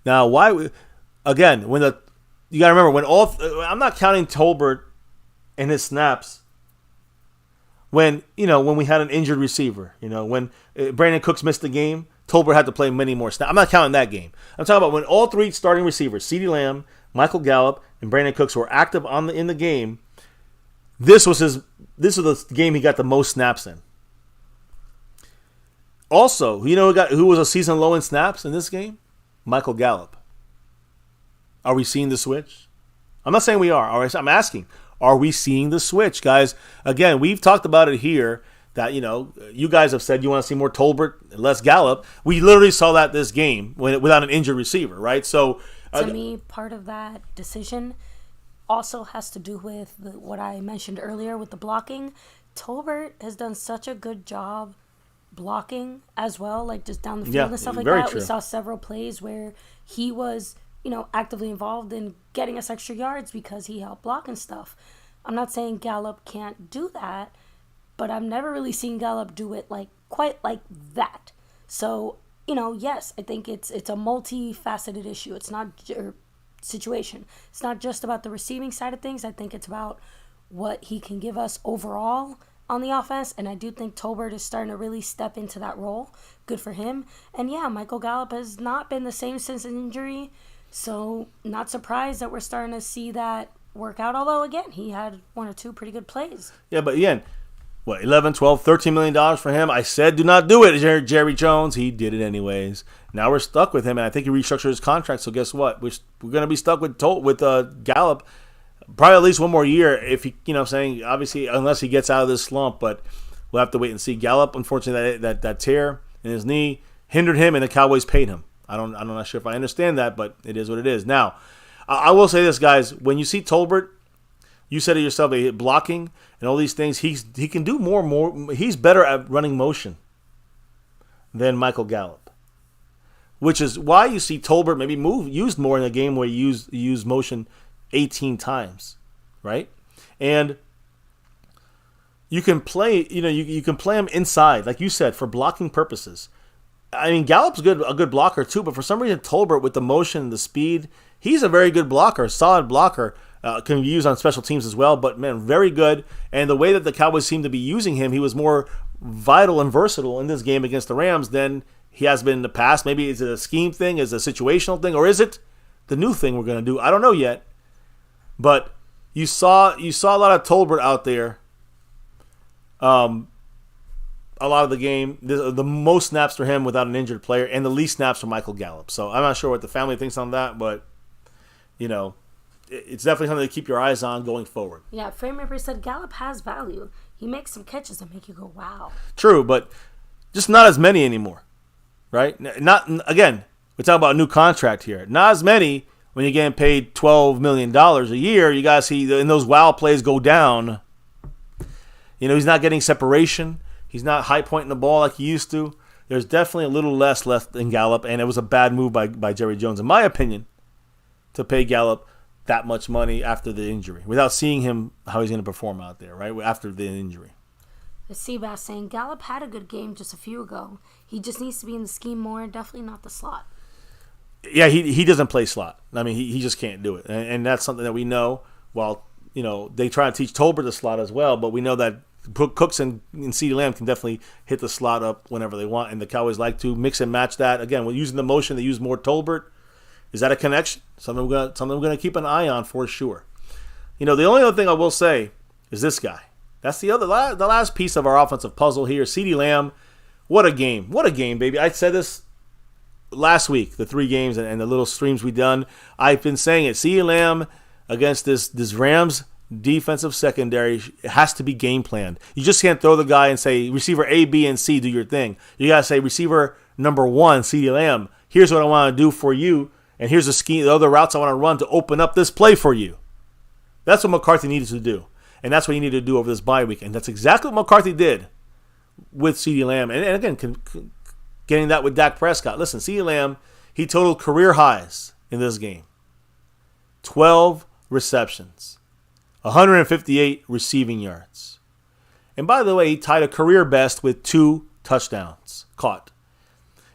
Now, why? Again, you got to remember, I'm not counting Tolbert and his snaps when we had an injured receiver. When Brandon Cooks missed the game, Tolbert had to play many more snaps. I'm not counting that game. I'm talking about when all three starting receivers, CeeDee Lamb, Michael Gallup, and Brandon Cooks, were active in the game. This was the game he got the most snaps in. Also, who was a season low in snaps in this game? Michael Gallup. Are we seeing the switch? I'm not saying we are. I'm asking, are we seeing the switch, guys? Again, we've talked about it here that, you guys have said you want to see more Tolbert and less Gallup. We literally saw that this game without an injured receiver, right? So, to me, part of that decision also has to do with what I mentioned earlier with the blocking. Tolbert has done such a good job blocking as well, like just down the field and stuff like that. True. We saw several plays where he was, actively involved in getting us extra yards because he helped block and stuff. I'm not saying Gallup can't do that, but I've never really seen Gallup do it quite like that. So, yes, I think it's a multifaceted issue. It's not situation. It's not just about the receiving side of things. I think it's about what he can give us overall on the offense, and I do think Tolbert is starting to really step into that role. Good for him. And yeah, Michael Gallup has not been the same since an injury, so not surprised that we're starting to see that work out, although again, he had one or two pretty good plays. Yeah, but again, what, 11, 12, $13 million for him? I said do not do it, Jerry Jones. He did it anyways. Now we're stuck with him, and I think he restructured his contract, so guess what? We're going to be stuck with Gallup probably at least one more year if he, obviously, unless he gets out of this slump, but we'll have to wait and see. Gallup, unfortunately, that tear in his knee hindered him, and the Cowboys paid him. I'm not sure if I understand that, but it is what it is. Now, I will say this, guys. When you see Tolbert, you said it yourself, blocking and all these things, he can do more. He's better at running motion than Michael Gallup, which is why you see Tolbert maybe used more in a game where you use motion 18 times, right? And you can play, you can play him inside, like you said, for blocking purposes. I mean, Gallup's a good blocker too, but for some reason, Tolbert with the motion and the speed, he's a very good blocker, solid blocker. Can be used on special teams as well, but man, very good. And the way that the Cowboys seem to be using him, he was more vital and versatile in this game against the Rams than he has been in the past. Maybe is it a scheme thing, is it a situational thing, or is it the new thing we're going to do? I don't know yet. But you saw a lot of Tolbert out there. A lot of the game, the most snaps for him without an injured player, and the least snaps for Michael Gallup. So I'm not sure what the family thinks on that, but it's definitely something to keep your eyes on going forward. Yeah, FrameRipper said Gallup has value. He makes some catches that make you go, wow. True, but just not as many anymore, right? Not again. We're talking about a new contract here. Not as many. When you're getting paid $12 million a year, you guys see and those wow plays go down. He's not getting separation. He's not high pointing the ball like he used to. There's definitely a little less left in Gallup, and it was a bad move by Jerry Jones, in my opinion, to pay Gallup that much money after the injury without seeing him how he's going to perform out there, right, after the injury. The Seabass saying, Gallup had a good game just a few ago. He just needs to be in the scheme more, definitely not the slot. Yeah, he doesn't play slot. I mean, he just can't do it. And that's something that we know. While, they try to teach Tolbert the slot as well, but we know that Cooks and CeeDee Lamb can definitely hit the slot up whenever they want, and the Cowboys like to mix and match that. Again, we're using the motion, they use more Tolbert. Is that a connection? Something we're going to keep an eye on for sure. The only other thing I will say is this guy. That's the last piece of our offensive puzzle here. CeeDee Lamb, what a game. What a game, baby. I said this last week, the 3 games and the little streams we done. I've been saying it. CeeDee Lamb against this Rams defensive secondary has to be game planned. You just can't throw the guy and say, receiver A, B, and C, do your thing. You got to say, receiver number 1, CeeDee Lamb, here's what I want to do for you, and here's the scheme, the other routes I want to run to open up this play for you. That's what McCarthy needed to do, and that's what he needed to do over this bye week, and that's exactly what McCarthy did with CeeDee Lamb. And again, getting that with Dak Prescott. Listen, CeeDee Lamb, he totaled career highs in this game. 12 receptions, 158 receiving yards. And by the way, he tied a career best with 2 touchdowns caught.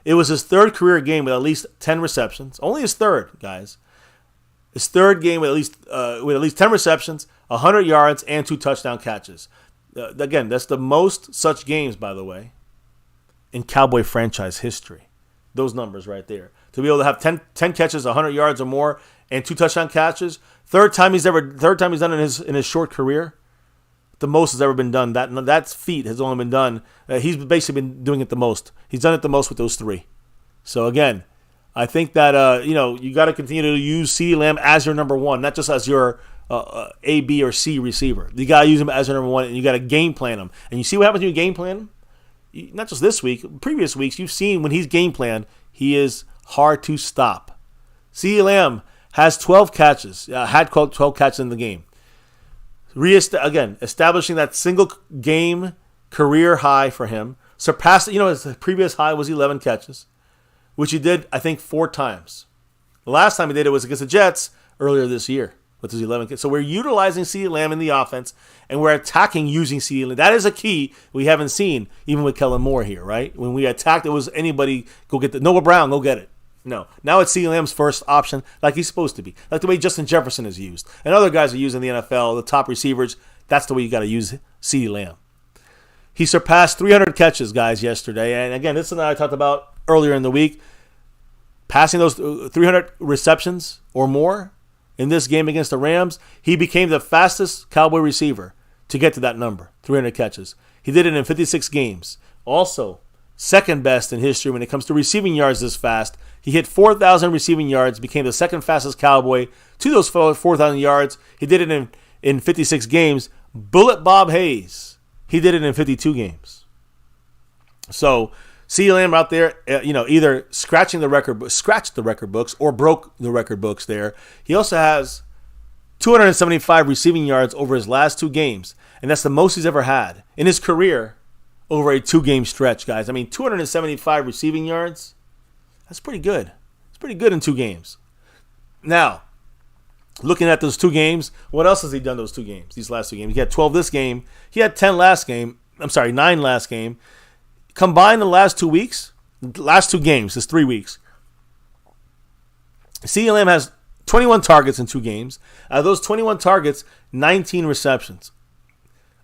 It was his third career game with at least 10 receptions. Only his third, guys. His third game with at least 10 receptions, 100 yards, and 2 touchdown catches. Again, that's the most such games, by the way, in Cowboy franchise history. Those numbers right there. To be able to have 10 catches, 100 yards or more, and 2 touchdown catches. Third time he's done it in his short career. The most has ever been done. That feat has only been done. He's basically been doing it the most. He's done it the most with those 3. So again, I think that you got to continue to use CeeDee Lamb as your number 1, not just as your A, B, or C receiver. You got to use him as your number 1, and you got to game plan him. And you see what happens when you game plan him? Not just this week, previous weeks, you've seen when he's game planned, he is hard to stop. CeeDee Lamb has 12 catches, had 12 catches in the game. Establishing that single game career high for him. Surpassed, his previous high was 11 catches, which he did, I think, 4 times. The last time he did it was against the Jets earlier this year with his 11 catches. So we're utilizing CeeDee Lamb in the offense, and we're attacking using CeeDee Lamb. That is a key we haven't seen, even with Kellen Moore here, right? When we attacked, it was anybody, go get Noah Brown, go get it. No. Now it's CeeDee Lamb's first option, like he's supposed to be. Like the way Justin Jefferson is used. And other guys are used in the NFL, the top receivers. That's the way you got to use CeeDee Lamb. He surpassed 300 catches, guys, yesterday. And again, this is something I talked about earlier in the week. Passing those 300 receptions or more in this game against the Rams, he became the fastest Cowboy receiver to get to that number, 300 catches. He did it in 56 games. Also, second best in history when it comes to receiving yards this fast. He hit 4,000 receiving yards, became the second fastest Cowboy to those 4,000 yards. He did it in 56 games. Bullet Bob Hayes, he did it in 52 games. So, CeeDee Lamb out there, either scratched the record books or broke the record books there. He also has 275 receiving yards over his last 2 games, and that's the most he's ever had in his career over a 2-game stretch, guys. I mean, 275 receiving yards, that's pretty good. It's pretty good in 2 games. Now, looking at those 2 games, what else has he done those 2 games, these last 2 games? He had 12 this game. He had 9 last game. Combine the last 2 weeks, last 2 games, it's 3 weeks. CeeDee Lamb has 21 targets in 2 games. Out of those 21 targets, 19 receptions.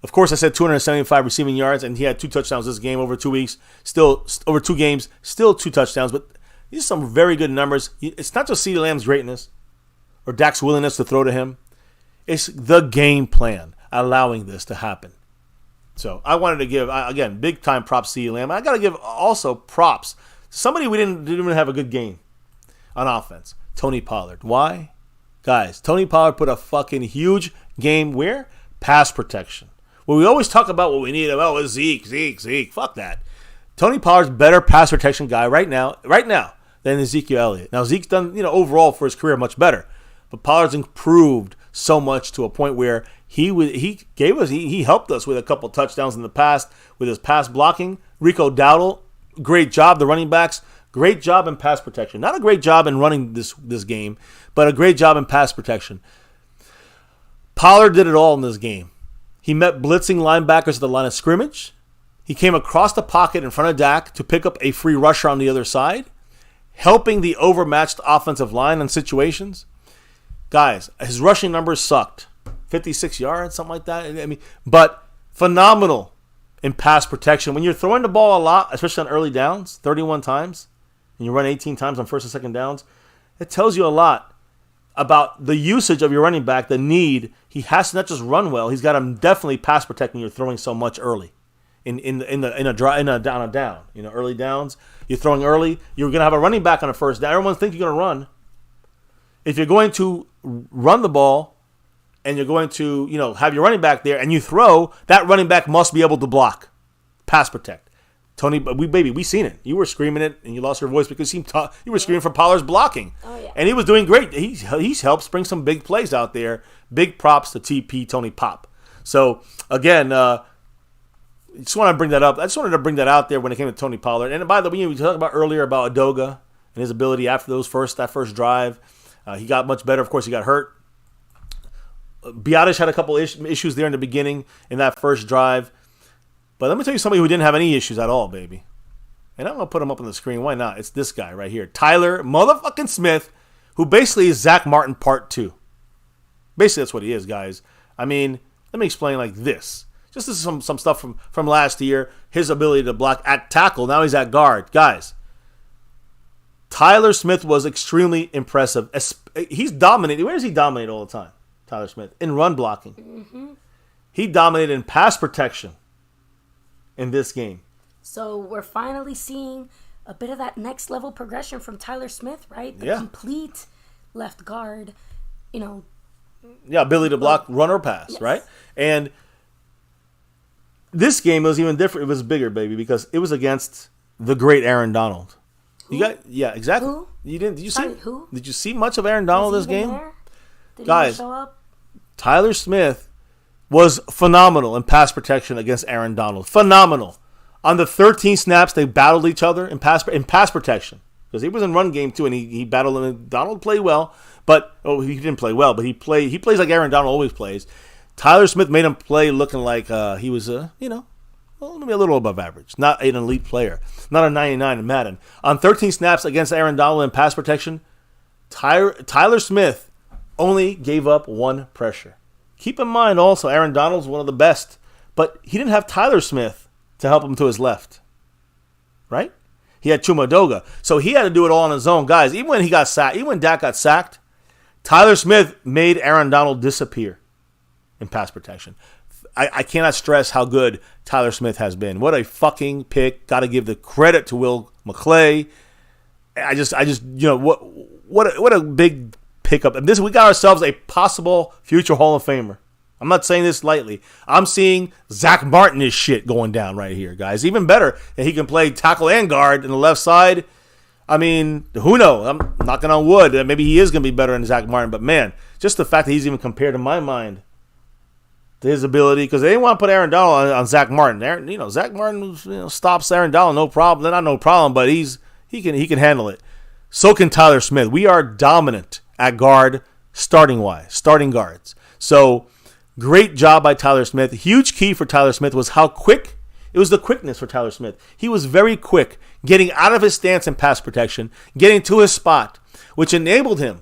Of course, I said 275 receiving yards, and he had 2 touchdowns this game over 2 weeks. Still, over 2 games, still 2 touchdowns. But these are some very good numbers. It's not just CeeDee Lamb's greatness or Dak's willingness to throw to him. It's the game plan allowing this to happen. So I wanted to give, again, big-time props to CeeDee Lamb. I got to give also props to somebody we didn't even have a good game on offense, Tony Pollard. Why? Guys, Tony Pollard put a fucking huge game where? Pass protection. Well, we always talk about what we need about Zeke. Fuck that. Tony Pollard's better pass protection guy right now than Ezekiel Elliott. Now, Zeke's done, overall for his career much better. But Pollard's improved so much to a point where he helped us with a couple touchdowns in the past with his pass blocking. Rico Dowdle, great job. The running backs, great job in pass protection. Not a great job in running this game, but a great job in pass protection. Pollard did it all in this game. He met blitzing linebackers at the line of scrimmage. He came across the pocket in front of Dak to pick up a free rusher on the other side, helping the overmatched offensive line in situations. Guys, his rushing numbers sucked. 56 yards, something like that. But phenomenal in pass protection. When you're throwing the ball a lot, especially on early downs, 31 times, and you run 18 times on first and second downs, it tells you a lot about the usage of your running back, the need. He has to not just run well, he's got to definitely pass protect when you're throwing so much early. In a down. Early downs, you're throwing early, you're going to have a running back on a first down. Everyone thinks you're going to run. If you're going to run the ball, and you're going to, have your running back there, and you throw, that running back must be able to block, pass protect. Tony, we seen it. You were screaming it, and you lost your voice because you were screaming for Pollard's blocking. Oh, yeah. And he was doing great. He's helped bring some big plays out there. Big props to TP Tony Pop. So, again, just want to bring that up. I just wanted to bring that out there when it came to Tony Pollard. And by the way, we talked about earlier about Adoga and his ability after that first drive. He got much better. Of course, he got hurt. Biotish had a couple issues there in the beginning in that first drive. But let me tell you somebody who didn't have any issues at all, baby. And I'm going to put him up on the screen. Why not? It's this guy right here. Tyler motherfucking Smith, who basically is Zach Martin part 2. Basically, that's what he is, guys. I mean, let me explain like this. Just this is some stuff from last year. His ability to block at tackle. Now he's at guard. Guys, Tyler Smith was extremely impressive. He's dominating. Where does he dominate all the time? Tyler Smith. In run blocking. Mm-hmm. He dominated in pass protection in this game. So we're finally seeing a bit of that next level progression from Tyler Smith, right? The complete left guard, Yeah, ability to block, run or pass, yes. Right? And this game was even different. It was bigger, baby, because it was against the great Aaron Donald. Who? Exactly. Who? Did you see? Who? Did you see much of Aaron Donald this game? There? Did Guys, he show up? Tyler Smith was phenomenal in pass protection against Aaron Donald. Phenomenal. On the 13 snaps, they battled each other in pass protection. Because he was in run game too, and he battled, and Donald played well. But he didn't play well, but he plays like Aaron Donald always plays. Tyler Smith made him play looking like he was, maybe a little above average. Not an elite player. Not a 99 in Madden. On 13 snaps against Aaron Donald in pass protection, Tyler Smith only gave up 1 pressure. Keep in mind also, Aaron Donald's one of the best, but he didn't have Tyler Smith to help him to his left. Right? He had Chuma Edoga. So he had to do it all on his own. Guys, even when he got sacked, even when Dak got sacked, Tyler Smith made Aaron Donald disappear in pass protection. I cannot stress how good Tyler Smith has been. What a fucking pick. Got to give the credit to Will McClay. I just what a big pickup. And we got ourselves a possible future Hall of Famer. I'm not saying this lightly. I'm seeing Zach Martin-ish shit going down right here, guys. Even better that he can play tackle and guard in the left side. I mean, who knows? I'm knocking on wood. Maybe he is going to be better than Zach Martin. But, man, just the fact that he's even compared in my mind to his ability, because they didn't want to put Aaron Donald on Zach Martin. Zach Martin stops Aaron Donald, no problem. Not no problem, but he can handle it. So can Tyler Smith. We are dominant at guard, starting guards. So, great job by Tyler Smith. Huge key for Tyler Smith was how quick. It was the quickness for Tyler Smith. He was very quick, getting out of his stance in pass protection, getting to his spot, which enabled him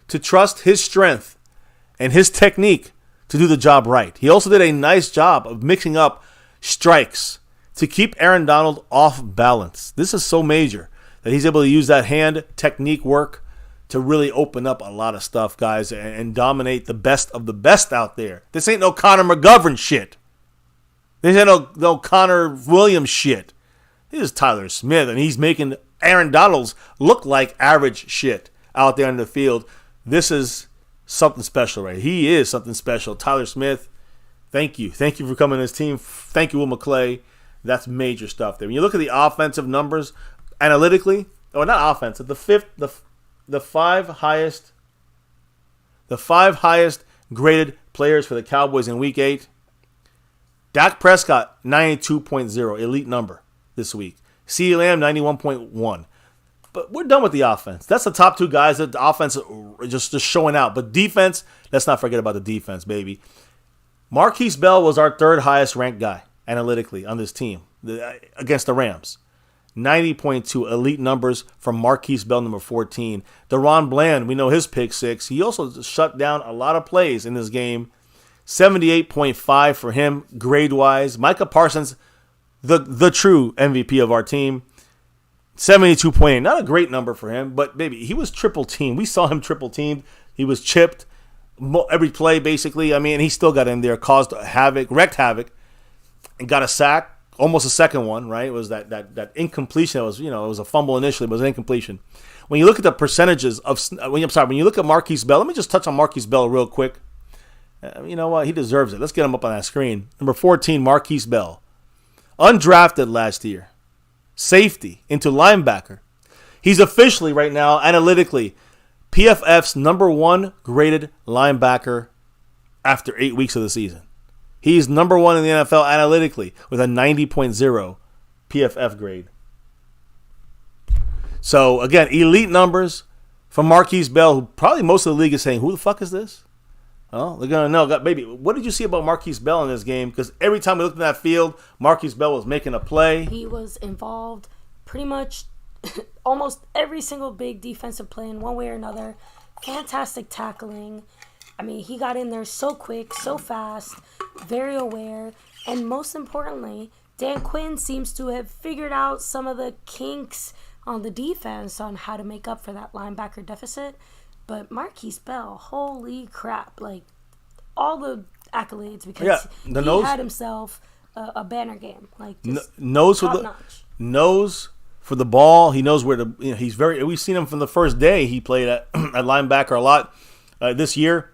to trust his strength and his technique to do the job right. He also did a nice job of mixing up strikes to keep Aaron Donald off balance. This is so major that he's able to use that hand technique work to really open up a lot of stuff, guys, and dominate the best of the best out there. This ain't no Connor McGovern shit. This ain't no Connor Williams shit. This is Tyler Smith, and he's making Aaron Donald's look like average shit out there in the field. This is something special, right? He is something special. Tyler Smith, thank you. Thank you for coming to this team. Thank you, Will McClay. That's major stuff there. When you look at the offensive numbers, analytically, or not offensive, the five highest graded players for the Cowboys in Week 8. Dak Prescott, 92.0, elite number this week. CeeDee Lamb, 91.1. But we're done with the offense. That's the top 2 guys. The offense just showing out. But defense, let's not forget about the defense, baby. Marquise Bell was our 3rd highest ranked guy analytically on this team against the Rams. 90.2 elite numbers from Marquise Bell, number 14. Deron Bland, we know his pick 6. He also shut down a lot of plays in this game. 78.5 for him grade-wise. Micah Parsons, the true MVP of our team. 72.8. Not a great number for him, but baby, he was triple teamed. We saw him triple teamed. He was chipped every play, basically. I mean, he still got in there, caused havoc, wrecked havoc, and got a sack. Almost a second one, right? It was that incompletion. It was, it was a fumble initially, but it was an incompletion. When you look at the percentages when you look at Marquise Bell, let me just touch on Marquise Bell real quick. You know what? He deserves it. Let's get him up on that screen. Number 14, Marquise Bell. Undrafted last year. Safety into linebacker. He's officially right now, analytically, PFF's number 1 graded linebacker after 8 weeks of the season. He's number 1 in the NFL analytically with a 90.0 PFF grade. So, again, elite numbers from Marquise Bell, who probably most of the league is saying, who the fuck is this? Oh, they're going to know. Baby, what did you see about Marquise Bell in this game? Because every time we looked in that field, Marquise Bell was making a play. He was involved pretty much almost every single big defensive play in one way or another. Fantastic tackling. I mean, he got in there so quick, so fast, very aware. And most importantly, Dan Quinn seems to have figured out some of the kinks on the defense on how to make up for that linebacker deficit. But Marquise Bell, holy crap, like all the accolades because he had himself a banner game. Like just nose for the ball. He knows where to. He's very. We've seen him from the first day he played at linebacker a lot this year.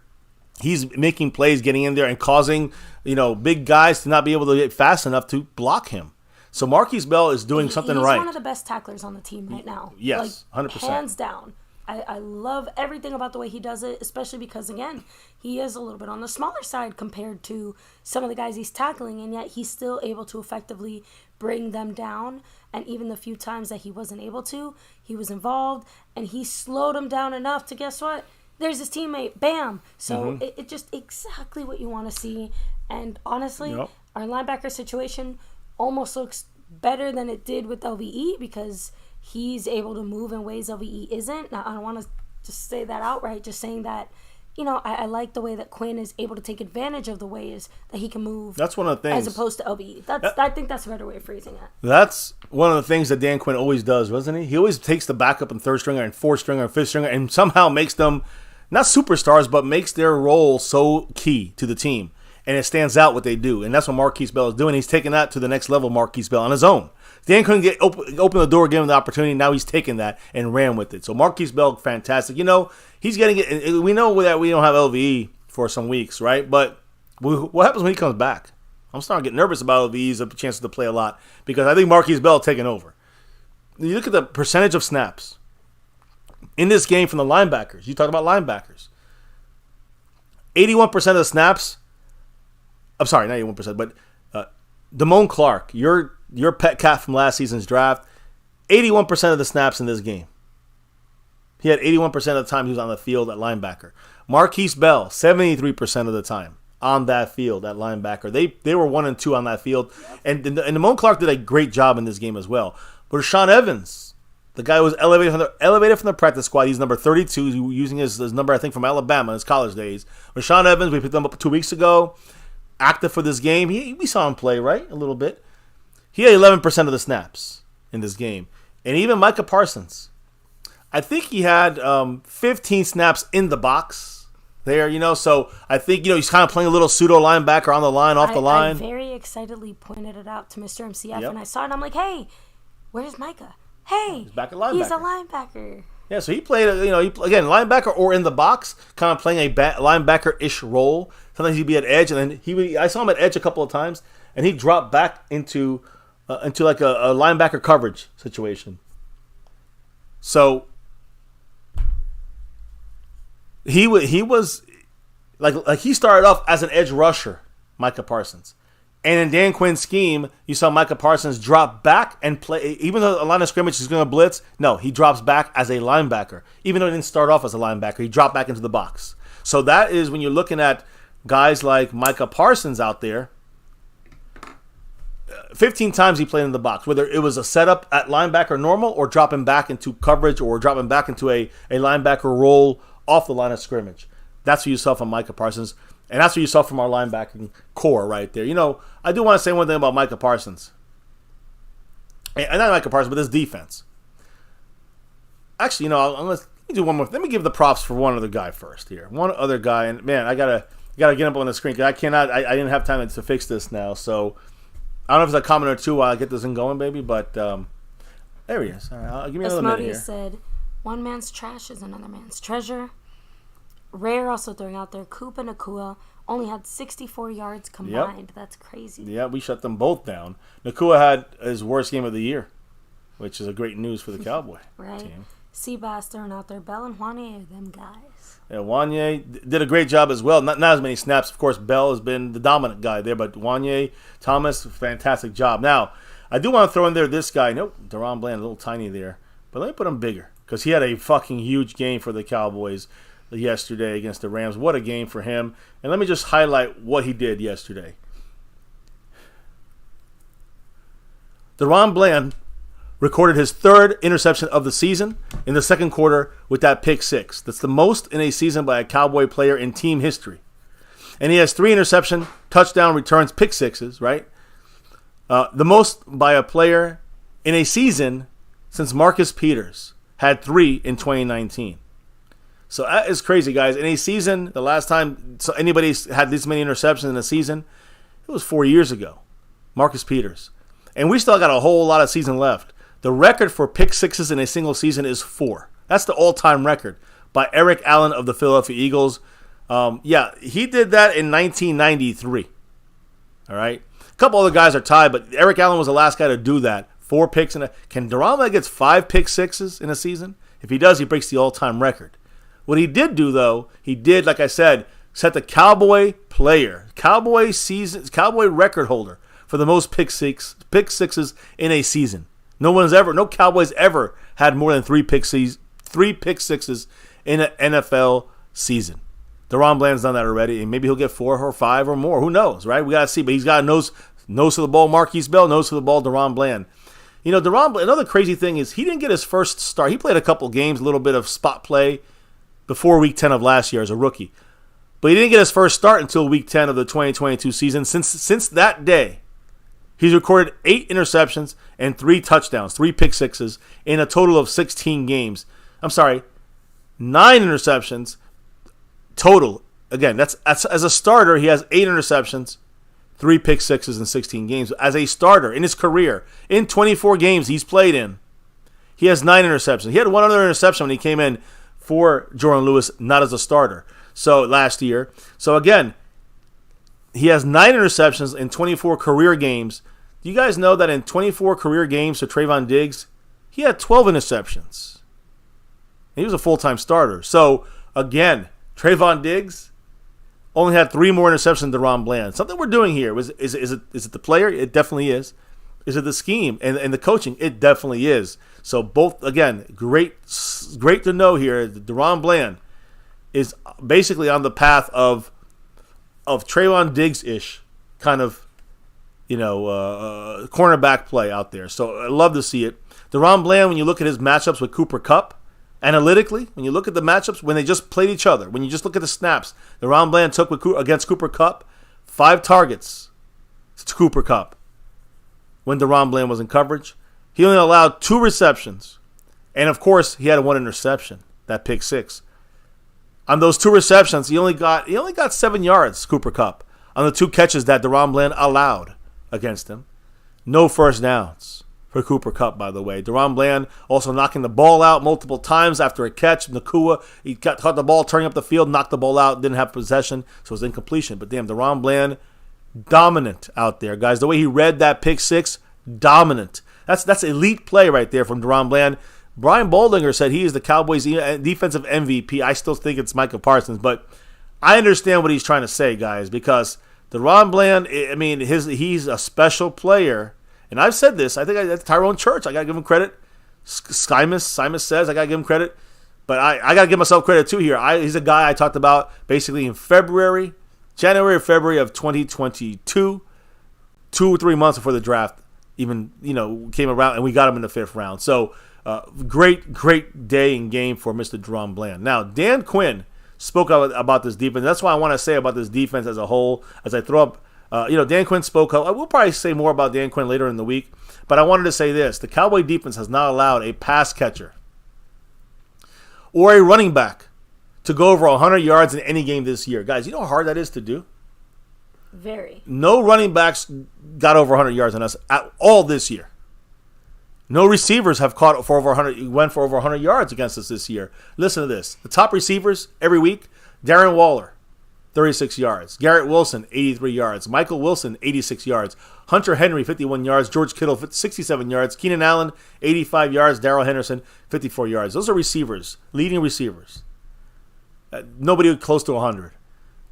He's making plays, getting in there and causing big guys to not be able to get fast enough to block him. So Marquise Bell is doing something right. He's one of the best tacklers on the team right now. Yes, 100%. Hands down. I love everything about the way he does it, especially because, again, he is a little bit on the smaller side compared to some of the guys he's tackling, and yet he's still able to effectively bring them down. And even the few times that he wasn't able to, he was involved, and he slowed them down enough to, guess what? There's his teammate. Bam! So it just exactly what you want to see. And honestly, our linebacker situation almost looks better than it did with LVE because he's able to move in ways LVE isn't. Now, I don't want to just say that outright, just saying that, I like the way that Quinn is able to take advantage of the ways that he can move. That's one of the things. As opposed to LVE. I think that's a better way of phrasing it. That's one of the things that Dan Quinn always does, wasn't he? He always takes the backup and third stringer and fourth stringer and fifth stringer and somehow makes them, not superstars, but makes their role so key to the team. And it stands out what they do. And that's what Marquise Bell is doing. He's taking that to the next level, Marquise Bell, on his own. Dan couldn't open the door, give him the opportunity. Now he's taken that and ran with it. So Marquise Bell, fantastic. He's getting it. We know that we don't have LVE for some weeks, right? But what happens when he comes back? I'm starting to get nervous about LVE's chances to play a lot because I think Marquise Bell taking over. You look at the percentage of snaps in this game from the linebackers. You talk about linebackers. 81% of the snaps. I'm sorry, not 81%, but Damone Clark, your pet cat from last season's draft, 81% of the snaps in this game. He had 81% of the time he was on the field at linebacker. Marquise Bell, 73% of the time on that field at linebacker. They were 1 and 2 on that field. And Damone Clark did a great job in this game as well. But Rashaan Evans, the guy who was elevated from the practice squad, he's number 32, he's using his number, I think, from Alabama in his college days. Rashaan Evans, we picked him up 2 weeks ago. Active for this game. We saw him play, right? A little bit. He had 11% of the snaps in this game. And even Micah Parsons. I think he had 15 snaps in the box there, So I think, he's kind of playing a little pseudo linebacker on the line, off the line. I very excitedly pointed it out to Mr. MCF, and I saw it, and I'm like, hey, where's Micah? Hey, he's back at linebacker. He's a linebacker. Yeah, so he played, again, linebacker or in the box, kind of playing a linebacker-ish role. Sometimes he'd be at edge, and then I saw him at edge a couple of times, and he'd drop back into like a linebacker coverage situation. So he was like he started off as an edge rusher, Micah Parsons. And in Dan Quinn's scheme, you saw Micah Parsons drop back and play. Even though a line of scrimmage is going to blitz, no, he drops back as a linebacker. Even though he didn't start off as a linebacker, he dropped back into the box. So that is when you're looking at guys like Micah Parsons out there. 15 times he played in the box, whether it was a setup at linebacker normal or dropping back into coverage or dropping back into a linebacker role off the line of scrimmage. That's what you saw from Micah Parsons. And that's what you saw from our linebacking core right there. I do want to say one thing about Micah Parsons. And not Micah Parsons, but this defense. Actually, let me do one more. Let me give the props for one other guy first here. One other guy, and man, I gotta get up on the screen because I didn't have time to fix this now. So I don't know if it's a comment or two while I get this thing going, baby. But there he is. All right, give me another minute here. Said, "One man's trash is another man's treasure." Rare also throwing out there. Coop and Nakua only had 64 yards combined. Yep. That's crazy. Yeah, we shut them both down. Nakua had his worst game of the year, which is a great news for the Cowboy team. Seabass throwing out there. Bell and Juanye are them guys. Yeah, Juanye did a great job as well. Not as many snaps. Of course, Bell has been the dominant guy there, but Juanye, Thomas, fantastic job. Now, I do want to throw in there this guy. Nope, Deron Bland, a little tiny there. But let me put him bigger because he had a fucking huge game for the Cowboys yesterday against the Rams. What a game for him. And let me just highlight what he did yesterday. Deron Bland recorded his third interception of the season in the second quarter with that pick six. That's the most in a season by a Cowboy player in team history. And he has 3 interception, touchdown returns, pick sixes, right? The most by a player in a season since Marcus Peters had 3 in 2019. So that is crazy, guys. In a season, the last time anybody had this many interceptions in a season, it was 4 years ago. Marcus Peters. And we still got a whole lot of season left. The record for pick sixes in a single season is 4. That's the all-time record by Eric Allen of the Philadelphia Eagles. He did that in 1993. All right? A couple other guys are tied, but Eric Allen was the last guy to do that. 4 picks. Can Deron Bland get 5 pick sixes in a season? If he does, he breaks the all-time record. What he did do, though, like I said, set the Cowboy player, Cowboy record holder for the most pick sixes in a season. No Cowboys ever had more than 3 pick sixes in an NFL season. Deron Bland's done that already, and maybe he'll get 4 or 5 or more. Who knows, right? We got to see, but he's got a nose for the ball. Marquise Bell, nose for the ball. Deron Bland. You know, Deron Bland, another crazy thing is he didn't get his first start. He played a couple games, a little bit of spot play before Week 10 of last year as a rookie. But he didn't get his first start until Week 10 of the 2022 season. Since that day, he's recorded 8 interceptions and 3 touchdowns, 3 pick sixes in a total of 16 games. 9 interceptions total. Again, that's as a starter, he has 8 interceptions, 3 pick sixes in 16 games. As a starter in his career, in 24 games he's played in, he has 9 interceptions. He had one other interception when he came in for Jordan Lewis, not as a starter. So last year. So again, he has 9 interceptions in 24 career games. Do you guys know that in 24 career games for Trayvon Diggs, he had 12 interceptions? And he was a full-time starter. So again, Trayvon Diggs only had 3 more interceptions than Deron Bland. Something we're doing here. Is it the player? It definitely is. Is it the scheme and the coaching? It definitely is. So both, again, great to know here that Deron Bland is basically on the path of Trayvon Diggs-ish kind of, cornerback play out there. So I love to see it. Deron Bland, when you look at his matchups with Cooper Kupp, analytically, when you look at the matchups, when they just played each other, when you just look at the snaps, Deron Bland took against Cooper Kupp 5 targets to Cooper Kupp. When Deron Bland was in coverage, he only allowed 2 receptions. And, of course, he had 1 interception, that pick 6. On those 2 receptions, he only got 7 yards, Cooper Kupp, on the 2 catches that Deron Bland allowed against him. No first downs for Cooper Kupp, by the way. Deron Bland also knocking the ball out multiple times after a catch. Nakua, he caught the ball, turning up the field, knocked the ball out, didn't have possession, so it was incompletion. But damn, Deron Bland, dominant out there, guys. The way he read that pick 6, dominant. That's elite play right there from Deron Bland. Brian Baldinger said he is the Cowboys' defensive MVP. I still think it's Micah Parsons, but I understand what he's trying to say, guys, because Deron Bland, he's a special player. And I've said this. I think that's Tyrone Church. I got to give him credit. Simon says I got to give him credit. But I got to give myself credit, too, here. He's a guy I talked about basically in January or February of 2022, 2 or 3 months before the draft even, came around, and we got him in the 5th round. So, great day and game for Mr. Deron Bland. Now, Dan Quinn spoke about this defense. That's why I want to say about this defense as a whole, as I throw up, Dan Quinn spoke up. I will probably say more about Dan Quinn later in the week, but I wanted to say this. The Cowboy defense has not allowed a pass catcher or a running back to go over 100 yards in any game this year. Guys, you know how hard that is to do? Very. No running backs got over 100 yards on us at all this year. No receivers have went for over 100 yards against us this year. Listen to this. The top receivers every week Darren Waller, 36 yards. Garrett Wilson, 83 yards. Michael Wilson, 86 yards. Hunter Henry, 51 yards. George Kittle, 67 yards. Keenan Allen, 85 yards. Darrell Henderson, 54 yards. Those are receivers, leading receivers. Nobody close to 100.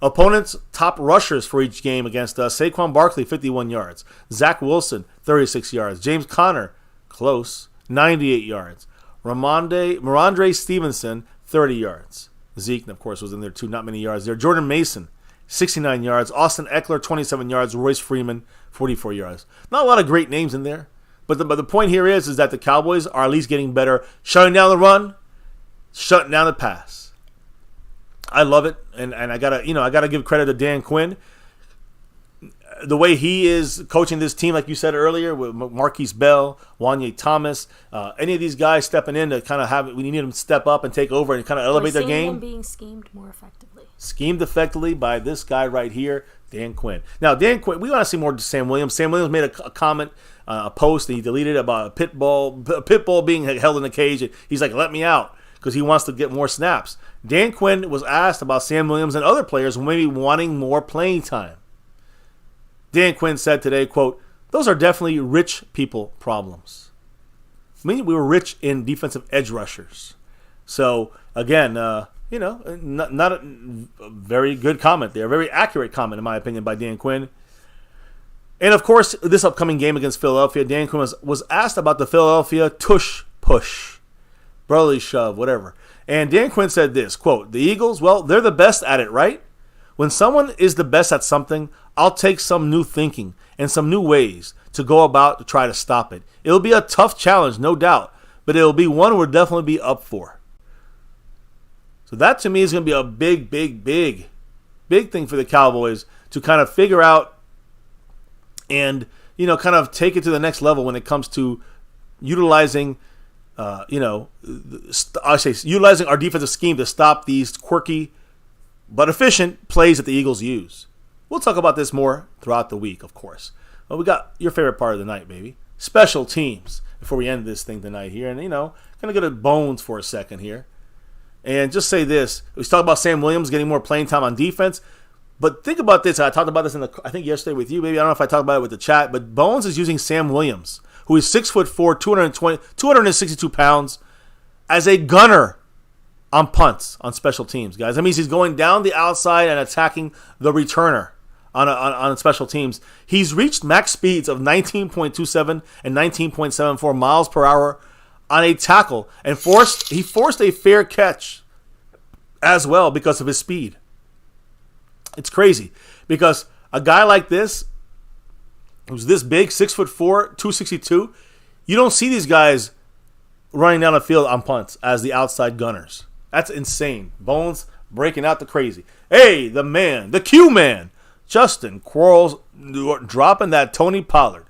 Opponents' top rushers for each game against us. Saquon Barkley, 51 yards. Zach Wilson, 36 yards. James Conner, close, 98 yards. Ramondre Stevenson, 30 yards. Zeke, of course, was in there too. Not many yards there. Jordan Mason, 69 yards. Austin Eckler, 27 yards. Royce Freeman, 44 yards. Not a lot of great names in there. But the point here is that the Cowboys are at least getting better, shutting down the run, shutting down the pass. I love it, and I gotta give credit to Dan Quinn. The way he is coaching this team, like you said earlier, with Marquise Bell, Wanye Thomas, any of these guys stepping in to kind of have, we need them to step up and take over and kind of elevate their game. Them being schemed more effectively. Schemed effectively by this guy right here, Dan Quinn. Now, Dan Quinn, we want to see more Sam Williams. Sam Williams made a comment, a post that he deleted about a pit bull being held in a cage. And he's like, let me out, because he wants to get more snaps. Dan Quinn was asked about Sam Williams and other players maybe wanting more playing time. Dan Quinn said today, quote, those are definitely rich people problems. I mean, we were rich in defensive edge rushers. So, again, not a very good comment there. A very accurate comment, in my opinion, by Dan Quinn. And, of course, this upcoming game against Philadelphia, Dan Quinn was asked about the Philadelphia tush push, brotherly shove, whatever. And Dan Quinn said this, quote, the Eagles, well, they're the best at it, right? When someone is the best at something, I'll take some new thinking and some new ways to go about to try to stop it. It'll be a tough challenge, no doubt, but it'll be one we'll definitely be up for. So that to me is going to be a big thing for the Cowboys to kind of figure out and, kind of take it to the next level when it comes to utilizing utilizing our defensive scheme to stop these quirky but efficient plays that the Eagles use. We'll talk about this more throughout the week, of course. But we got your favorite part of the night, baby. Special teams before we end this thing tonight here. And, kind of go to bones for a second here. And just say this. We talked about Sam Williams getting more playing time on defense. But think about this. I talked about this I think yesterday with you, maybe. I don't know if I talked about it with the chat. But Bones is using Sam Williams, who is 6'4", 262 pounds, as a gunner on punts, on special teams, guys. That means he's going down the outside and attacking the returner on special teams. He's reached max speeds of 19.27 and 19.74 miles per hour on a tackle, and he forced a fair catch as well because of his speed. It's crazy because a guy like this, who's this big, 6'4", 262, you don't see these guys running down the field on punts as the outside gunners. That's insane. Bones breaking out the crazy. Hey, the man, the Q-man, Justin Quarles dropping that Tony Pollard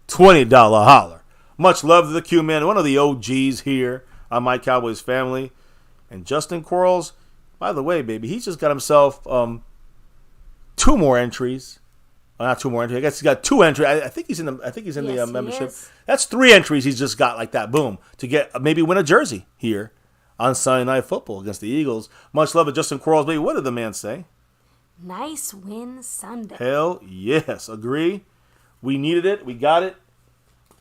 $20 holler. Much love to the Q-man, one of the OGs here on My Cowboys Family. And Justin Quarles, by the way, baby, he's just got himself 2 more entries. Not 2 more entries. I guess he's got 2 entries. I think he's in the membership. That's 3 entries he's just got like that. Boom. To get maybe win a jersey here on Sunday Night Football against the Eagles. Much love to Justin Quarles, baby. What did the man say? Nice win Sunday. Hell yes. Agree. We needed it. We got it.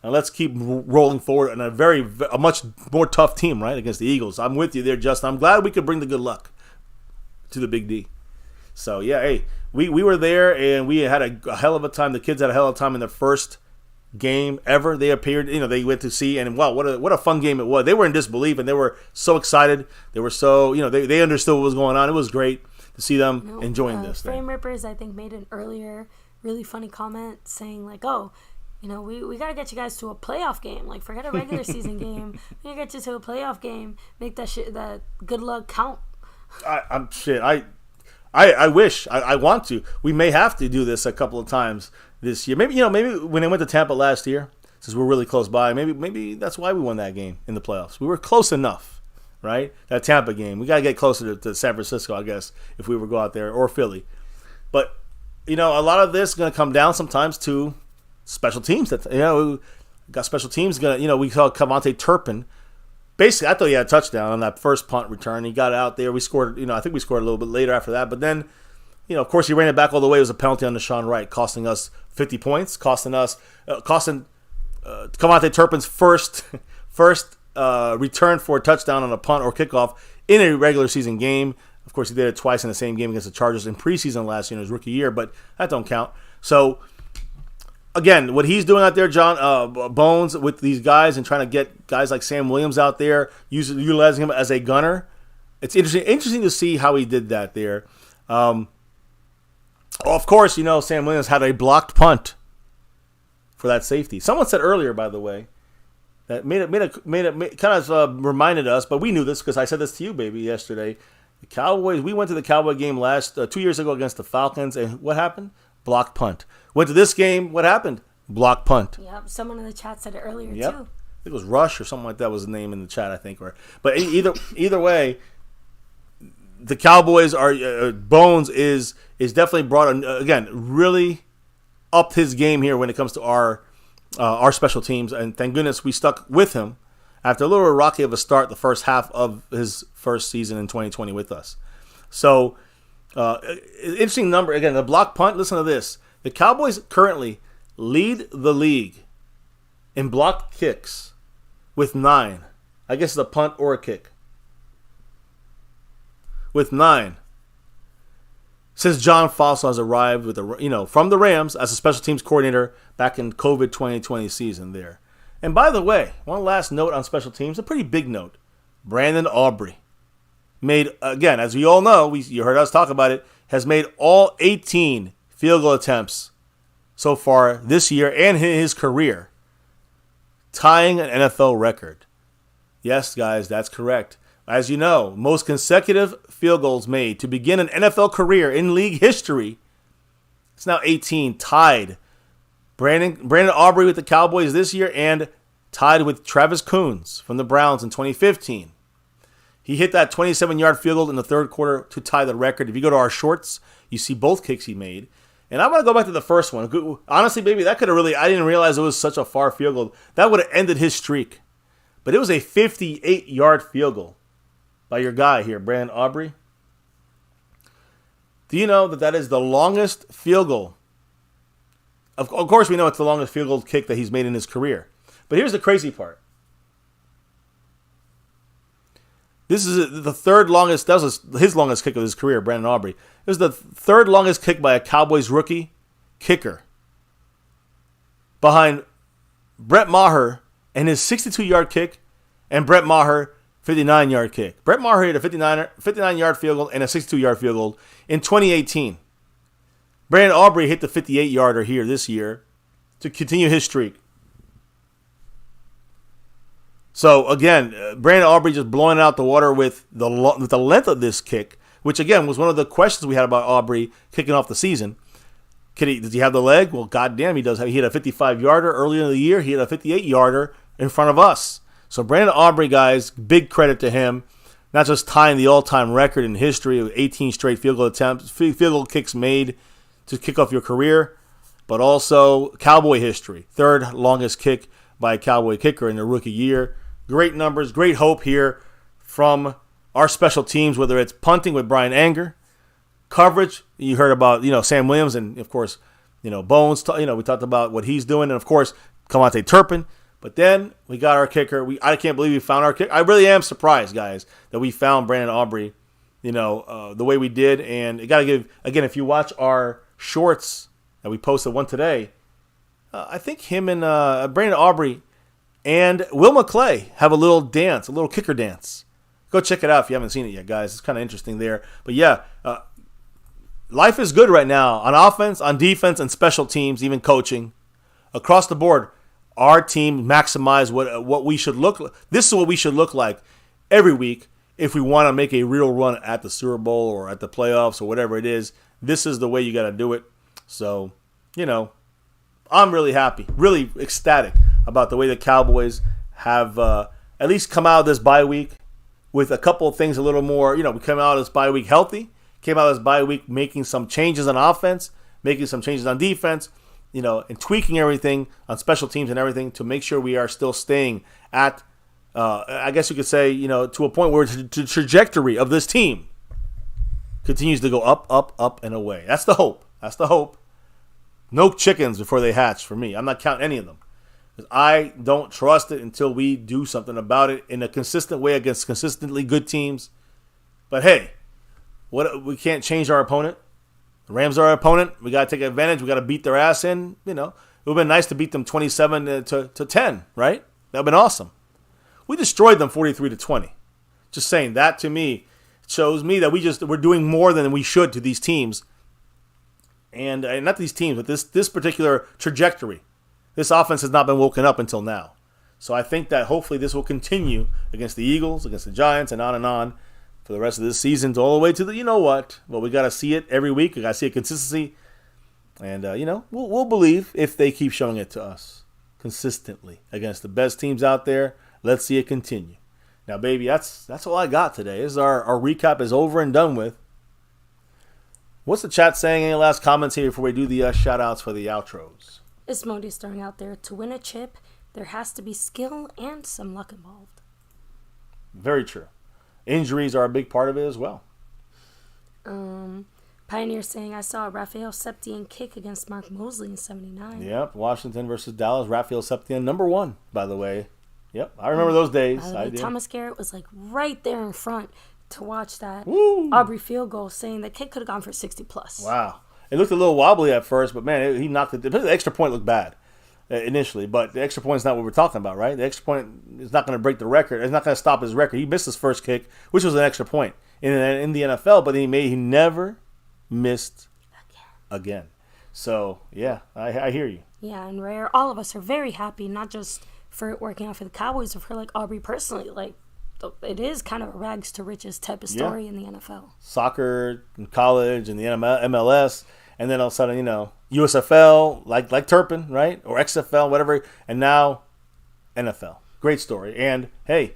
And let's keep rolling forward on a much more tough team, right, against the Eagles. I'm with you there, Justin. I'm glad we could bring the good luck to the Big D. So, yeah, hey, we were there, and we had a hell of a time. The kids had a hell of a time in their first game ever. They appeared, they went to see, and wow, what a fun game it was. They were in disbelief, and they were so excited. They were so, they understood what was going on. It was great to see them enjoying this thing. Frame Rippers, I think, made an earlier really funny comment saying, like, oh, we got to get you guys to a playoff game. Like, forget a regular season game. We got to get you to a playoff game. Make that good luck count. I wish. I want to. We may have to do this a couple of times this year. Maybe when they went to Tampa last year, since we're really close by, maybe that's why we won that game in the playoffs. We were close enough, right? That Tampa game. We got to get closer to San Francisco, I guess, if we were to go out there, or Philly. But, a lot of this is going to come down sometimes to special teams. We got special teams. We saw Cavante Turpin basically, I thought he had a touchdown on that first punt return. He got out there. We scored, I think we scored a little bit later after that. But then, of course, he ran it back all the way. It was a penalty on Deshaun Wright, costing us 50 points, costing Cavante Turpin's first return for a touchdown on a punt or kickoff in a regular season game. Of course, he did it twice in the same game against the Chargers in preseason last year in his rookie year, but that don't count. So, again, what he's doing out there, John, Bones, with these guys and trying to get guys like Sam Williams out there, utilizing him as a gunner, it's interesting to see how he did that there. Of course, Sam Williams had a blocked punt for that safety. Someone said earlier, by the way, that reminded us, but we knew this because I said this to you, baby, yesterday. The Cowboys, we went to the Cowboy game 2 years ago against the Falcons, and what happened? Blocked punt. Went to this game, what happened? Blocked punt. Yep, someone in the chat said it earlier, too. I think it was Rush or something like that was the name in the chat, I think. But either way, the Cowboys are Bones is definitely brought again really upped his game here when it comes to our special teams, and thank goodness we stuck with him after a little rocky of a start the first half of his first season in 2020 with us. So interesting number again. The block punt. Listen to this: the Cowboys currently lead the league in blocked kicks with 9. I guess it's a punt or a kick. With 9, since John Fossil has arrived with from the Rams as a special teams coordinator back in COVID 2020 season there. And by the way, one last note on special teams, a pretty big note. Brandon Aubrey made, again, as we all know, you heard us talk about it, has made all 18 field goal attempts so far this year and in his career, tying an NFL record. Yes, guys, that's correct. As you know, most consecutive field goals made to begin an NFL career in league history. It's now 18, tied. Brandon Aubrey with the Cowboys this year and tied with Travis Coons from the Browns in 2015. He hit that 27-yard field goal in the third quarter to tie the record. If you go to our shorts, you see both kicks he made. And I'm going to go back to the first one. Honestly, baby, that could have I didn't realize it was such a far field goal. That would have ended his streak. But it was a 58-yard field goal by your guy here, Brandon Aubrey. Do you know that is the longest field goal? Of course, we know it's the longest field goal kick that he's made in his career. But here's the crazy part. This is the third longest. That was his longest kick of his career, Brandon Aubrey. It was the third longest kick by a Cowboys rookie kicker, behind Brett Maher and his 62-yard kick, and Brett Maher 59-yard kick. Brett Maher hit a 59-yard field goal and a 62-yard field goal in 2018. Brandon Aubrey hit the 58-yarder here this year to continue his streak. So, again, Brandon Aubrey just blowing out the water with the length of this kick, which, again, was one of the questions we had about Aubrey kicking off the season. Does he have the leg? Well, goddamn, he does. He hit a 55-yarder earlier in the year. He hit a 58-yarder in front of us. So Brandon Aubrey, guys, big credit to him. Not just tying the all-time record in history of 18 straight field goal attempts, field goal kicks made to kick off your career, but also Cowboy history. Third longest kick by a Cowboy kicker in their rookie year. Great numbers, great hope here from our special teams, whether it's punting with Brian Anger, coverage. You heard about, Sam Williams, and of course, Bones. We talked about what he's doing, and of course, Cavante Turpin. But then we got our kicker. I can't believe we found our kicker. I really am surprised, guys, that we found Brandon Aubrey, the way we did. And you got to give, again, if you watch our shorts that we posted one today, I think him and Brandon Aubrey and Will McClay have a little dance, a little kicker dance. Go check it out if you haven't seen it yet, guys. It's kind of interesting there. But yeah, life is good right now on offense, on defense, and special teams, even coaching. Across the board, our team maximize what we should look like. This is what we should look like every week if we want to make a real run at the Super Bowl or at the playoffs or whatever it is. This is the way you got to do it. So, I'm really happy, really ecstatic about the way the Cowboys have at least come out of this bye week with a couple of things a little more. We came out of this bye week healthy, came out of this bye week making some changes on offense, making some changes on defense, and tweaking everything on special teams and everything to make sure we are still staying at I guess you could say, to a point where the trajectory of this team continues to go up, up, up, and away. That's the hope. That's the hope. No chickens before they hatch for me. I'm not counting any of them. Because I don't trust it until we do something about it in a consistent way against consistently good teams. But hey, we can't change our opponent. The Rams are our opponent. We got to take advantage. We got to beat their ass in. It would have been nice to beat them 27 to 10, right? That would have been awesome. We destroyed them 43-20. Just saying, that to me shows me that we're doing more than we should to these teams. And not these teams, but this particular trajectory. This offense has not been woken up until now. So I think that hopefully this will continue against the Eagles, against the Giants, and on for the rest of this season, all the way to the, Well, we got to see it every week. We got to see a consistency. And, we'll believe if they keep showing it to us consistently against the best teams out there. Let's see it continue. Now, baby, that's all I got today. This is our recap is over and done with. What's the chat saying? Any last comments here before we do the shout-outs for the outros? Ismodi's throwing out there, to win a chip, there has to be skill and some luck involved. Very true. Injuries are a big part of it as well. Pioneer saying, I saw a Raphael Septien kick against Mark Mosley in 79. Yep, Washington versus Dallas. Raphael Septien, number 1, by the way. Yep, I remember those days. I did. Thomas Garrett was right there in front to watch that Woo! Aubrey field goal, saying the kick could have gone for 60+. Wow. It looked a little wobbly at first, but, man, he knocked it. The extra point looked bad initially, but the extra point is not what we're talking about, right? The extra point is not going to break the record. It's not going to stop his record. He missed his first kick, which was an extra point in the NFL, but he never missed again. So, yeah, I hear you. Yeah, and Rare, all of us are very happy, not just for it working out for the Cowboys, but for, Aubrey personally. It is kind of a rags to riches type of story in the NFL. Soccer, in college, and the MLS, and then all of a sudden, USFL, like Turpin, right? Or XFL, whatever, and now NFL. Great story. And, hey,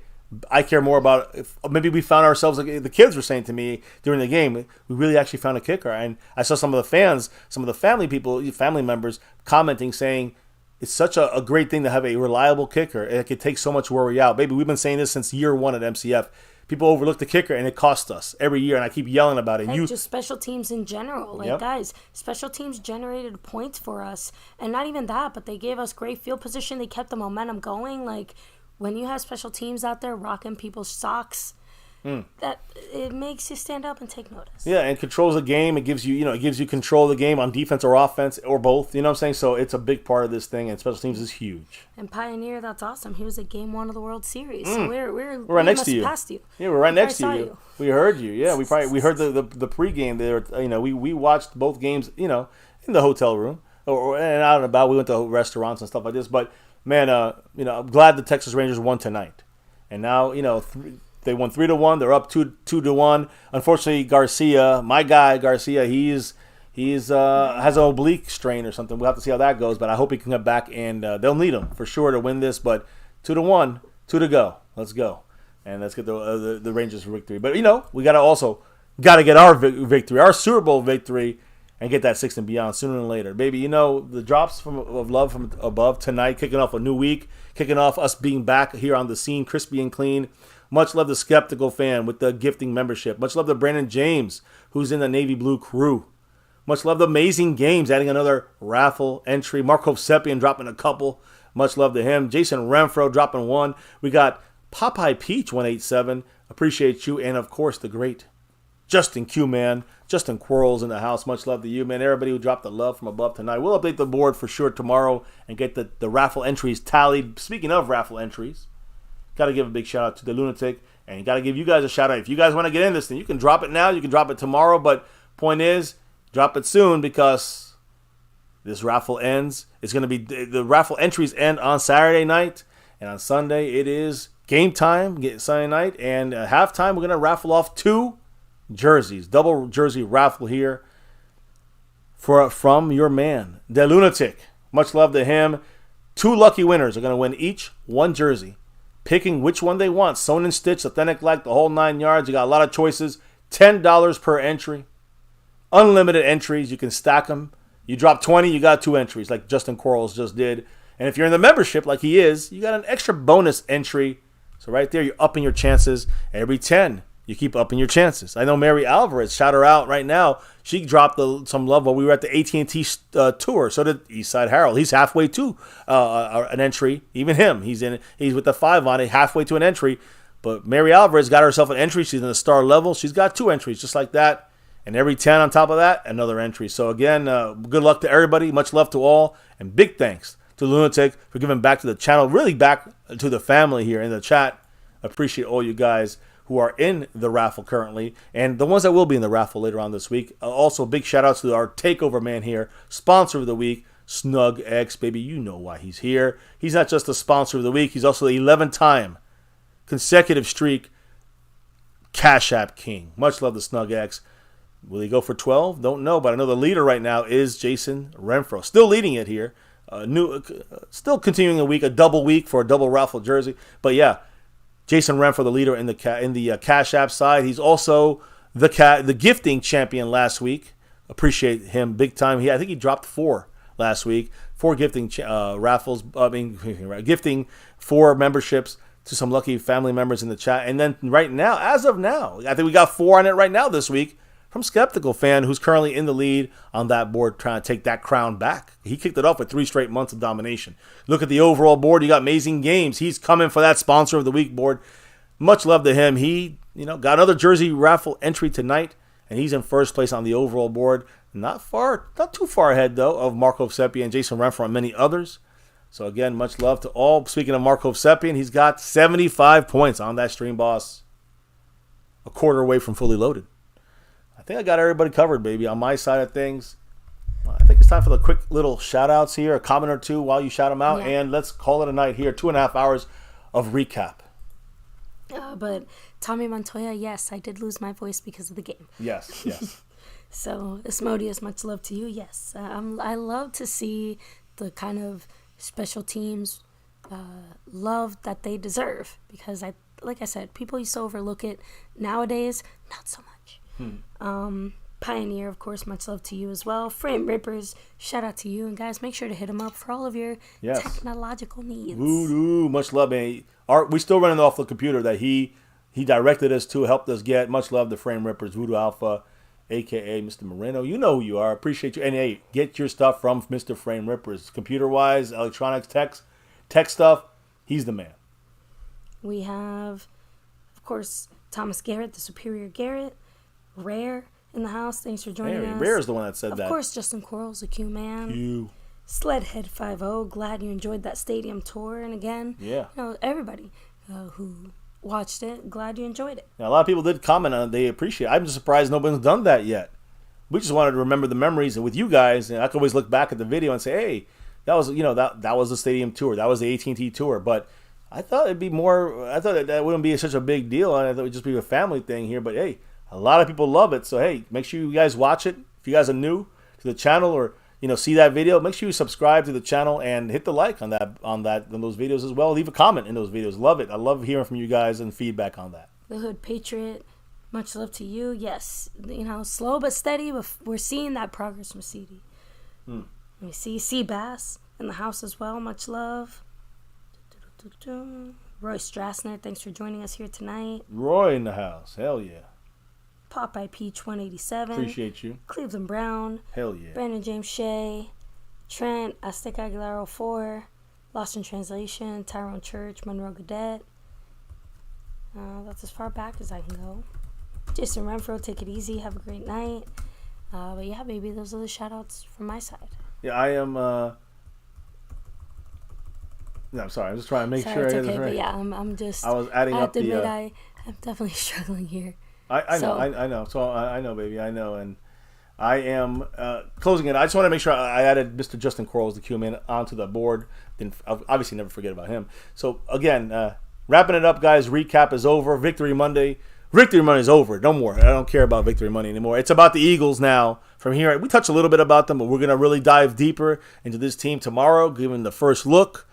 I care more about maybe we found ourselves, like the kids were saying to me during the game, we really actually found a kicker. And I saw some of the fans, some of the family members commenting saying, it's such a great thing to have a reliable kicker. It could take so much worry out. Baby, we've been saying this since year 1 at MCF. People overlook the kicker, and it costs us every year, and I keep yelling about it. Just special teams in general. Guys, special teams generated points for us. And not even that, but they gave us great field position. They kept the momentum going. When you have special teams out there rocking people's socks, that it makes you stand up and take notice. Yeah, and controls the game. It gives you control of the game on defense or offense or both. You know what I'm saying? So it's a big part of this thing, and special teams is huge. And Pioneer, that's awesome. He was at Game 1 of the World Series. So we're right next to you. Past you. Yeah, we're right next to you. We heard you. Yeah, we heard the pregame there. We watched both games. In the hotel room or and out and about. We went to restaurants and stuff like this. But man, I'm glad the Texas Rangers won tonight, and now they won 3-1. They're up 2-1. Unfortunately, Garcia, my guy Garcia, he's has an oblique strain or something. We'll have to see how that goes. But I hope he can come back, and they'll need him for sure to win this. But 2-1, 2 to go. Let's go, and let's get the Rangers for victory. But we got to get our victory, our Super Bowl victory, and get that 6 and beyond sooner than later, baby. The drops of love from above tonight, kicking off a new week, kicking off us being back here on the scene, crispy and clean. Much love to Skeptical Fan with the gifting membership. Much love to Brandon James, who's in the Navy Blue crew. Much love to Amazing Games, adding another raffle entry. Marco Sepien dropping a couple. Much love to him. Jason Renfro dropping 1. We got Popeye Peach 187. Appreciate you. And, of course, the great Justin Q, man. Justin Quarles in the house. Much love to you, man. Everybody who dropped the love from above tonight. We'll update the board for sure tomorrow and get the raffle entries tallied. Speaking of raffle entries, got to give a big shout out to the Lunatic, and got to give you guys a shout out. If you guys want to get in this thing, you can drop it now, you can drop it tomorrow, but point is, drop it soon because this raffle ends. It's going to be, the raffle entries end on Saturday night, and on Sunday it is game time, Sunday night, and at halftime we're going to raffle off 2 jerseys, double jersey raffle here from your man, the Lunatic. Much love to him. 2 lucky winners are going to win each 1 jersey. Picking which one they want. Sewn and stitched, authentic like the whole 9 yards. You got a lot of choices. $10 per entry. Unlimited entries. You can stack them. You drop 20, you got 2 entries like Justin Quarles just did. And if you're in the membership like he is, you got an extra bonus entry So right there, you're upping your chances. Every 10, you keep upping your chances. I know Mary Alvarez, shout her out right now. She dropped some love while we were at the AT&T tour. So did Eastside Harold. He's halfway to an entry. Even him, he's with the 5 on it, halfway to an entry. But Mary Alvarez got herself an entry. She's in the star level. She's got 2 entries just like that. And every 10 on top of that, another entry. So again, good luck to everybody. Much love to all. And big thanks to Lunatic for giving back to the channel, really back to the family here in the chat. Appreciate all you guys who are in the raffle currently, and the ones that will be in the raffle later on this week. Also, big shout outs to our takeover man here, sponsor of the week, Snug X, baby. You know why he's here. He's not just a sponsor of the week, he's also the 11th-time consecutive streak Cash App King. Much love to Snug X. Will he go for 12? Don't know, but I know the leader right now is Jason Renfro. Still leading it here. Still continuing a double week for a double raffle jersey. But yeah, Jason Renfro, the leader in the Cash App side. He's also the gifting champion last week. Appreciate him big time. I think he dropped 4 last week. 4 gifting raffles. Gifting 4 memberships to some lucky family members in the chat. And then right now, as of now, I think we got 4 on it right now this week from Skeptical Fan, who's currently in the lead on that board, trying to take that crown back. He kicked it off with 3 straight months of domination. Look at the overall board. You got Amazing Games. He's coming for that sponsor of the week board. Much love to him. He, got another jersey raffle entry tonight, and he's in first place on the overall board. Not too far ahead though of Marco Seppi and Jason Renfro and many others. So again, much love to all. Speaking of Marco Seppi, he's got 75 points on that stream, boss. A quarter away from fully loaded. I think I got everybody covered, baby, on my side of things. I think it's time for the quick little shout-outs here, a comment or two while you shout them out, and let's call it a night here. 2.5 hours of recap. But Tommy Montoya, yes, I did lose my voice because of the game. Yes. So, Asmodeus, much love to you. Yes, I love to see the kind of special teams love that they deserve, because, like I said, people used to overlook it. Nowadays, not so much. Pioneer, of course, much love to you as well. Frame Rippers, shout out to you. And guys, make sure to hit him up for all of your technological needs. Voodoo, much love, man. We still running off the computer that he directed us to, helped us get. Much love to Frame Rippers, Voodoo Alpha, a.k.a. Mr. Moreno. You know who you are. Appreciate you. And, hey, get your stuff from Mr. Frame Rippers. Computer-wise, electronics, tech stuff, he's the man. We have, of course, Thomas Garrett, the Superior Garrett. Rare in the house, thanks for joining us. Rare is the one that said that. Of course, Justin Quarles, the Q-Man. Q. Sledhead 50, glad you enjoyed that stadium tour. And again, everybody who watched it, glad you enjoyed it. Now, a lot of people did comment on it. They appreciate it. I'm just surprised nobody's done that yet. We just wanted to remember the memories, and with you guys, and I can always look back at the video and say, hey, that was that was the stadium tour. That was the AT&T tour. But I thought it'd be more. I thought that wouldn't be such a big deal. I thought it would just be a family thing here. But hey, a lot of people love it. So hey, make sure you guys watch it. If you guys are new to the channel or see that video, make sure you subscribe to the channel and hit the like on those videos as well. Leave a comment in those videos. Love it. I love hearing from you guys and feedback on that. The Hood Patriot, much love to you. Yes, slow but steady, but we're seeing that progress from CD. We see Seabass in the house as well. Much love. Roy Strassner, thanks for joining us here tonight. Roy in the house. Hell yeah. Popeye Peach 187. Appreciate you. Cleveland Brown. Hell yeah. Brandon James Shea. Trent Aztec Aguilar 04. Lost in Translation. Tyrone Church. Monroe Gadet. That's as far back as I can go. Jason Renfro, take it easy. Have a great night. But yeah, baby, those are the shout outs from my side. Yeah, I am. No, I'm sorry. I'm just trying to make sure I get this right. But yeah, I'm just. I was adding up the. I'm definitely struggling here. I know. So I know, baby. I know. And I am closing it. I just want to make sure I added Mr. Justin Quarles, the Q-Man, onto the board. Didn't obviously never forget about him. So, again, wrapping it up, guys. Recap is over. Victory Monday. Victory Monday is over. No more. I don't care about Victory Monday anymore. It's about the Eagles now. From here, we touched a little bit about them, but we're going to really dive deeper into this team tomorrow, giving the first look.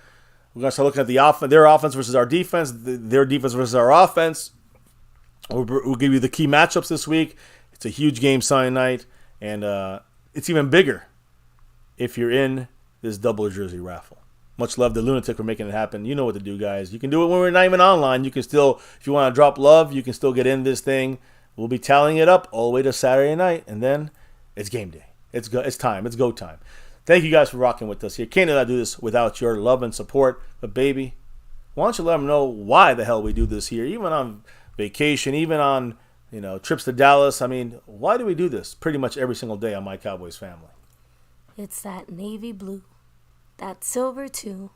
We're going to start looking at the their offense versus our defense, their defense versus our offense. We'll give you the key matchups this week. It's a huge game Sunday night, and it's even bigger if you're in this double jersey raffle. Much love to Lunatic for making it happen. You know what to do, guys. You can do it when we're not even online. You can still, if you want to drop love, you can still get in this thing. We'll be tallying it up all the way to Saturday night, and then it's game day. It's time. It's go time. Thank you guys for rocking with us here. Can't do this without your love and support. But baby, why don't you let them know why the hell we do this here, even on vacation, even on trips to Dallas. I mean, why do we do this pretty much every single day on My Cowboys Family? It's that navy blue, that silver too,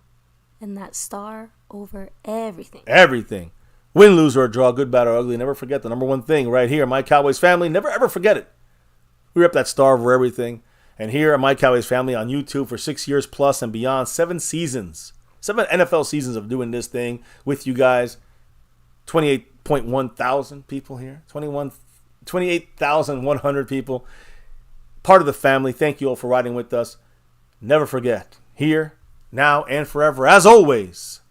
and that star over everything. Everything. Win, lose, or draw, good, bad, or ugly. Never forget the number one thing right here, My Cowboys Family. Never, ever forget it. We rep that star over everything. And here at My Cowboys Family on YouTube for 6 years plus and beyond, 7 seasons, 7 NFL seasons of doing this thing with you guys. 28.1 thousand people here. 28,100 people. Part of the family. Thank you all for riding with us. Never forget, here, now, and forever, as always,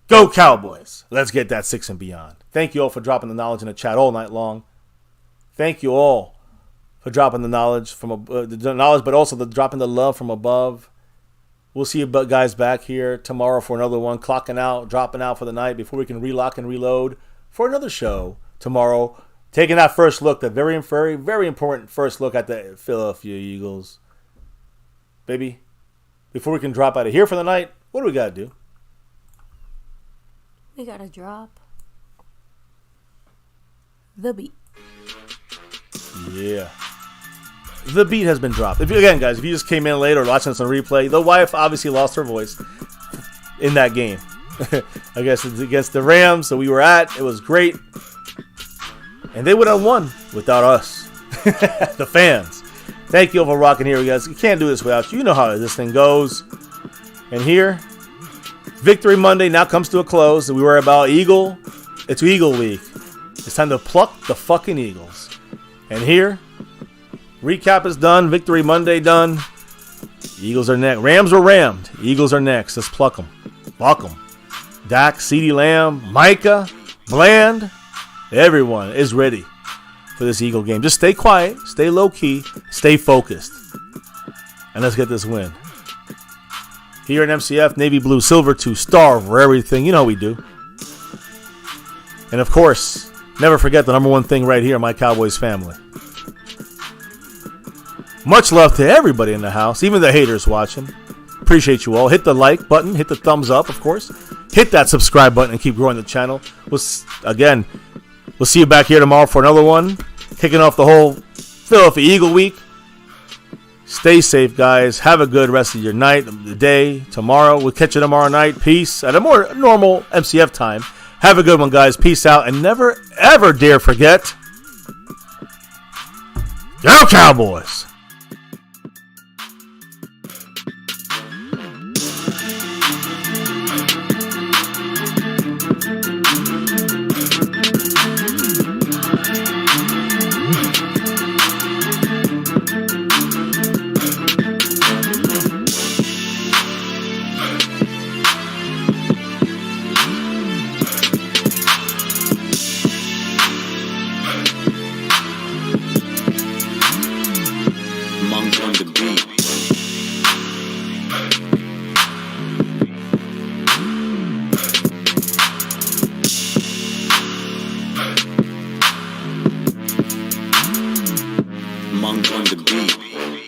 go Cowboys. Let's get that 6 and beyond. Thank you all for dropping the knowledge in the chat all night long. Thank you all for dropping the knowledge but also dropping the love from above. We'll see you guys back here tomorrow for another one, clocking out, dropping out for the night before we can relock and reload for another show tomorrow. Taking that first look, that very, very, very important first look at the Philadelphia Eagles. Baby, before we can drop out of here for the night, what do we got to do? We got to drop the beat. Yeah. The beat has been dropped. Again, guys, if you just came in late or watching this on replay, the wife obviously lost her voice in that game. I guess it's against the Rams that we were at. It was great. And they would have won without us, the fans. Thank you all for rocking here, guys. You can't do this without you. You know how this thing goes. And here, Victory Monday now comes to a close. We were about Eagle. It's Eagle Week. It's time to pluck the fucking Eagles. And here, recap is done. Victory Monday done. Eagles are next. Rams were rammed. Eagles are next. Let's pluck them. Pluck them. Dak, CeeDee Lamb, Micah, Bland. Everyone is ready for this Eagle game. Just stay quiet, stay low-key, stay focused. And let's get this win. Here at MCF, Navy Blue, Silver 2, Star for everything. You know we do. And of course, never forget the number one thing right here, My Cowboys Family. Much love to everybody in the house, even the haters watching. Appreciate you all. Hit the like button, hit the thumbs up, of course. Hit that subscribe button and keep growing the channel. We'll see you back here tomorrow for another one. Kicking off the whole Philadelphia Eagle Week. Stay safe, guys. Have a good rest of your night, the day, tomorrow. We'll catch you tomorrow night. Peace. At a more normal MCF time. Have a good one, guys. Peace out. And never, ever dare forget, go Cowboys! Monk on the beat.